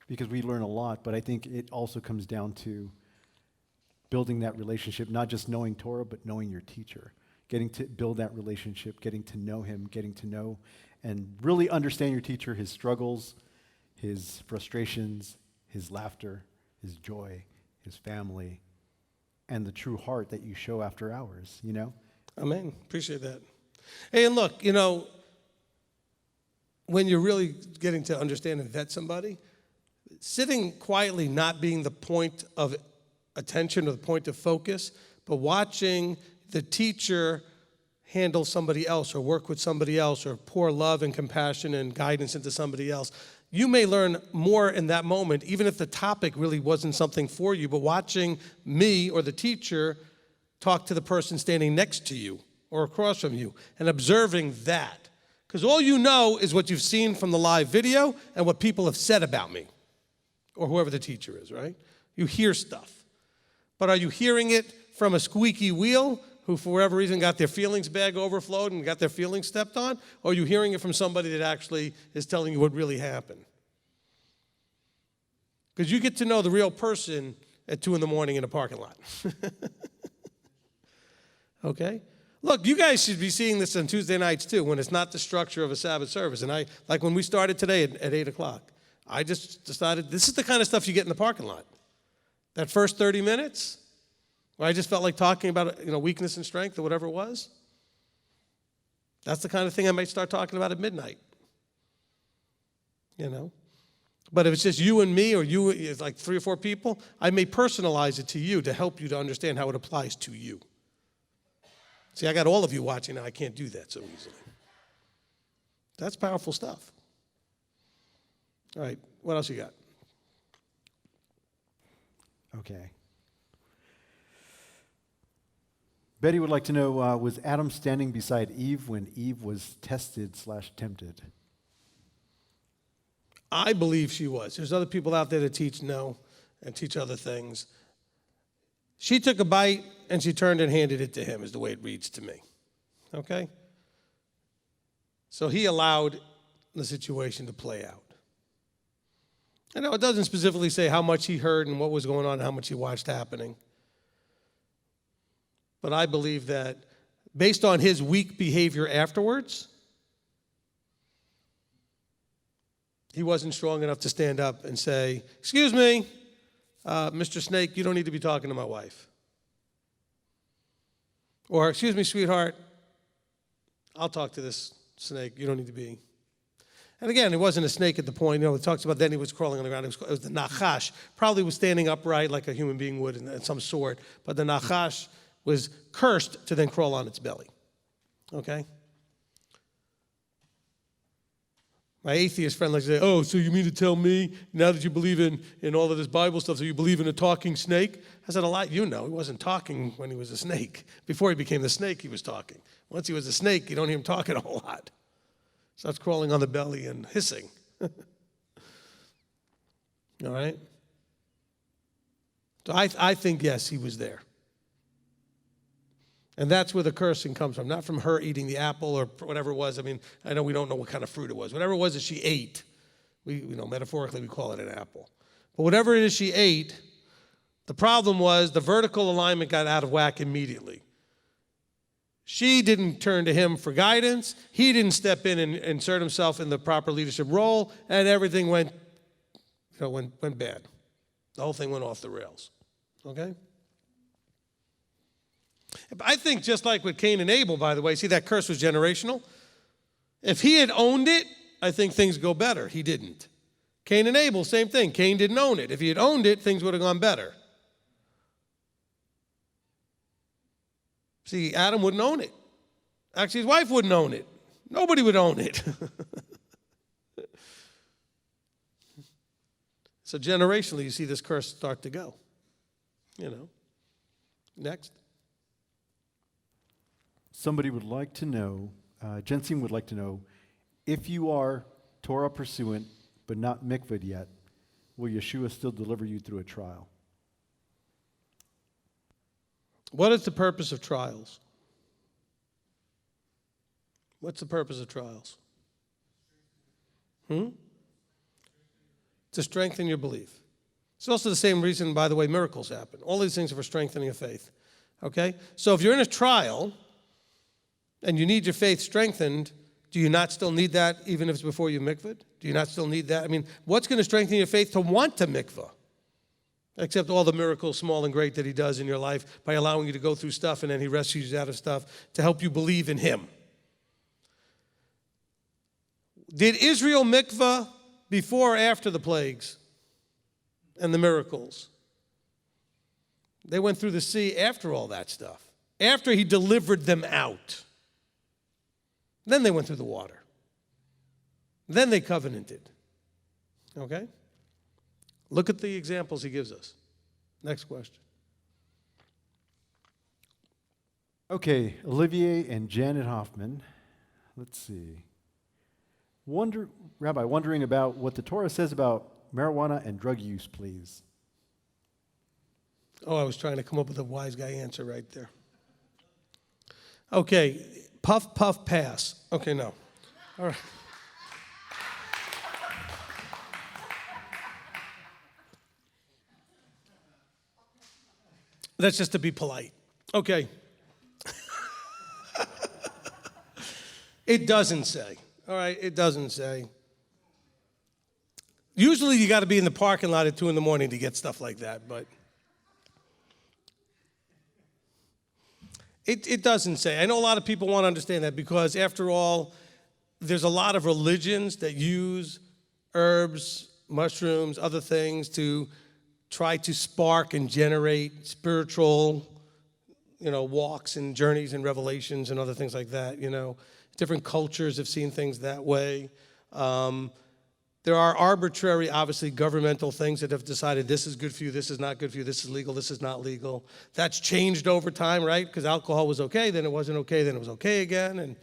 because we learn a lot, but I think it also comes down to building that relationship, not just knowing Torah, but knowing your teacher, getting to build that relationship, getting to know him, getting to know and really understand your teacher, his struggles, his frustrations, his laughter, his joy, his family, and the true heart that you show after hours, Amen. Appreciate that. Hey, and look, when you're really getting to understand and vet somebody, sitting quietly not being the point of attention or the point of focus, but watching the teacher handle somebody else or work with somebody else or pour love and compassion and guidance into somebody else, you may learn more in that moment, even if the topic really wasn't something for you, but watching me or the teacher talk to the person standing next to you or across from you and observing that. Because all you know is what you've seen from the live video and what people have said about me or whoever the teacher is, right? You hear stuff. But are you hearing it from a squeaky wheel who for whatever reason got their feelings bag overflowed and got their feelings stepped on? Or are you hearing it from somebody that actually is telling you what really happened? Because you get to know the real person at 2 in the morning in a parking lot. Okay? Look, you guys should be seeing this on Tuesday nights too, when it's not the structure of a Sabbath service. And like when we started today at 8 o'clock, I just decided this is the kind of stuff you get in the parking lot. That first 30 minutes, where I just felt like talking about weakness and strength or whatever it was, that's the kind of thing I might start talking about at midnight. But if it's just you and me or it's like 3 or 4 people, I may personalize it to you to help you to understand how it applies to you. See, I got all of you watching now. I can't do that so easily. That's powerful stuff. All right, what else you got? Okay. Betty would like to know, was Adam standing beside Eve when Eve was tested/tempted? I believe she was. There's other people out there that teach no and teach other things. She took a bite and she turned and handed it to him is the way it reads to me. Okay? So he allowed the situation to play out. I know it doesn't specifically say how much he heard and what was going on and how much he watched happening. But I believe that based on his weak behavior afterwards, he wasn't strong enough to stand up and say, "Excuse me, Mr. Snake, you don't need to be talking to my wife." Or, "Excuse me, sweetheart, I'll talk to this snake. You don't need to be." And again, it wasn't a snake at the point. It talks about then he was crawling on the ground. It was the Nachash. Probably was standing upright like a human being would in some sort. But the Nachash was cursed to then crawl on its belly. Okay? My atheist friend likes to say, oh, so you mean to tell me, now that you believe in all of this Bible stuff, so you believe in a talking snake? I said, a lot you know. He wasn't talking when he was a snake. Before he became the snake, he was talking. Once he was a snake, you don't hear him talking a whole lot. Starts crawling on the belly and hissing. All right? So I think, yes, he was there. And that's where the cursing comes from, not from her eating the apple or whatever it was. I mean, I know we don't know what kind of fruit it was. Whatever it was that she ate, metaphorically we call it an apple. But whatever it is she ate, the problem was the vertical alignment got out of whack immediately. She didn't turn to him for guidance. He didn't step in and insert himself in the proper leadership role, and everything went bad. The whole thing went off the rails. Okay? I think just like with Cain and Abel, by the way, see that curse was generational? If he had owned it, I think things go better. He didn't. Cain and Abel, same thing. Cain didn't own it. If he had owned it, things would have gone better. See, Adam wouldn't own it. Actually, his wife wouldn't own it. Nobody would own it. So generationally, you see this curse start to go. Next. Somebody would like to know, Jensine would like to know, if you are Torah pursuant but not mikvahd yet, will Yeshua still deliver you through a trial? What is the purpose of trials? What's the purpose of trials? To strengthen your belief. It's also the same reason, by the way, miracles happen. All these things are for strengthening of faith. Okay? So if you're in a trial and you need your faith strengthened, do you not still need that even if it's before you mikvah? Do you not still need that? I mean, what's going to strengthen your faith to want to mikvah? Except all the miracles, small and great, that he does in your life by allowing you to go through stuff and then he rescues you out of stuff to help you believe in him. Did Israel mikvah before or after the plagues and the miracles? They went through the sea after all that stuff. After he delivered them out. Then they went through the water. Then they covenanted. Okay? Look at the examples he gives us. Next question. Okay, Olivier and Janet Hoffman. Let's see. Rabbi, wondering about what the Torah says about marijuana and drug use, please. Oh, I was trying to come up with a wise guy answer right there. Okay, puff, puff, pass. Okay, no. All right. That's just to be polite. Okay. It doesn't say. All right, it doesn't say. Usually you got to be in the parking lot at 2 a.m. to get stuff like that, but it doesn't say. I know a lot of people want to understand that because, after all, there's a lot of religions that use herbs, mushrooms, other things to try to spark and generate spiritual, walks and journeys and revelations and other things like that, Different cultures have seen things that way. There are arbitrary, obviously, governmental things that have decided this is good for you, this is not good for you, this is legal, this is not legal. That's changed over time, right? Because alcohol was okay, then it wasn't okay, then it was okay again. And,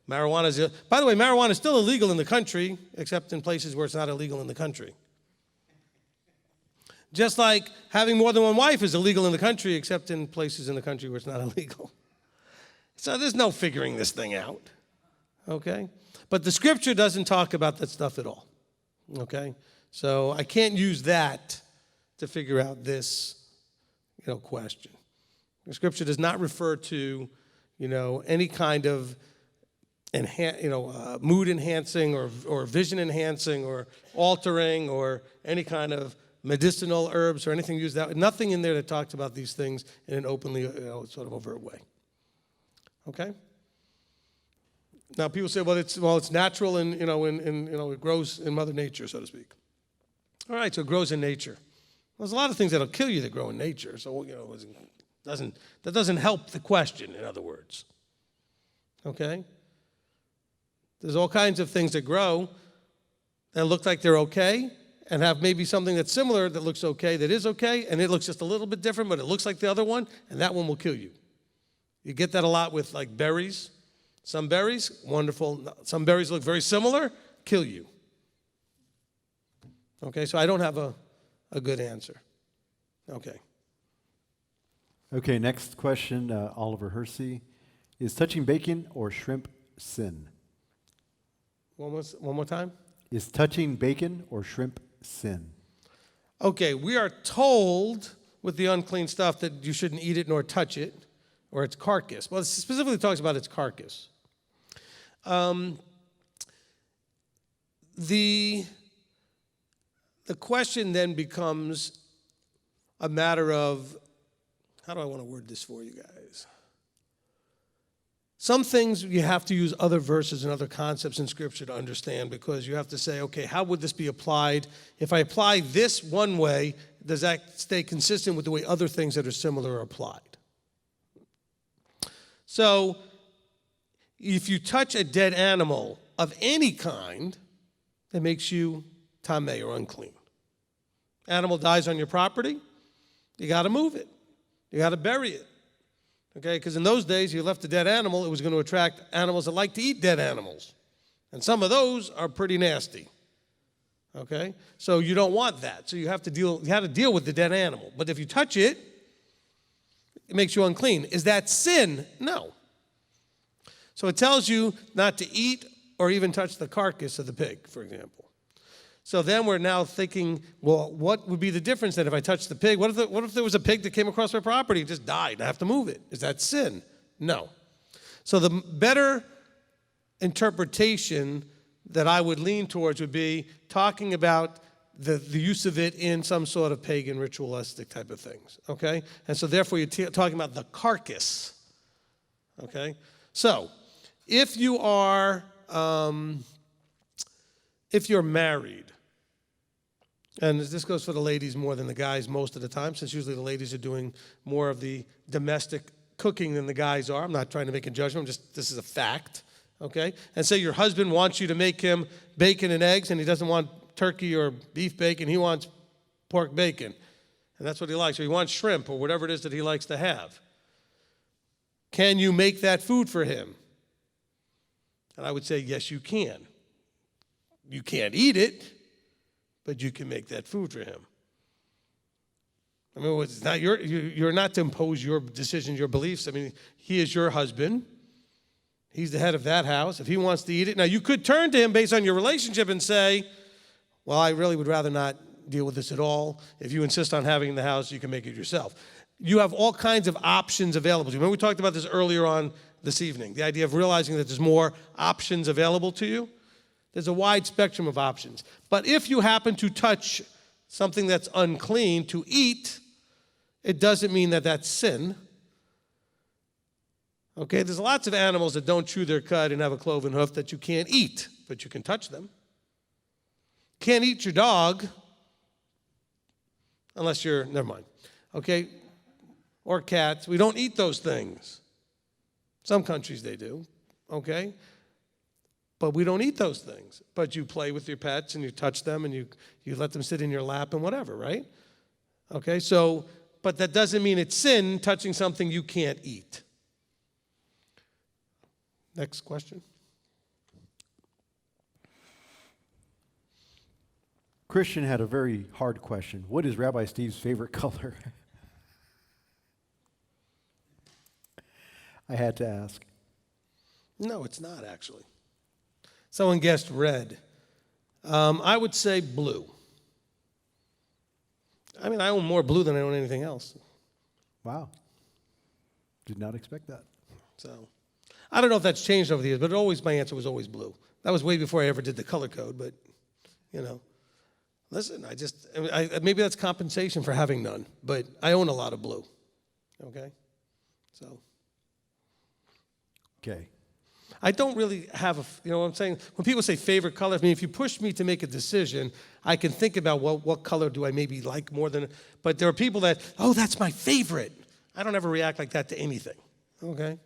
marijuana is... By the way, marijuana is still illegal in the country, except in places where it's not illegal in the country. Just like having more than one wife is illegal in the country, except in places in the country where it's not illegal. So there's no figuring this thing out, okay? But the scripture doesn't talk about that stuff at all, okay? So I can't use that to figure out this, question. The scripture does not refer to, any kind of mood enhancing or vision enhancing or altering or any kind of medicinal herbs or anything used that. Nothing in there that talks about these things in an openly, sort of overt way. Okay. Now people say, well, it's natural and it grows in Mother Nature, so to speak. All right, so it grows in nature. There's a lot of things that'll kill you that grow in nature. So that doesn't help the question. In other words, okay. There's all kinds of things that grow that look like they're okay and have maybe something that's similar that looks okay, that is okay, and it looks just a little bit different, but it looks like the other one, and that one will kill you. You get that a lot with like berries. Some berries, wonderful. Some berries look very similar, kill you. Okay, so I don't have a good answer. Okay. Okay, next question, Oliver Hersey. Is touching bacon or shrimp sin? One more time. Is touching bacon or shrimp sin? Okay, we are told with the unclean stuff that you shouldn't eat it nor touch it, or its carcass. Well, it specifically talks about its carcass. The question then becomes a matter of, how do I want to word this for you guys? Some things you have to use other verses and other concepts in Scripture to understand, because you have to say, okay, how would this be applied? If I apply this one way, does that stay consistent with the way other things that are similar are applied? So, if you touch a dead animal of any kind, it makes you tameh, or unclean. Animal dies on your property, you got to move it. You got to bury it. Okay, because in those days, you left a dead animal, it was going to attract animals that like to eat dead animals. And some of those are pretty nasty. Okay? So you don't want that. So you have to deal with the dead animal. But if you touch it, it makes you unclean. Is that sin? No. So it tells you not to eat or even touch the carcass of the pig, for example. So then we're now thinking, well, what would be the difference then if I touched the pig? What if there was a pig that came across my property and just died? I have to move it. Is that sin? No. So the better interpretation that I would lean towards would be talking about the use of it in some sort of pagan ritualistic type of things, okay? And so therefore you're talking about the carcass, okay? So if you are, if you're married, and this goes for the ladies more than the guys most of the time, since usually the ladies are doing more of the domestic cooking than the guys are. I'm not trying to make a judgment, this is a fact, okay? And say your husband wants you to make him bacon and eggs, and he doesn't want turkey or beef bacon, he wants pork bacon. And that's what he likes, or he wants shrimp, or whatever it is that he likes to have. Can you make that food for him? And I would say, yes, you can. You can't eat it, but you can make that food for him. I mean, it's not you're not to impose your decisions, your beliefs. I mean, he is your husband. He's the head of that house. If he wants to eat it, now you could turn to him based on your relationship and say, well, I really would rather not deal with this at all. If you insist on having it in the house, you can make it yourself. You have all kinds of options available to you. Remember we talked about this earlier on this evening, the idea of realizing that there's more options available to you. There's a wide spectrum of options. But if you happen to touch something that's unclean to eat, it doesn't mean that that's sin. Okay, there's lots of animals that don't chew their cud and have a cloven hoof that you can't eat, but you can touch them. Can't eat your dog unless you're, never mind. Okay, or cats. We don't eat those things. Some countries they do, okay? But we don't eat those things. But you play with your pets and you touch them and you let them sit in your lap and whatever, right? Okay, so, but that doesn't mean it's sin touching something you can't eat. Next question. Christian had a very hard question. What is Rabbi Steve's favorite color? I had to ask. No, it's not actually. Someone guessed red. I would say blue. I mean, I own more blue than I own anything else. Wow. Did not expect that. So, I don't know if that's changed over the years, but my answer was always blue. That was way before I ever did the color code, but, you know. Listen, maybe that's compensation for having none, but I own a lot of blue. Okay? So. Okay. I don't really have you know what I'm saying? When people say favorite color, I mean, if you push me to make a decision, I can think about, well, what color do I maybe like more than, but there are people that, oh, that's my favorite. I don't ever react like that to anything, okay?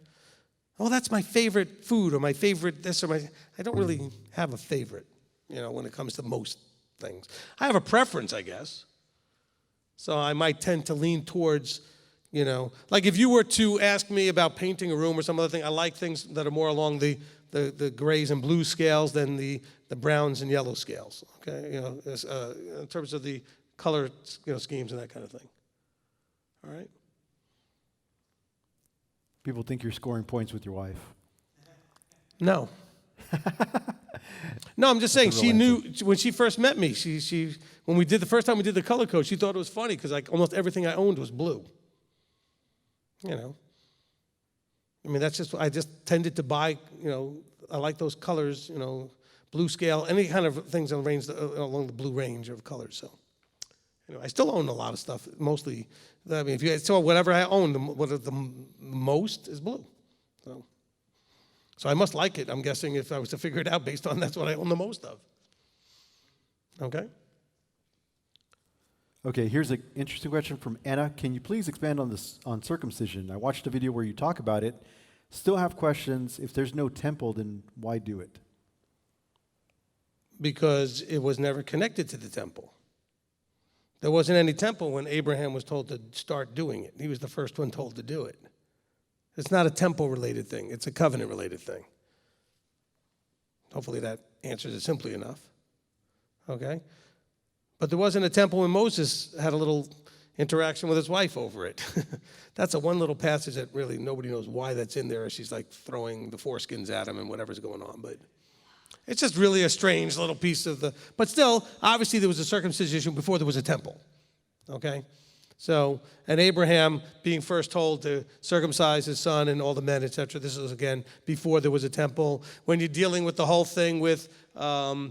oh, that's my favorite food or my favorite this or my, I don't really have a favorite, when it comes to most things. I have a preference, I guess. So I might tend to lean towards, like if you were to ask me about painting a room or some other thing, I like things that are more along the grays and blue scales than the browns and yellow scales, okay? In terms of the color, schemes and that kind of thing. All right? People think you're scoring points with your wife. No. No, I'm just saying, she knew, when she first met me, when the first time we did the color code, she thought it was funny because almost everything I owned was blue. That's just, I just tended to buy, I like those colors, blue scale, any kind of things along the blue range of colors. So, I still own a lot of stuff, mostly. If you saw whatever I own, the most is blue. So I must like it, I'm guessing, if I was to figure it out based on that's what I own the most of. Okay? Okay, here's an interesting question from Anna. Can you please expand on circumcision? I watched a video where you talk about it. Still have questions. If there's no temple, then why do it? Because it was never connected to the temple. There wasn't any temple when Abraham was told to start doing it. He was the first one told to do it. It's not a temple-related thing. It's a covenant-related thing. Hopefully that answers it simply enough. Okay? But there wasn't a temple when Moses had a little interaction with his wife over it. That's a one little passage that really nobody knows why that's in there. She's like throwing the foreskins at him and whatever's going on. But it's just really a strange little piece of the... But still, obviously there was a circumcision before there was a temple. Okay? So, and Abraham being first told to circumcise his son and all the men, etc. This is, again, before there was a temple. When you're dealing with the whole thing with... what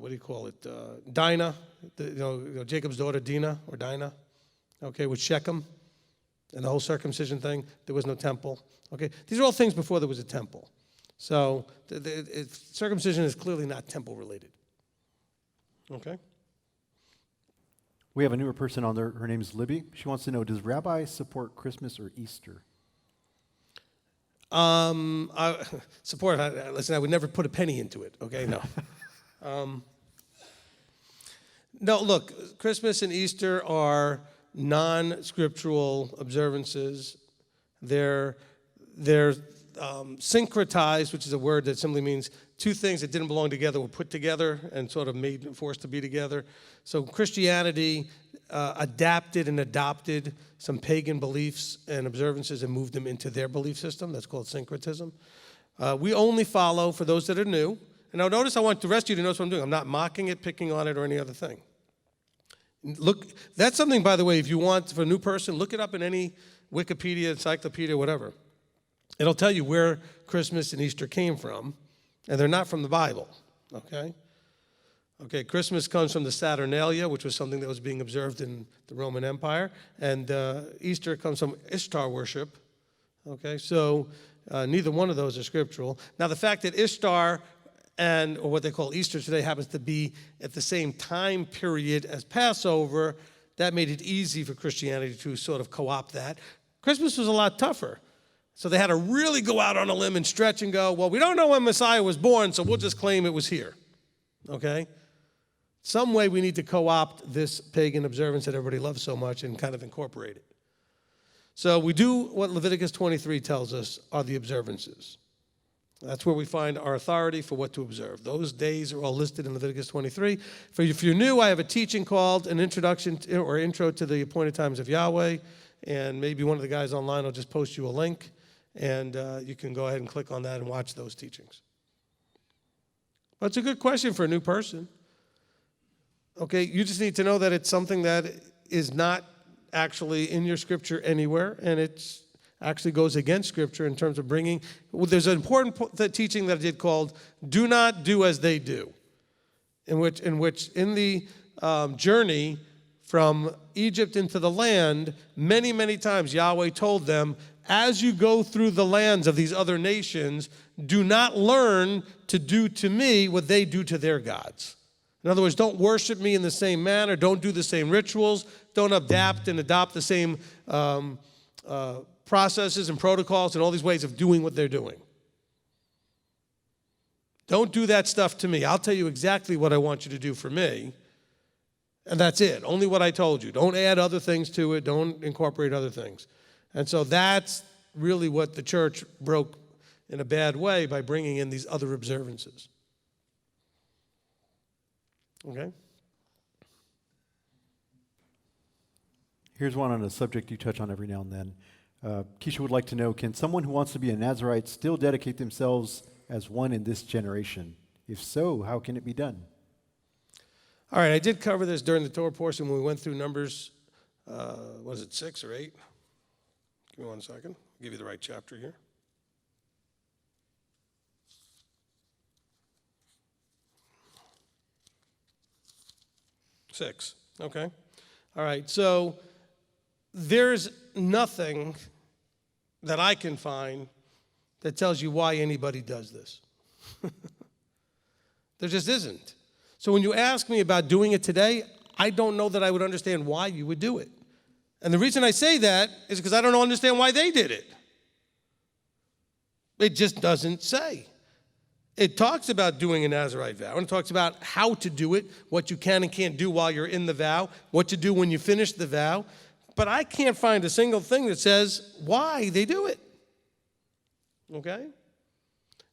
do you call it? Dinah, Jacob's daughter Dinah, okay, with Shechem, and the whole circumcision thing. There was no temple. Okay, these are all things before there was a temple. So circumcision is clearly not temple related. Okay. We have a newer person on there. Her name is Libby. She wants to know: does Rabbi support Christmas or Easter? Listen, I would never put a penny into it. Okay, no. No, look, Christmas and Easter are non-scriptural observances. They're syncretized, which is a word that simply means two things that didn't belong together were put together and sort of forced to be together. So Christianity adapted and adopted some pagan beliefs and observances and moved them into their belief system. That's called syncretism. We only follow, for those that are new, and now notice I want the rest of you to notice what I'm doing. I'm not mocking it, picking on it, or any other thing. Look, that's something, by the way, if you want, for a new person, look it up in any Wikipedia, encyclopedia, whatever. It'll tell you where Christmas and Easter came from, and they're not from the Bible, okay? Okay, Christmas comes from the Saturnalia, which was something that was being observed in the Roman Empire, and Easter comes from Ishtar worship, okay? So neither one of those are scriptural. Now, the fact that Ishtar or what they call Easter today happens to be at the same time period as Passover, that made it easy for Christianity to sort of co-opt that. Christmas was a lot tougher. So they had to really go out on a limb and stretch and go, well, we don't know when Messiah was born, so we'll just claim it was here. Okay? Some way we need to co-opt this pagan observance that everybody loves so much and kind of incorporate it. So we do what Leviticus 23 tells us are the observances. That's where we find our authority for what to observe. Those days are all listed in Leviticus 23. If you're new, I have a teaching called an introduction or intro to the appointed times of Yahweh, and maybe one of the guys online will just post you a link, and you can go ahead and click on that and watch those teachings. But it's a good question for a new person. Okay, you just need to know that it's something that is not actually in your scripture anywhere, and it's actually goes against Scripture in terms of bringing... Well, there's an important teaching that I did called "Do Not Do As They Do," in which in the journey from Egypt into the land, many, many times Yahweh told them, as you go through the lands of these other nations, do not learn to do to me what they do to their gods. In other words, don't worship me in the same manner, don't do the same rituals, don't adapt and adopt the same processes and protocols and all these ways of doing what they're doing. Don't do that stuff to me. I'll tell you exactly what I want you to do for me, and that's it. Only what I told you. Don't add other things to it. Don't incorporate other things. And so that's really what the church broke in a bad way by bringing in these other observances. Okay? Here's one on a subject you touch on every now and then. Keisha would like to know, can someone who wants to be a Nazirite still dedicate themselves as one in this generation? If so, how can it be done? All right, I did cover this during the Torah portion when we went through Numbers, 6 or 8? Give me 1 second. I'll give you the right chapter here. 6, okay. All right, so there's nothing that I can find that tells you why anybody does this. There just isn't. So when you ask me about doing it today, I don't know that I would understand why you would do it. And the reason I say that is because I don't understand why they did it. It just doesn't say. It talks about doing a Nazirite vow, and it talks about how to do it, what you can and can't do while you're in the vow, what to do when you finish the vow. But I can't find a single thing that says why they do it. Okay?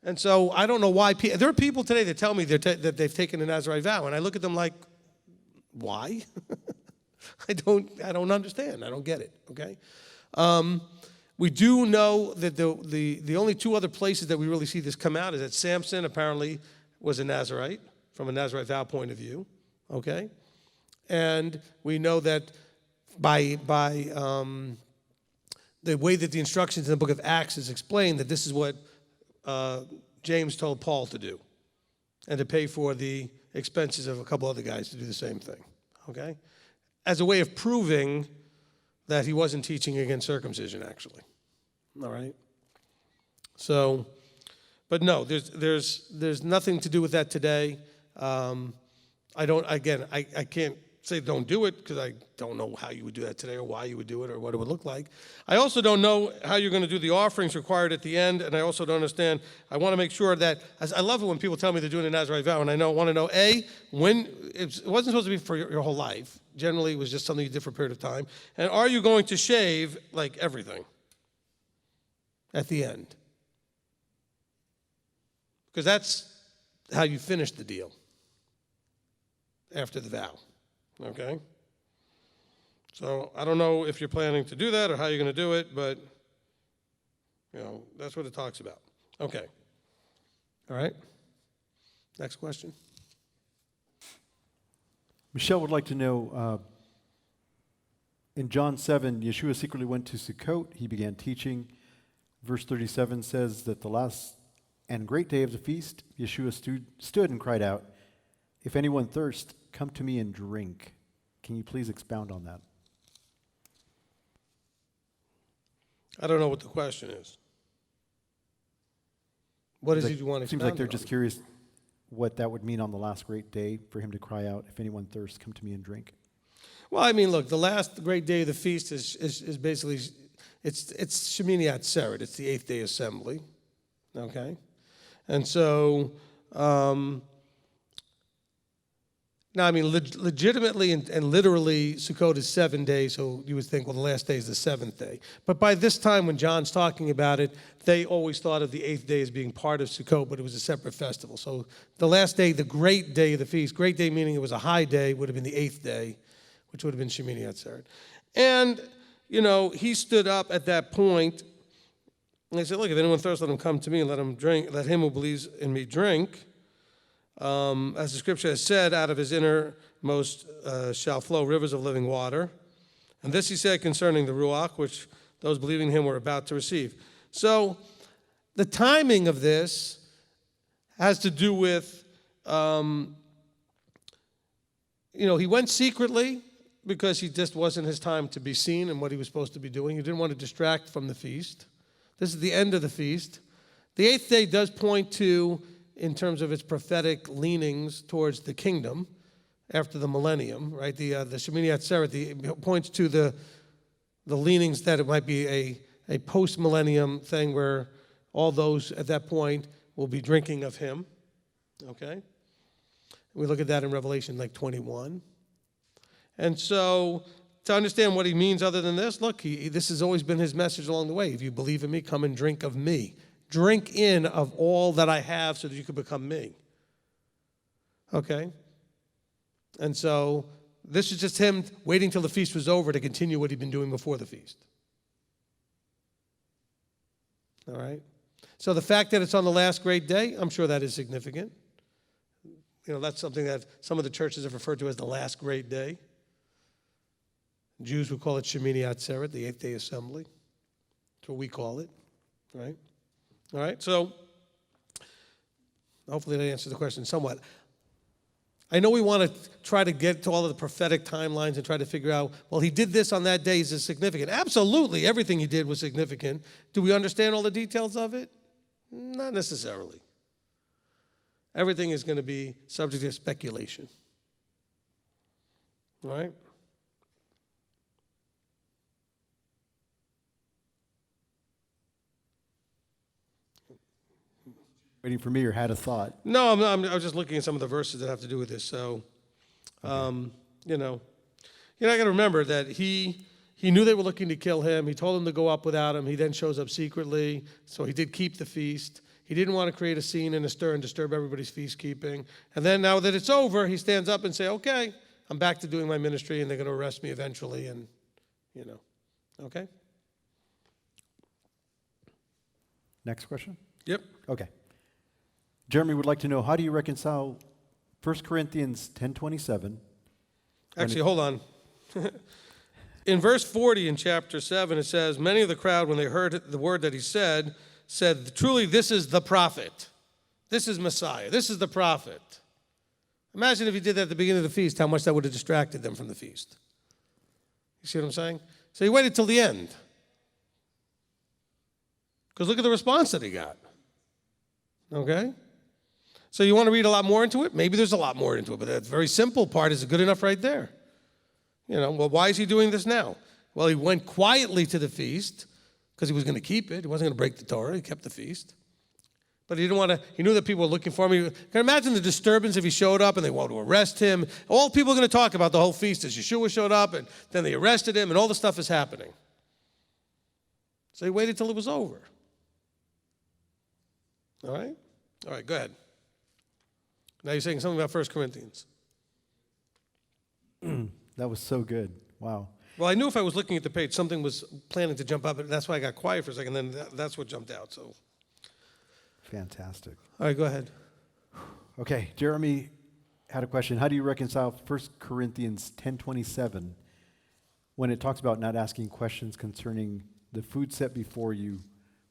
And so I don't know why. There are people today that tell me that they've taken a Nazirite vow, and I look at them like, why? I don't understand. I don't get it. Okay? We do know that the only two other places that we really see this come out is that Samson apparently was a Nazirite, from a Nazirite vow point of view, okay? And we know that by the way that the instructions in the book of Acts is explained, that this is what James told Paul to do, and to pay for the expenses of a couple other guys to do the same thing, okay? As a way of proving that he wasn't teaching against circumcision, actually. All right? So, but no, there's nothing to do with that today. I can't say don't do it because I don't know how you would do that today or why you would do it or what it would look like. I also don't know how you're going to do the offerings required at the end, and I also don't understand. I want to make sure that, I love it when people tell me they're doing a Nazirite vow, and I want to know, when, it wasn't supposed to be for your whole life. Generally, it was just something you did for a period of time. And are you going to shave, like, everything at the end? Because that's how you finish the deal after the vow, okay? So I don't know if you're planning to do that or how you're going to do it, but, that's what it talks about. Okay. All right. Next question. Michelle would like to know, in John 7, Yeshua secretly went to Sukkot. He began teaching. Verse 37 says that the last and great day of the feast, Yeshua stood and cried out, "If anyone thirsts, come to me and drink." Can you please expound on that? I don't know what the question is. What is it you want to expound Seems like they're on? just curious what that would mean on the last great day for him to cry out, "If anyone thirsts, come to me and drink." Well, I mean, look, the last great day of the feast is basically, it's Shemini Atzeret. It's the 8th day assembly, okay? And so, now, I mean, legitimately and literally, Sukkot is 7 days, so you would think, well, the last day is the 7th day. But by this time, when John's talking about it, they always thought of the 8th day as being part of Sukkot, but it was a separate festival. So the last day, the great day of the feast, great day meaning it was a high day, would have been the 8th day, which would have been Shemini Atzeret. And, he stood up at that point, and he said, look, if anyone thirsts, let him come to me and let him drink. Let him who believes in me drink. As the scripture has said, out of his innermost shall flow rivers of living water. And this he said concerning the Ruach, which those believing him were about to receive. So the timing of this has to do with, he went secretly because he just wasn't his time to be seen and what he was supposed to be doing. He didn't want to distract from the feast. This is the end of the feast. The 8th day does point to, in terms of its prophetic leanings towards the kingdom after the millennium, right? The Shemini Atzeret points to the leanings that it might be a post-millennium thing where all those at that point will be drinking of him, okay? We look at that in Revelation like 21. And so to understand what he means other than this, look, this has always been his message along the way. If you believe in me, come and drink of me. Drink in of all that I have so that you can become me. Okay? And so this is just him waiting till the feast was over to continue what he'd been doing before the feast. All right? So the fact that it's on the last great day, I'm sure that is significant. You know, that's something that some of the churches have referred to as the last great day. Jews would call it Shemini Atzeret, the 8th day assembly. That's what we call it, right? All right, so hopefully that answers the question somewhat. I know we want to try to get to all of the prophetic timelines and try to figure out, well, he did this on that day, is it significant? Absolutely, everything he did was significant. Do we understand all the details of it? Not necessarily. Everything is going to be subject to speculation. All right? Waiting for me or had a thought? No, I was just looking at some of the verses that have to do with this. So, you know, I got to remember that he knew they were looking to kill him. He told them to go up without him. He then shows up secretly. So he did keep the feast. He didn't want to create a scene and a stir and disturb everybody's feast keeping. And then now that it's over, he stands up and say, okay, I'm back to doing my ministry, and they're going to arrest me eventually. And, you know, okay? Next question? Yep. Okay. Jeremy would like to know, how do you reconcile 1 Corinthians 10:27? Actually, hold on. In verse 40 in chapter 7, it says, many of the crowd, when they heard the word that he said, truly, this is the prophet. This is Messiah. This is the prophet. Imagine if he did that at the beginning of the feast, how much that would have distracted them from the feast. You see what I'm saying? So he waited till the end. Because look at the response that he got. Okay? So you want to read a lot more into it? Maybe there's a lot more into it, but that very simple part is good enough right there. You know, well, why is he doing this now? Well, he went quietly to the feast because he was going to keep it. He wasn't going to break the Torah. He kept the feast. But he didn't want to, he knew that people were looking for him. You can imagine the disturbance if he showed up and they wanted to arrest him. All people are going to talk about the whole feast is Yeshua showed up and then they arrested him and all the stuff is happening. So he waited till it was over. All right? All right, go ahead. Now you're saying something about 1 Corinthians. That was so good. Wow. Well, I knew if I was looking at the page, something was planning to jump up, and that's why I got quiet for a second, then that's what jumped out. So, Fantastic. all right, go ahead. Okay, Jeremy had a question. How do you reconcile 1 Corinthians 10:27 when it talks about not asking questions concerning the food set before you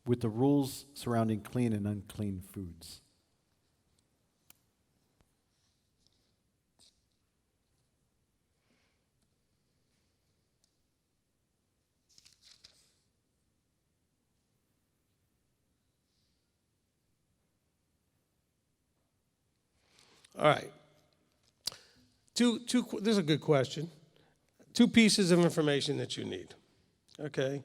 with the rules surrounding clean and unclean foods? All right. This is a good question. 2 pieces of information that you need. Okay?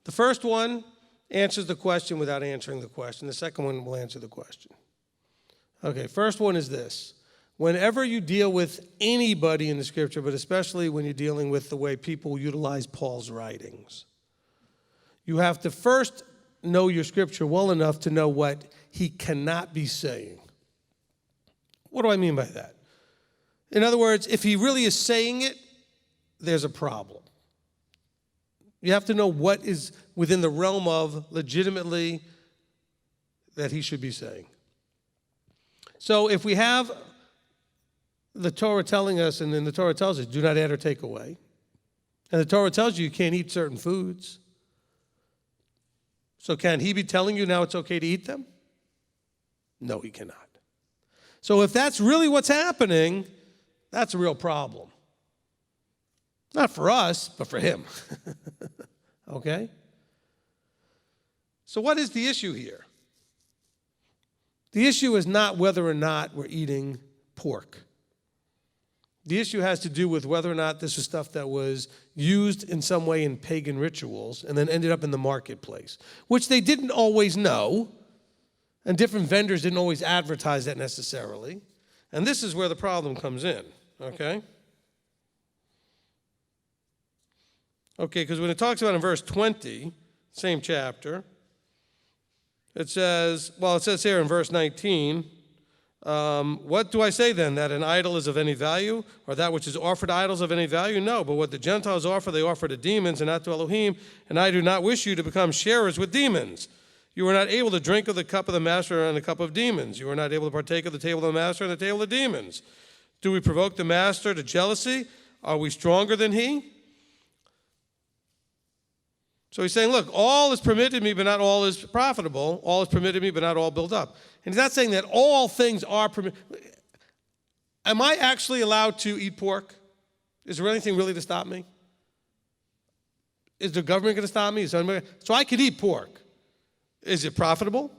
The first one answers the question without answering the question. The second one will answer the question. Okay, first one is this. Whenever you deal with anybody in the scripture, but especially when you're dealing with the way people utilize Paul's writings, you have to first know your scripture well enough to know what he cannot be saying. What do I mean by that? In other words, if he really is saying it, there's a problem. You have to know what is within the realm of legitimately that he should be saying. So if we have the Torah telling us, and then the Torah tells us, do not add or take away, and the Torah tells you can't eat certain foods, so can he be telling you now it's okay to eat them? No, he cannot. So if that's really what's happening, that's a real problem. Not for us, but for him. Okay? So what is the issue here? The issue is not whether or not we're eating pork. The issue has to do with whether or not this was stuff that was used in some way in pagan rituals and then ended up in the marketplace, which they didn't always know, and different vendors didn't always advertise that necessarily. And this is where the problem comes in, okay? Okay, because when it talks about in verse 20, same chapter, it says here in verse 19, what do I say then? That an idol is of any value? Or that which is offered to idols of any value? No, but what the Gentiles offer, they offer to demons and not to Elohim. And I do not wish you to become sharers with demons. You are not able to drink of the cup of the master and the cup of demons. You are not able to partake of the table of the master and the table of demons. Do we provoke the master to jealousy? Are we stronger than he? So he's saying, look, all is permitted me, but not all is profitable. All is permitted me, but not all built up. And he's not saying that all things are permitted. Am I actually allowed to eat pork? Is there anything really to stop me? Is the government going to stop me? So I could eat pork. Is it profitable?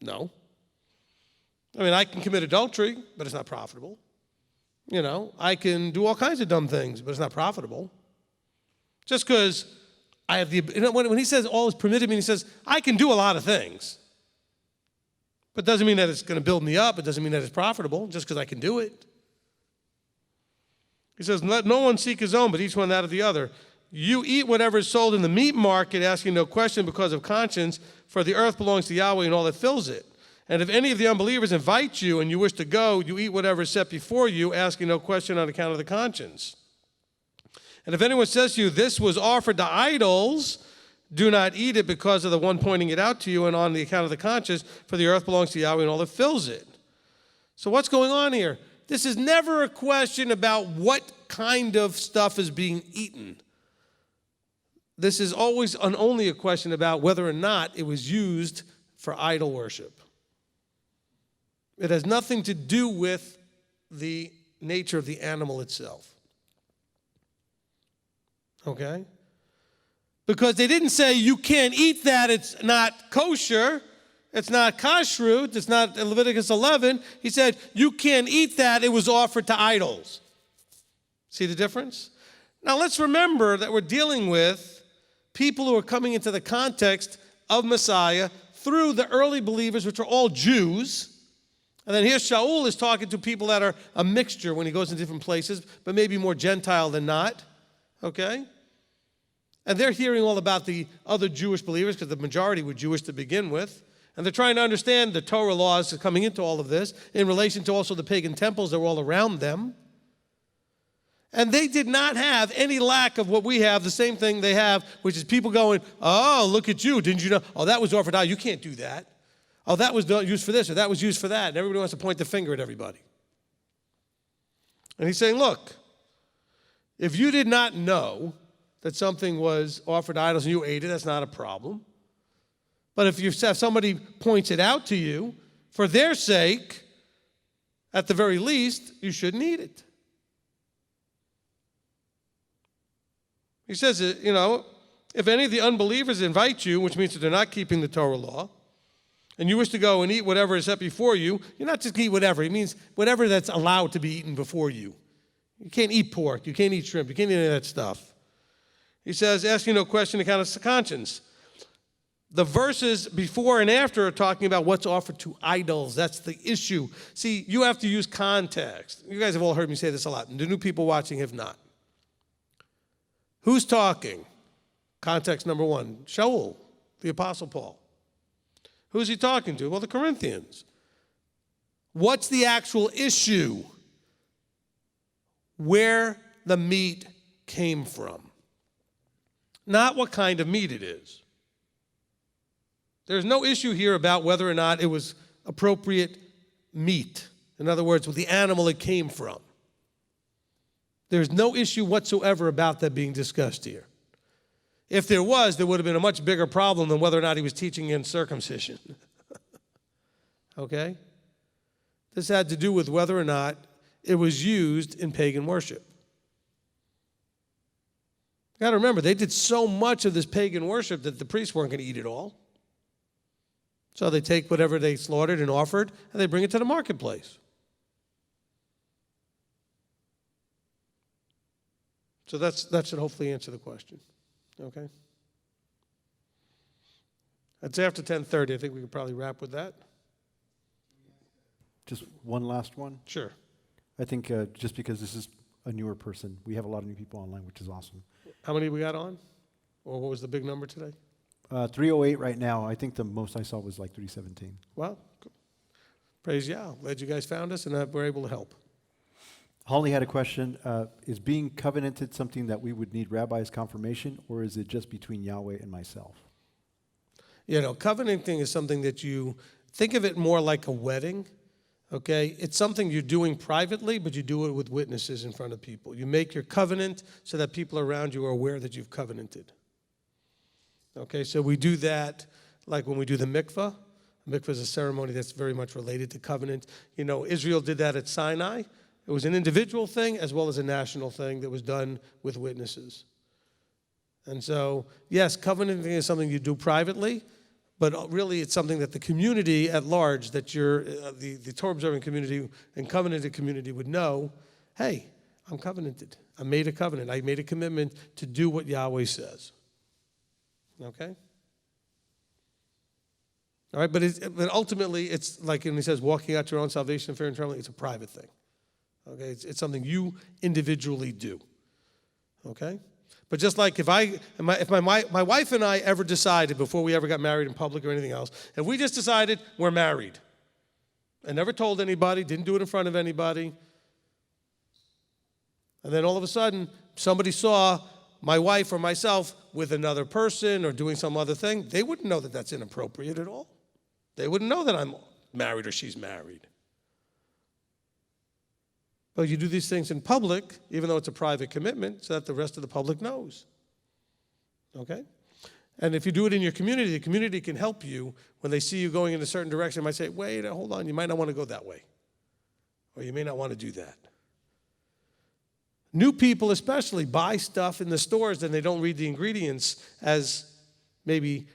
No. I mean, I can commit adultery, but it's not profitable. You know, I can do all kinds of dumb things, but it's not profitable. Just because I have when he says all is permitted me, he says, I can do a lot of things. But it doesn't mean that it's going to build me up. It doesn't mean that it's profitable just because I can do it. He says, let no one seek his own, but each one that of the other. You eat whatever is sold in the meat market, asking no question because of conscience, for the earth belongs to Yahweh and all that fills it. And if any of the unbelievers invite you and you wish to go, you eat whatever is set before you, asking no question on account of the conscience. And if anyone says to you, this was offered to idols, do not eat it because of the one pointing it out to you and on the account of the conscience, for the earth belongs to Yahweh and all that fills it. So what's going on here? This is never a question about what kind of stuff is being eaten. This is always and only a question about whether or not it was used for idol worship. It has nothing to do with the nature of the animal itself. Okay? Because they didn't say you can't eat that, it's not kosher, it's not kashrut, it's not Leviticus 11. He said you can't eat that, it was offered to idols. See the difference? Now let's remember that we're dealing with people who are coming into the context of Messiah through the early believers, which are all Jews. And then here Shaul is talking to people that are a mixture when he goes in different places, but maybe more Gentile than not. Okay? And they're hearing all about the other Jewish believers because the majority were Jewish to begin with. And they're trying to understand the Torah laws coming into all of this in relation to also the pagan temples that were all around them. And they did not have any lack of what we have, the same thing they have, which is people going, oh, look at you. Didn't you know? Oh, that was offered out. You can't do that. Oh, that was used for this or that was used for that. And everybody wants to point the finger at everybody. And he's saying, look, if you did not know that something was offered to idols and you ate it, that's not a problem. But if somebody points it out to you, for their sake, at the very least, you shouldn't eat it. He says, you know, if any of the unbelievers invite you, which means that they're not keeping the Torah law, and you wish to go and eat whatever is set before you, you're not just going to eat whatever. It means whatever that's allowed to be eaten before you. You can't eat pork. You can't eat shrimp. You can't eat any of that stuff. He says, ask you no question to count as conscience. The verses before and after are talking about what's offered to idols. That's the issue. See, you have to use context. You guys have all heard me say this a lot, and the new people watching have not. Who's talking? Context number one, Shaul, the Apostle Paul. Who's he talking to? Well, the Corinthians. What's the actual issue? Where the meat came from. Not what kind of meat it is. There's no issue here about whether or not it was appropriate meat. In other words, with the animal it came from. There's no issue whatsoever about that being discussed here. If there was, there would have been a much bigger problem than whether or not he was teaching in circumcision. Okay? This had to do with whether or not it was used in pagan worship. You got to remember, they did so much of this pagan worship that the priests weren't going to eat it all. So they take whatever they slaughtered and offered, and they bring it to the marketplace. So that should hopefully answer the question. Okay? It's after 10:30. I think we could probably wrap with that. Just one last one. Sure. I think just because this is a newer person, we have a lot of new people online, which is awesome. How many we got on? Or what was the big number today? 308 right now. I think the most I saw was like 317. Well, praise Yah. Glad you guys found us and that we're able to help. Holly had a question. Is being covenanted something that we would need rabbi's confirmation, or is it just between Yahweh and myself? You know, covenanting is something that you think of it more like a wedding, okay? It's something you're doing privately, but you do it with witnesses in front of people. You make your covenant so that people around you are aware that you've covenanted. Okay, so we do that like when we do the mikvah. Mikvah is a ceremony that's very much related to covenant. You know, Israel did that at Sinai. It was an individual thing as well as a national thing that was done with witnesses. And so, yes, covenanting is something you do privately, but really it's something that the community at large, that you're, the Torah observant community and covenanted community would know, hey, I'm covenanted. I made a covenant. I made a commitment to do what Yahweh says. Okay? All right, but ultimately it's like when he says walking out your own salvation, fear and trembling, it's a private thing. Okay, it's something you individually do. Okay? But just like if my wife and I ever decided before we ever got married in public or anything else, if we just decided we're married and never told anybody, didn't do it in front of anybody, and then all of a sudden somebody saw my wife or myself with another person or doing some other thing, they wouldn't know that that's inappropriate at all. They wouldn't know that I'm married or she's married. But you do these things in public, even though it's a private commitment, so that the rest of the public knows. Okay? And if you do it in your community, the community can help you when they see you going in a certain direction. They might say, wait, hold on, you might not want to go that way. Or you may not want to do that. New people especially buy stuff in the stores and they don't read the ingredients as maybe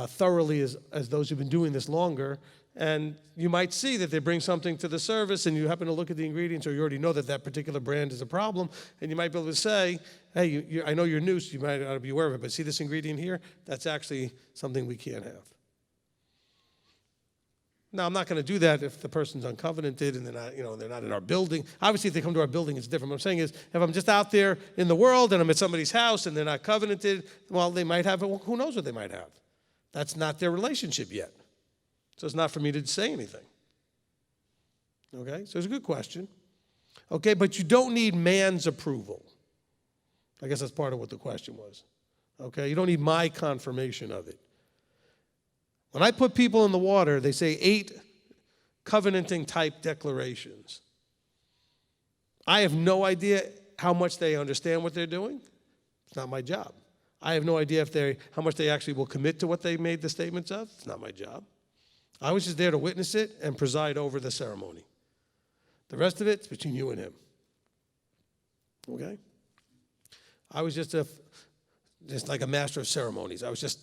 thoroughly as those who've been doing this longer. And you might see that they bring something to the service and you happen to look at the ingredients, or you already know that that particular brand is a problem, and you might be able to say, hey, I know you're new, so you might not be aware of it, but see this ingredient here? That's actually something we can't have. Now, I'm not going to do that if the person's uncovenanted and they're not in our building. Obviously, if they come to our building, it's different. What I'm saying is, if I'm just out there in the world and I'm at somebody's house and they're not covenanted, well, they might have it. Well, who knows what they might have? That's not their relationship yet. So it's not for me to say anything. Okay? So it's a good question. Okay, but you don't need man's approval. I guess that's part of what the question was. Okay? You don't need my confirmation of it. When I put people in the water, they say 8 covenanting type declarations. I have no idea how much they understand what they're doing. It's not my job. I have no idea how much they actually will commit to what they made the statements of. It's not my job. I was just there to witness it and preside over the ceremony. The rest of it's between you and him. Okay? I was just like a master of ceremonies. I was just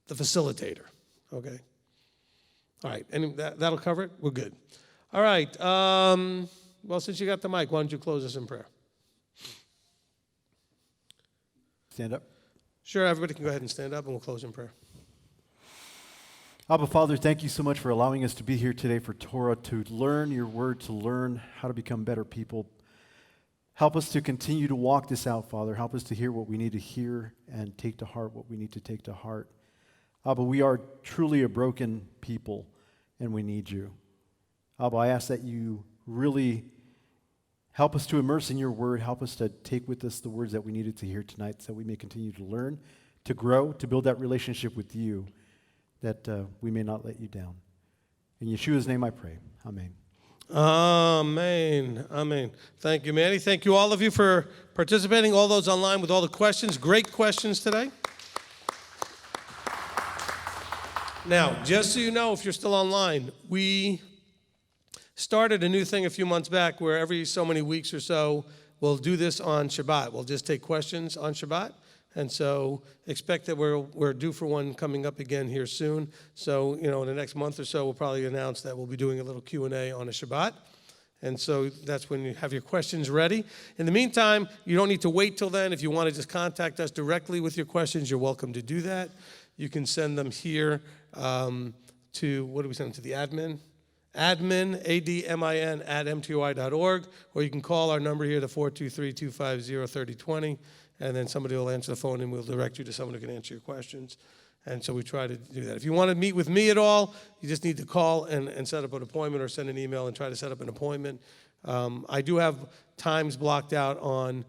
the facilitator. Okay? All right. And that'll cover it? We're good. All right. Well, since you got the mic, why don't you close us in prayer? Stand up. Sure, everybody can go ahead and stand up and we'll close in prayer. Abba, Father, thank you so much for allowing us to be here today for Torah, to learn your word, to learn how to become better people. Help us to continue to walk this out, Father. Help us to hear what we need to hear and take to heart what we need to take to heart. Abba, we are truly a broken people, and we need you. Abba, I ask that you really help us to immerse in your word. Help us to take with us the words that we needed to hear tonight so we may continue to learn, to grow, to build that relationship with you, that we may not let you down. In Yeshua's name I pray. Amen. Amen. Amen. Thank you, Manny. Thank you, all of you, for participating, all those online with all the questions. Great questions today. Now, just so you know, if you're still online, we started a new thing a few months back where every so many weeks or so, we'll do this on Shabbat. We'll just take questions on Shabbat. And so expect that we're due for one coming up again here soon. So, in the next month or so, we'll probably announce that we'll be doing a little Q&A on a Shabbat. And so that's when you have your questions ready. In the meantime, you don't need to wait till then. If you want to just contact us directly with your questions, you're welcome to do that. You can send them here to, what do we send them to, the admin? Admin, A-D-M-I-N, @mtoi.org. Or you can call our number here, the 423-250-3020, and then somebody will answer the phone and we'll direct you to someone who can answer your questions. And so we try to do that. If you want to meet with me at all, you just need to call and set up an appointment or send an email and try to set up an appointment. I do have times blocked out on,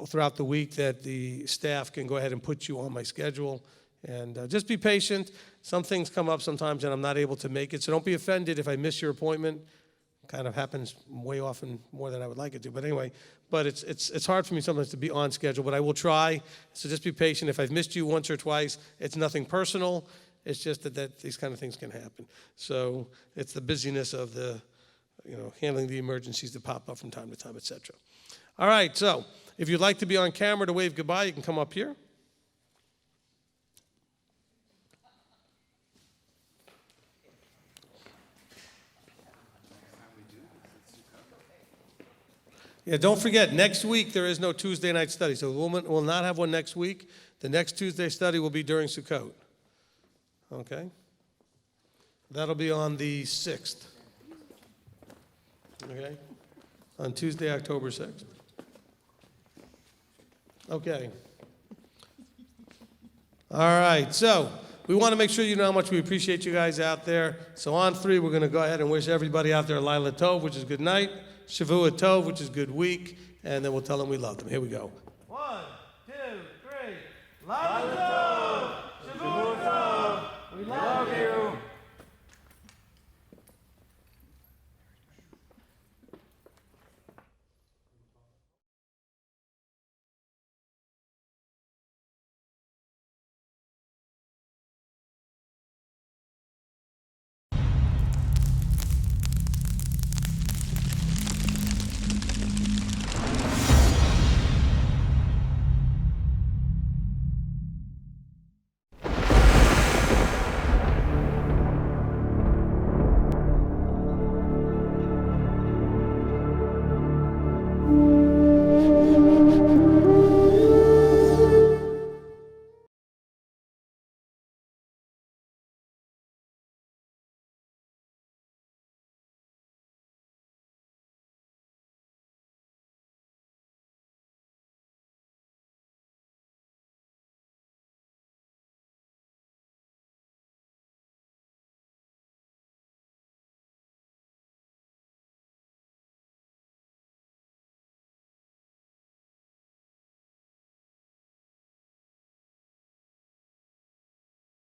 throughout the week that the staff can go ahead and put you on my schedule. And just be patient. Some things come up sometimes and I'm not able to make it. So don't be offended if I miss your appointment. Kind of happens way often, more than I would like it to. But anyway, it's hard for me sometimes to be on schedule, but I will try. So just be patient. If I've missed you once or twice, it's nothing personal. It's just that these kind of things can happen. So it's the busyness of the, handling the emergencies that pop up from time to time, et cetera. All right, so if you'd like to be on camera to wave goodbye, you can come up here. Yeah, don't forget, next week there is no Tuesday night study, so we'll not have one next week. The next Tuesday study will be during Sukkot. Okay? That'll be on the 6th. Okay? On Tuesday, October 6th. Okay. All right, so we want to make sure you know how much we appreciate you guys out there. So on 3, we're going to go ahead and wish everybody out there Laila Tov, which is good night. Shavua Tov, which is good week, and then we'll tell them we love them. Here we go. 1, 2, 3. Laila Tov, Shavua Tov. We love you.